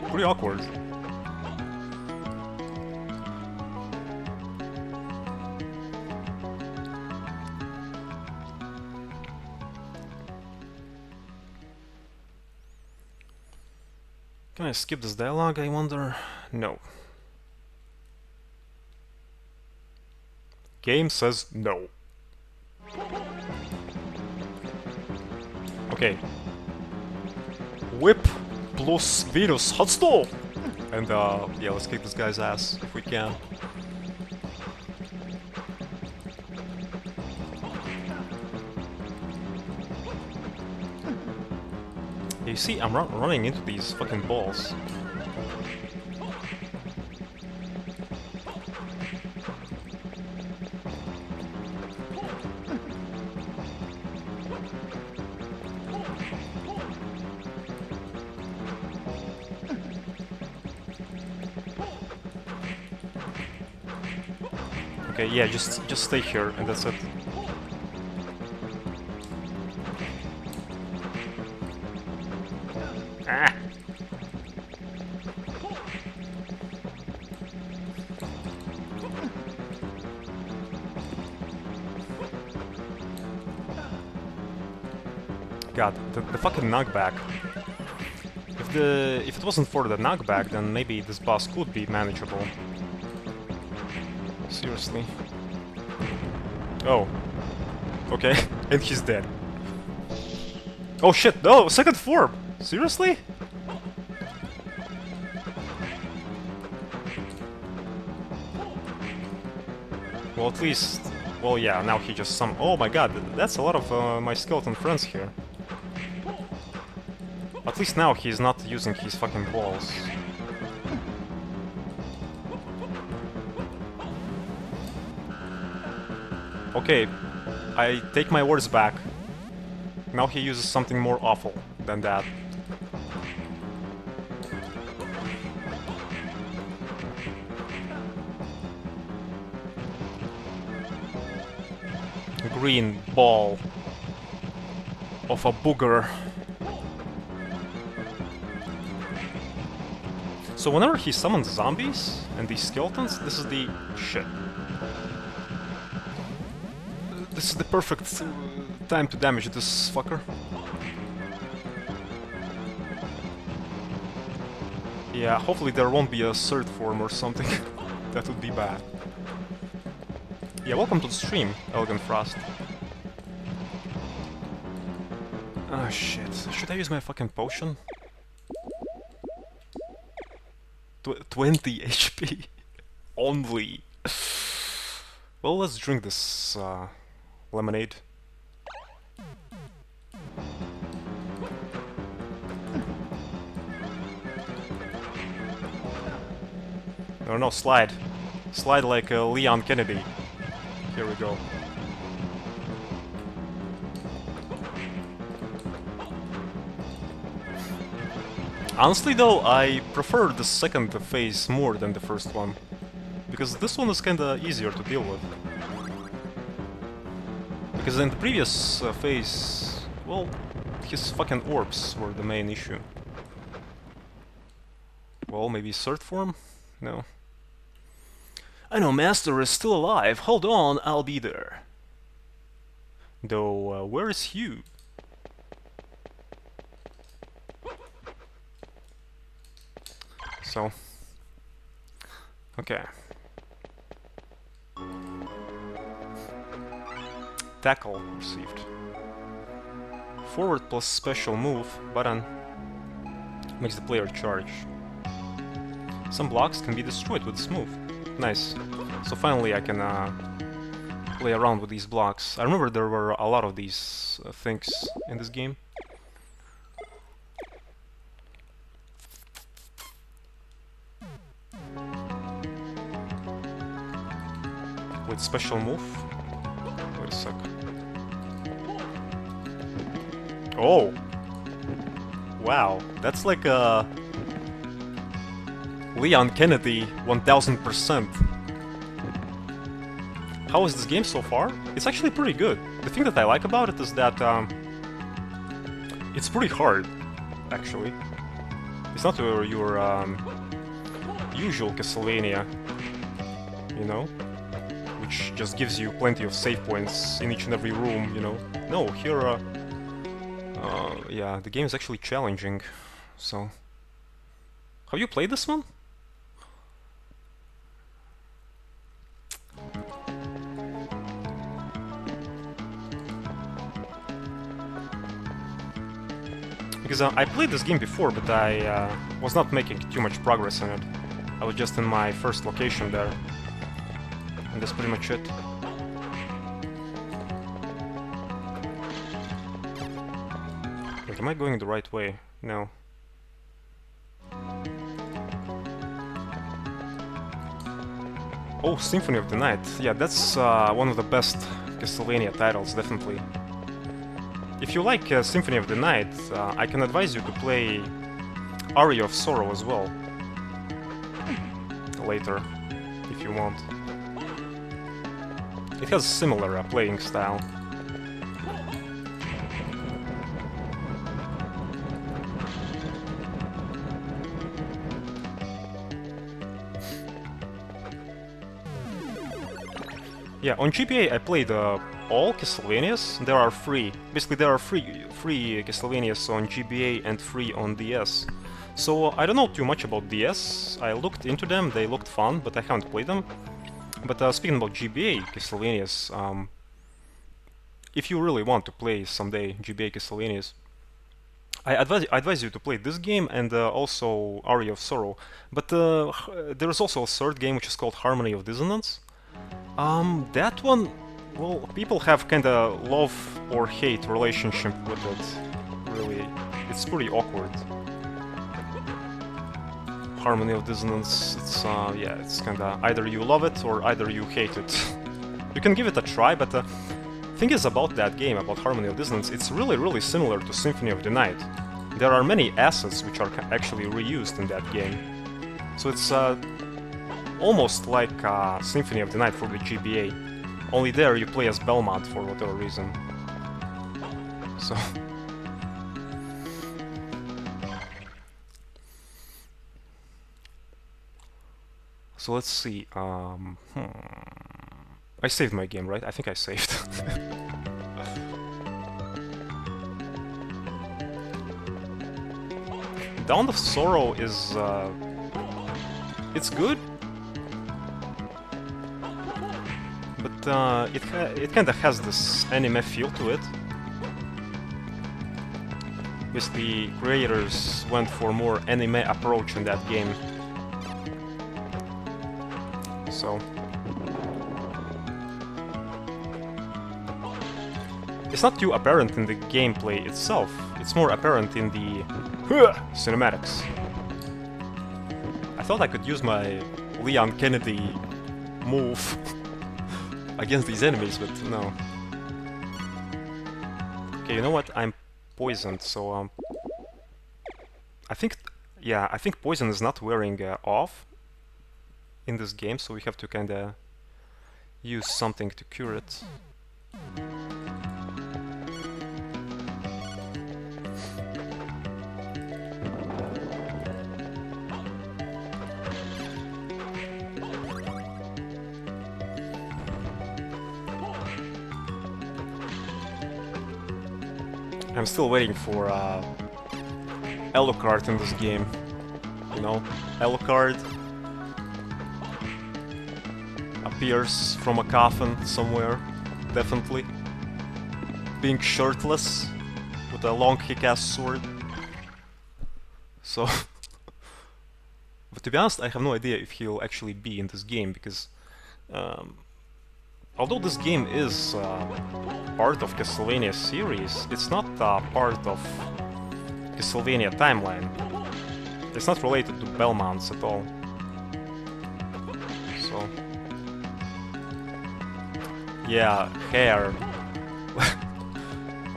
pretty awkward. Can I skip this dialogue, I wonder? No. Game says no. Okay. Whip plus Venus hostile! And yeah, let's kick this guy's ass if we can. You see, I'm running into these fucking balls. Okay, yeah, just stay here, and that's it. Ah! God, the fucking knockback. If it wasn't for the knockback, then maybe this boss could be manageable. Seriously. Oh. Okay, and he's dead. Oh shit, no! Second form! Seriously? Well, at least... Well, yeah, now he just oh my god, that's a lot of my skeleton friends here. At least now he's not using his fucking balls. Okay, I take my words back. Now he uses something more awful than that. Green ball of a booger. So whenever he summons zombies and these skeletons, this is the shit. This is the perfect time to damage this fucker. Yeah, hopefully there won't be a third form or something. That would be bad. Yeah, welcome to the stream, Elegant Frost. Ah, shit. Should I use my fucking potion? 20 HP. Only. Well, let's drink this lemonade. No, slide. Slide like Leon Kennedy. Here we go. Honestly though, I prefer the second phase more than the first one. Because this one is kinda easier to deal with. Because in the previous phase, well, his fucking orbs were the main issue. Well, maybe third form? No. I know Master is still alive. Hold on, I'll be there. Though, where is Hugh? So, okay. Tackle received. Forward plus special move button makes the player charge. Some blocks can be destroyed with this move. Nice. So finally I can play around with these blocks. I remember there were a lot of these things in this game. With special move. Wait a sec. Oh! Wow, that's like a Leon Kennedy 1000%. How is this game so far? It's actually pretty good. The thing that I like about it is that it's pretty hard, actually. It's not your usual Castlevania, you know? Which just gives you plenty of save points in each and every room, you know? No, here, yeah, the game is actually challenging, so... Have you played this one? Because I played this game before, but I was not making too much progress in it. I was just in my first location there. And that's pretty much it. Wait, am I going the right way? No. Oh, Symphony of the Night. Yeah, that's one of the best Castlevania titles, definitely. If you like Symphony of the Night, I can advise you to play Aria of Sorrow as well. Later, if you want. It has similar playing style. Yeah, on GBA I played all Castlevanias. There are free. Basically, there are free Castlevanias on GBA and free on DS. So I don't know too much about DS. I looked into them. They looked fun, but I haven't played them. But speaking about GBA Castlevanias, if you really want to play someday GBA Castlevanias, I advise you to play this game and also Aria of Sorrow. But there is also a third game which is called Harmony of Dissonance. That one, well, people have kinda love or hate relationship with it. Really, it's pretty awkward. Harmony of Dissonance, it's, yeah, it's kinda either you love it or either you hate it. You can give it a try, but the thing is about that game, about Harmony of Dissonance, it's really similar to Symphony of the Night. There are many assets which are actually reused in that game. So it's almost like Symphony of the Night for the GBA. Only there you play as Belmont for whatever reason. So... So let's see. I saved my game, right? I think I saved. Dawn of Sorrow is it's good, but it kind of has this anime feel to it. Because the creators went for more anime approach in that game. So it's not too apparent in the gameplay itself. It's more apparent in the cinematics. I thought I could use my Leon Kennedy move against these enemies, but no. Okay, you know what? I'm poisoned, so I think, yeah, I think poison is not wearing off in this game, so we have to kind of use something to cure it. I'm still waiting for Alucard in this game. You know, Alucard appears from a coffin somewhere, definitely. Being shirtless, with a long kick-ass sword. So... But to be honest, I have no idea if he'll actually be in this game, because... although this game is part of Castlevania series, it's not part of Castlevania timeline. It's not related to Belmonts at all. So... Yeah, hair.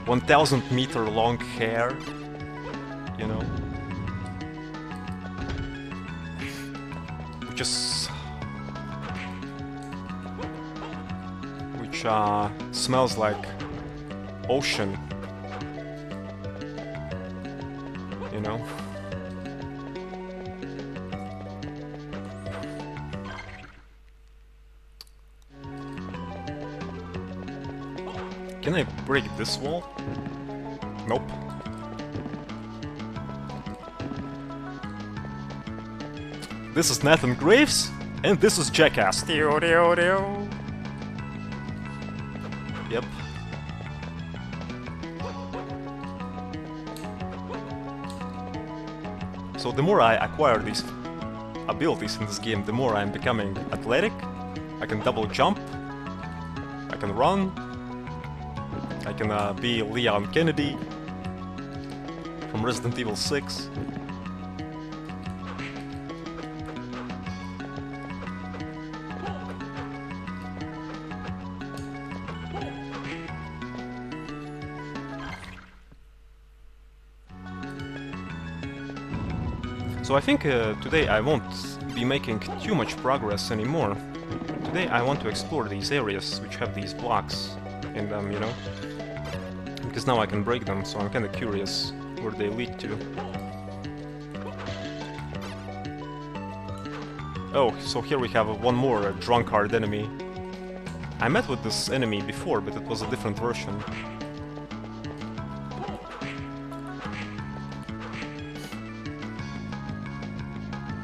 1000 meter long hair, you know? Which is... which smells like ocean, you know? Can I break this wall? Nope. This is Nathan Graves, and this is Jackass. Yep. So the more I acquire these abilities in this game, the more I'm becoming athletic. I can double jump. I can run. I can be Leon Kennedy from Resident Evil 6. So I think today I won't be making too much progress anymore. Today I want to explore these areas which have these blocks in them, you know? Because now I can break them, so I'm kinda curious where they lead to. Oh, so here we have one more drunkard enemy. I met with this enemy before, but it was a different version.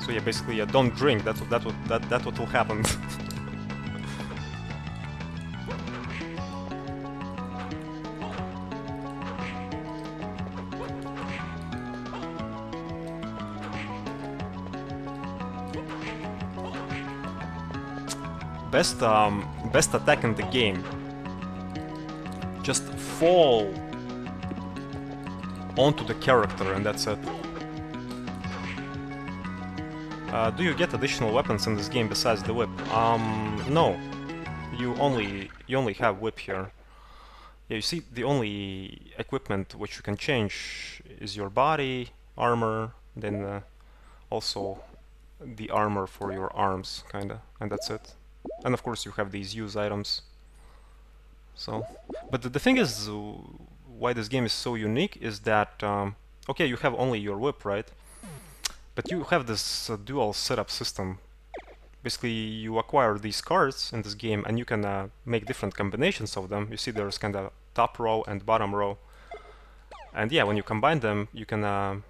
So yeah, basically, don't drink. That's what will happen. Best attack in the game. Just fall onto the character, and that's it. Do you get additional weapons in this game besides the whip? No. You only have whip here. Yeah, you see, the only equipment which you can change is your body, armor, then also the armor for your arms, kinda, and that's it. And of course you have these use items. So, but the thing is, why this game is so unique is that, okay, you have only your whip, right? But you have this dual setup system basically you acquire these cards in this game, and you can make different combinations of them. You see there's kind of top row and bottom row, and yeah, when you combine them, you can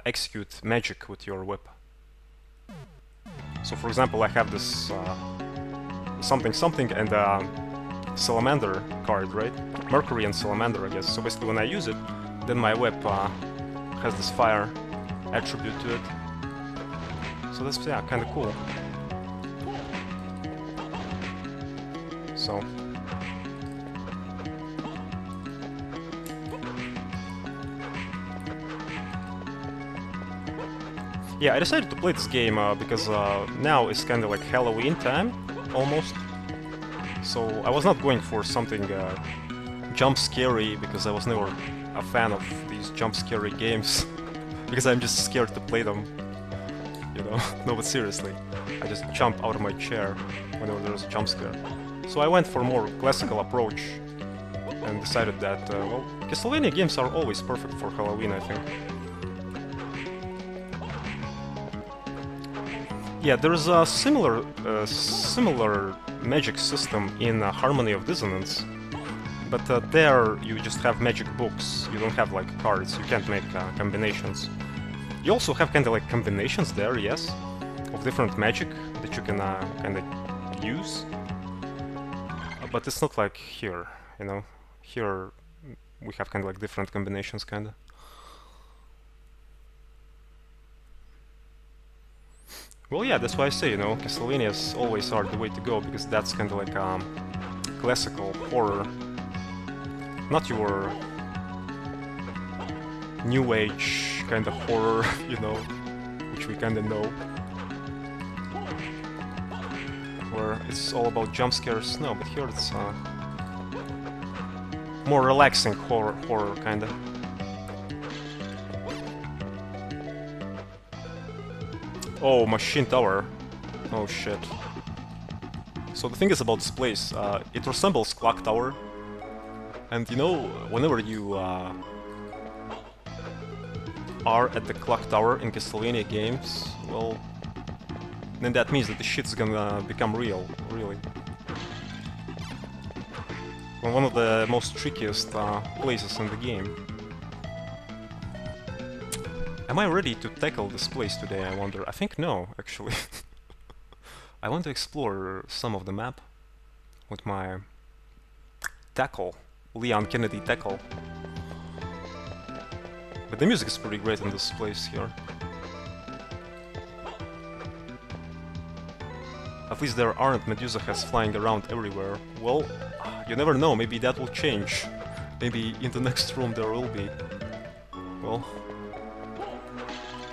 execute magic with your whip. So for example, I have this something something and salamander card, right? Mercury and salamander, I guess. So basically when I use it, then my whip has this fire attribute to it. So that's, yeah, kind of cool. So yeah, I decided to play this game because now it's kind of like Halloween time, almost. So I was not going for something jump scary, because I was never a fan of these jump scary games, because I'm just scared to play them, you know. No, but seriously, I just jump out of my chair whenever there's a jump scare. So I went for a more classical approach and decided that, well, Castlevania games are always perfect for Halloween, I think. Yeah, there's a similar magic system in Harmony of Dissonance, but there you just have magic books. You don't have like cards. You can't make combinations. You also have kind of like combinations there, yes, of different magic that you can kind of use. But it's not like here, you know. Here we have kind of like different combinations, kind of. Well, yeah, that's why I say, you know, Castlevanias always are the way to go, because that's kind of like classical horror, not your new age kind of horror, you know, which we kind of know, where it's all about jump scares. No, but here it's more relaxing horror kind of. Oh, Machine Tower. Oh shit. So the thing is about this place, it resembles Clock Tower. And you know, whenever you are at the Clock Tower in Castlevania games, well, then that means that the shit's gonna become real, really. One of the most trickiest places in the game. Am I ready to tackle this place today, I wonder? I think no, actually. I want to explore some of the map with my tackle, Leon Kennedy tackle. But the music is pretty great in this place here. At least there aren't Medusa heads flying around everywhere. Well, you never know, maybe that will change. Maybe in the next room there will be. Well...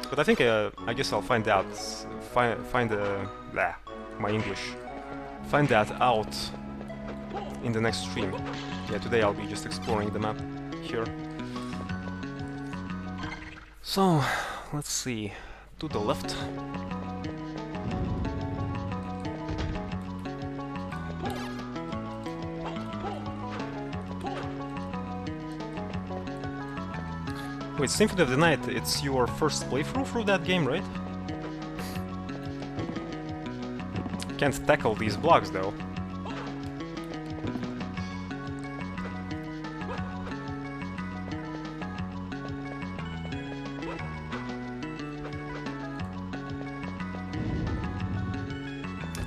But I think, I guess I'll find out, my English. Find that out in the next stream. Yeah, today I'll be just exploring the map here. So, let's see, to the left. Wait, Symphony of the Night, it's your first playthrough through that game, right? Can't tackle these blocks, though.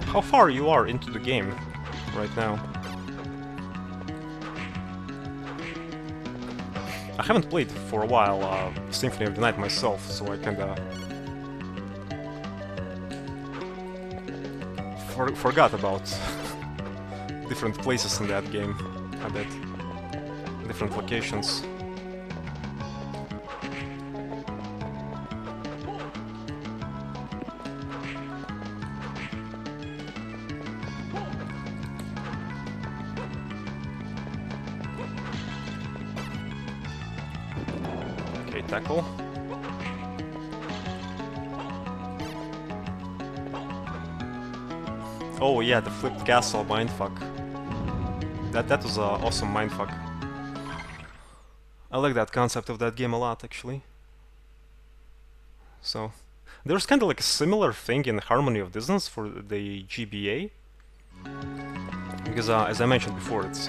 How far you are into the game right now? I haven't played for a while Symphony of the Night myself, so I kinda forgot about different places in that game, I bet. Different locations. Tackle. Oh yeah, the flipped castle mindfuck. That was an awesome mindfuck. I like that concept of that game a lot, actually. So, There's kind of like a similar thing in Harmony of Dissonance for the GBA. Because, as I mentioned before, it's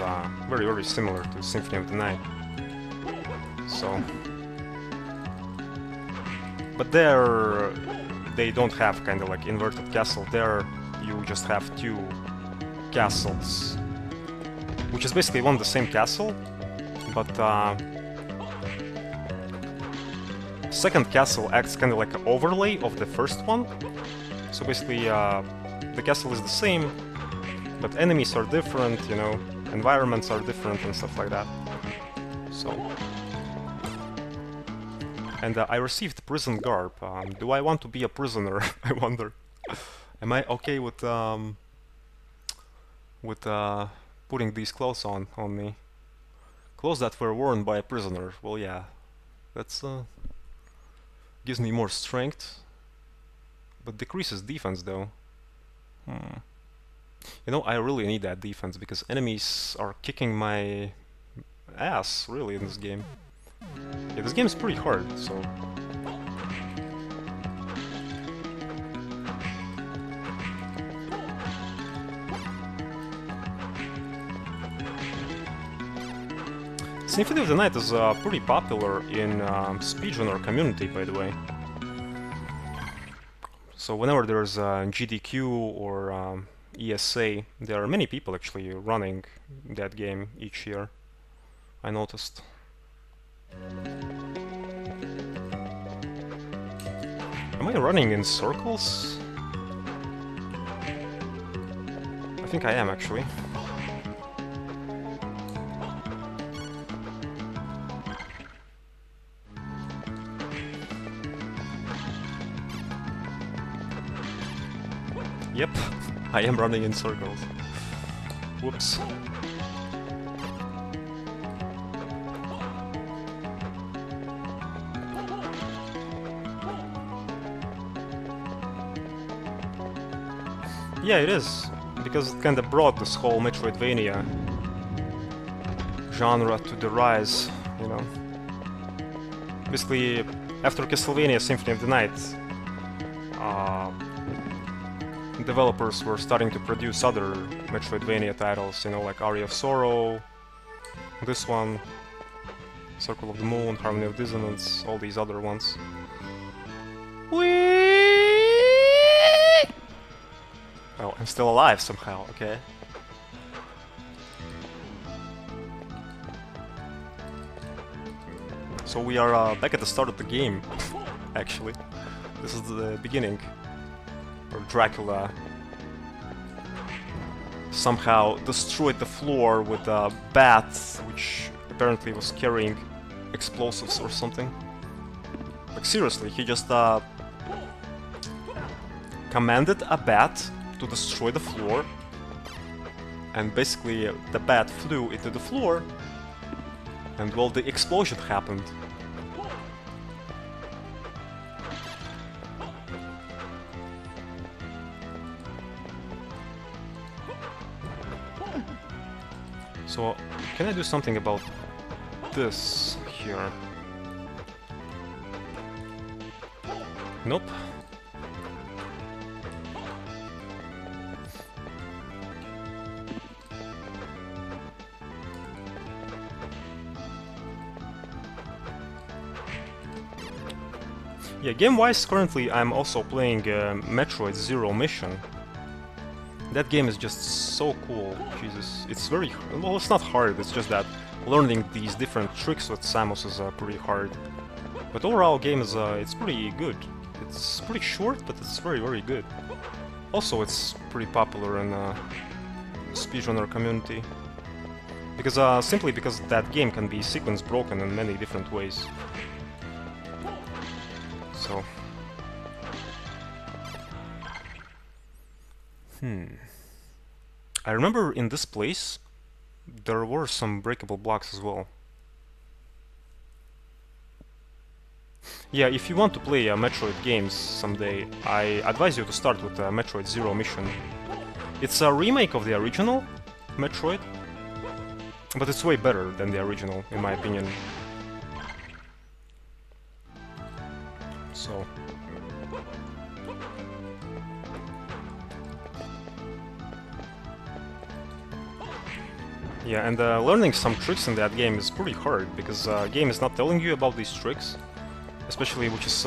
very, very similar to Symphony of the Night. So... But there, they don't have kind of like inverted castle. There, you just have two castles, which is basically one the same castle, but second castle acts kind of like an overlay of the first one. So basically, the castle is the same, but enemies are different, you know, environments are different and stuff like that. So... And I received prison garb. Do I want to be a prisoner? I wonder. Am I okay with putting these clothes on me? Clothes that were worn by a prisoner. Well, yeah, that's gives me more strength, but decreases defense though. You know, I really need that defense because enemies are kicking my ass really in this game. Yeah, this game is pretty hard, so... Symphony of the Night is pretty popular in speedrunner community, by the way. So whenever there's GDQ or ESA, there are many people actually running that game each year, I noticed. Am I running in circles? I think I am, actually. Yep, I am running in circles. Whoops. Yeah, it is, because it kinda brought this whole Metroidvania genre to the rise, you know. Basically, after Castlevania Symphony of the Night, developers were starting to produce other Metroidvania titles, you know, like Aria of Sorrow, this one, Circle of the Moon, Harmony of Dissonance, all these other ones. Oh, I'm still alive somehow, okay. So we are back at the start of the game, actually. This is the beginning. Where Dracula somehow destroyed the floor with a bat, which apparently was carrying explosives or something. Like seriously, he just commanded a bat to destroy the floor, and basically the bat flew into the floor, and well, the explosion happened. So, can I do something about this here? Nope. Yeah, game-wise, currently I'm also playing Metroid Zero Mission. That game is just so cool, Jesus. It's very... well, it's not hard, it's just that learning these different tricks with Samus is pretty hard. But overall game is, it's pretty good. It's pretty short, but it's very, very good. Also, it's pretty popular in speedrunner community. Because, simply because that game can be sequence broken in many different ways. So... I remember in this place there were some breakable blocks as well. Yeah, if you want to play Metroid games someday, I advise you to start with Metroid Zero Mission. It's a remake of the original Metroid, but it's way better than the original, in my opinion. So... Yeah, and learning some tricks in that game is pretty hard, because game is not telling you about these tricks, especially which is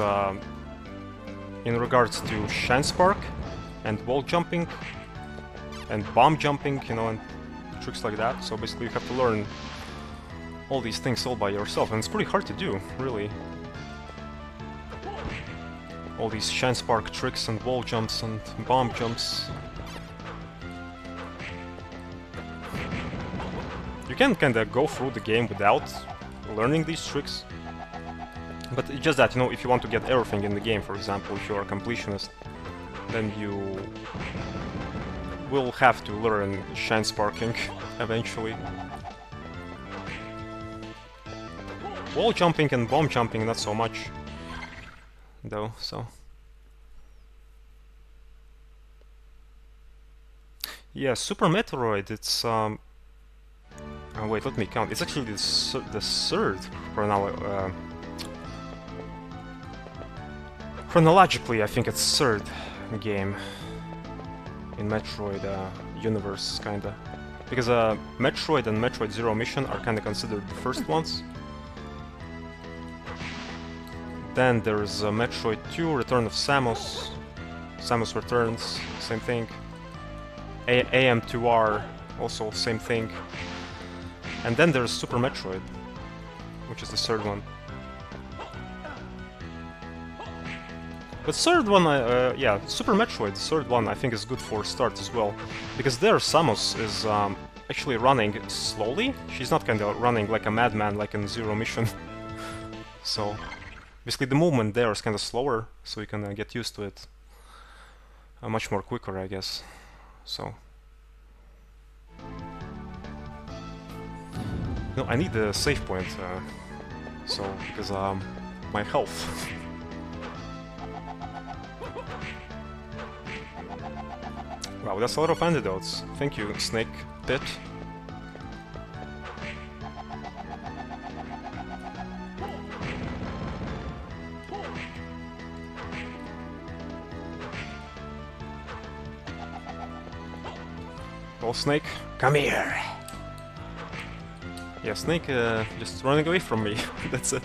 in regards to Shine Spark and wall jumping and bomb jumping, you know, and tricks like that. So basically you have to learn all these things all by yourself, and it's pretty hard to do, really. All these Shine Spark tricks and wall jumps and bomb jumps. You can kinda go through the game without learning these tricks. But it's just that, you know, if you want to get everything in the game, for example, if you're a completionist, then you will have to learn Shine Sparking eventually. Wall jumping and bomb jumping, not so much, though, so... Yeah, Super Metroid, it's... Oh, wait, let me count. It's actually the third chronologically, I think it's third game in Metroid universe, kinda. Because Metroid and Metroid Zero Mission are kinda considered the first ones. Then there's Metroid 2, Return of Samus. Samus Returns, same thing. AM2R, also same thing. And then there's Super Metroid, which is the third one. But third one, yeah, Super Metroid, the third one, I think is good for start as well. Because there Samus is actually running slowly. She's not kind of running like a madman like in Zero Mission. So, basically the movement there is kind of slower, so you can get used to it much more quicker, I guess. So... No, I need a save point, because my health. Wow, that's a lot of antidotes. Thank you, Snake Pit. Oh, Snake, come here! Yeah, Snake just running away from me. That's it.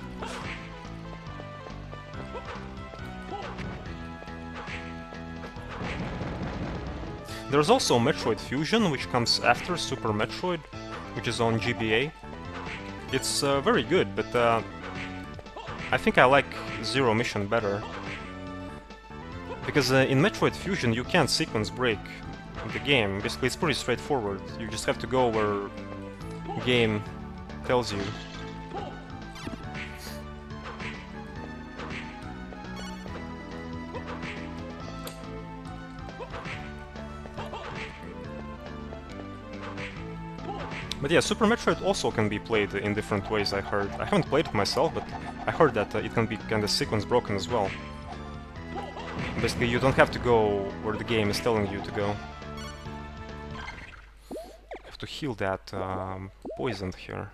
There's also Metroid Fusion, which comes after Super Metroid, which is on GBA. It's very good, but I think I like Zero Mission better. Because in Metroid Fusion you can't sequence break the game. Basically it's pretty straightforward. You just have to go where the game tells you. But yeah, Super Metroid also can be played in different ways, I heard. I haven't played it myself, but I heard that it can be kinda sequence broken as well. Basically, you don't have to go where the game is telling you to go. I have to heal that poison here.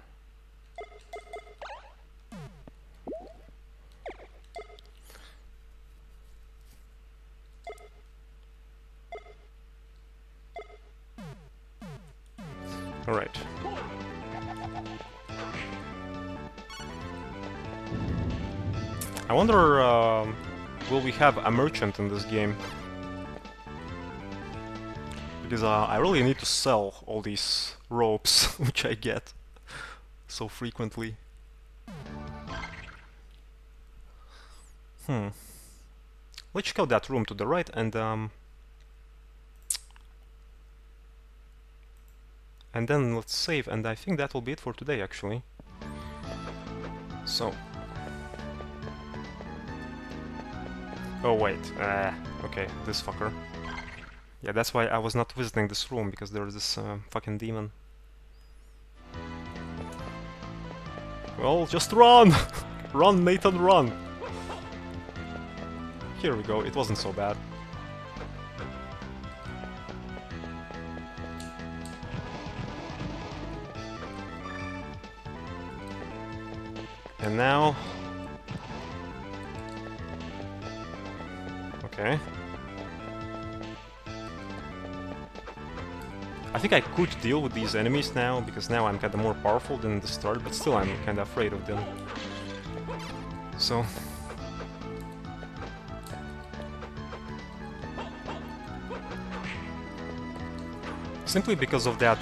Alright. I wonder, will we have a merchant in this game? Because I really need to sell all these ropes, which I get so frequently. Let's check out that room to the right and then let's save, and I think that will be it for today, actually. So... Oh wait, okay, this fucker. Yeah, that's why I was not visiting this room, because there's this fucking demon. Well, just run! Run, Nathan, run! Here we go, it wasn't so bad. And now... Okay. I think I could deal with these enemies now, because now I'm kinda more powerful than at the start, but still I'm kinda afraid of them. So... simply because of that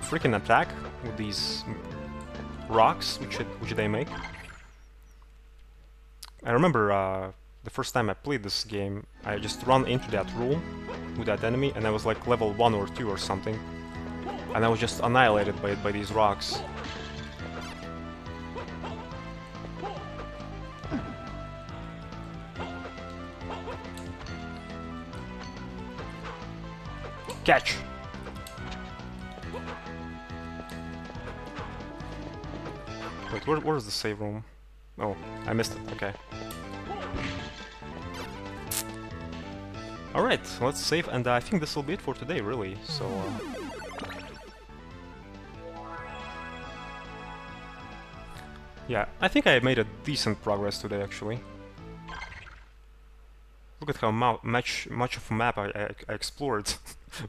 freaking attack with these rocks which they make. I remember the first time I played this game, I just run into that room with that enemy, and I was like level 1 or 2 or something, and I was just annihilated by these rocks. Catch! Wait, where's the save room? Oh, I missed it, okay. Alright, let's save, and I think this will be it for today, really, so... yeah, I think I made a decent progress today, actually. Look at how much of a map I explored.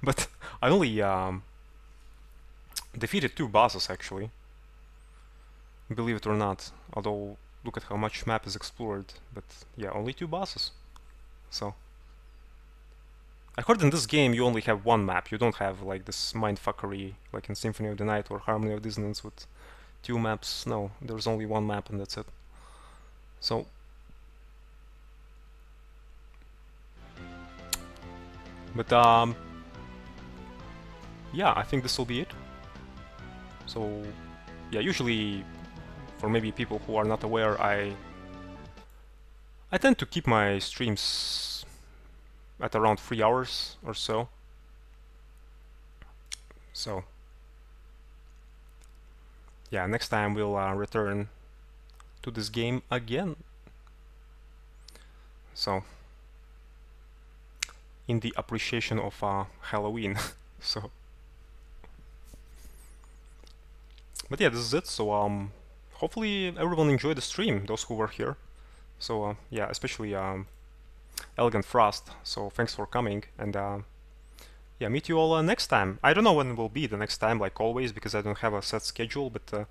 But I only defeated 2 bosses, actually. Believe it or not. Although, look at how much map is explored. But yeah, only 2 bosses. So... I heard in this game you only have 1 map. You don't have like this mindfuckery like in Symphony of the Night or Harmony of Dissonance with 2 maps. No, there's only 1 map and that's it. So... but yeah, I think this will be it. So yeah, usually for maybe people who are not aware, I tend to keep my streams at around 3 hours or so. So yeah, next time we'll return to this game again. So in the appreciation of Halloween. So but yeah, this is it. So hopefully everyone enjoyed the stream, those who were here. So yeah, especially Elegant Frost. So thanks for coming, and yeah, meet you all next time. I don't know when will be the next time, like always, because I don't have a set schedule. But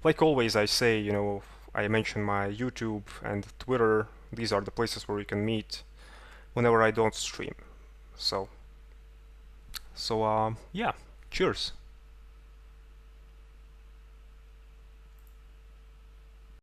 like always, I say, you know, I mention my YouTube and Twitter. These are the places where you can meet whenever I don't stream. So yeah, cheers.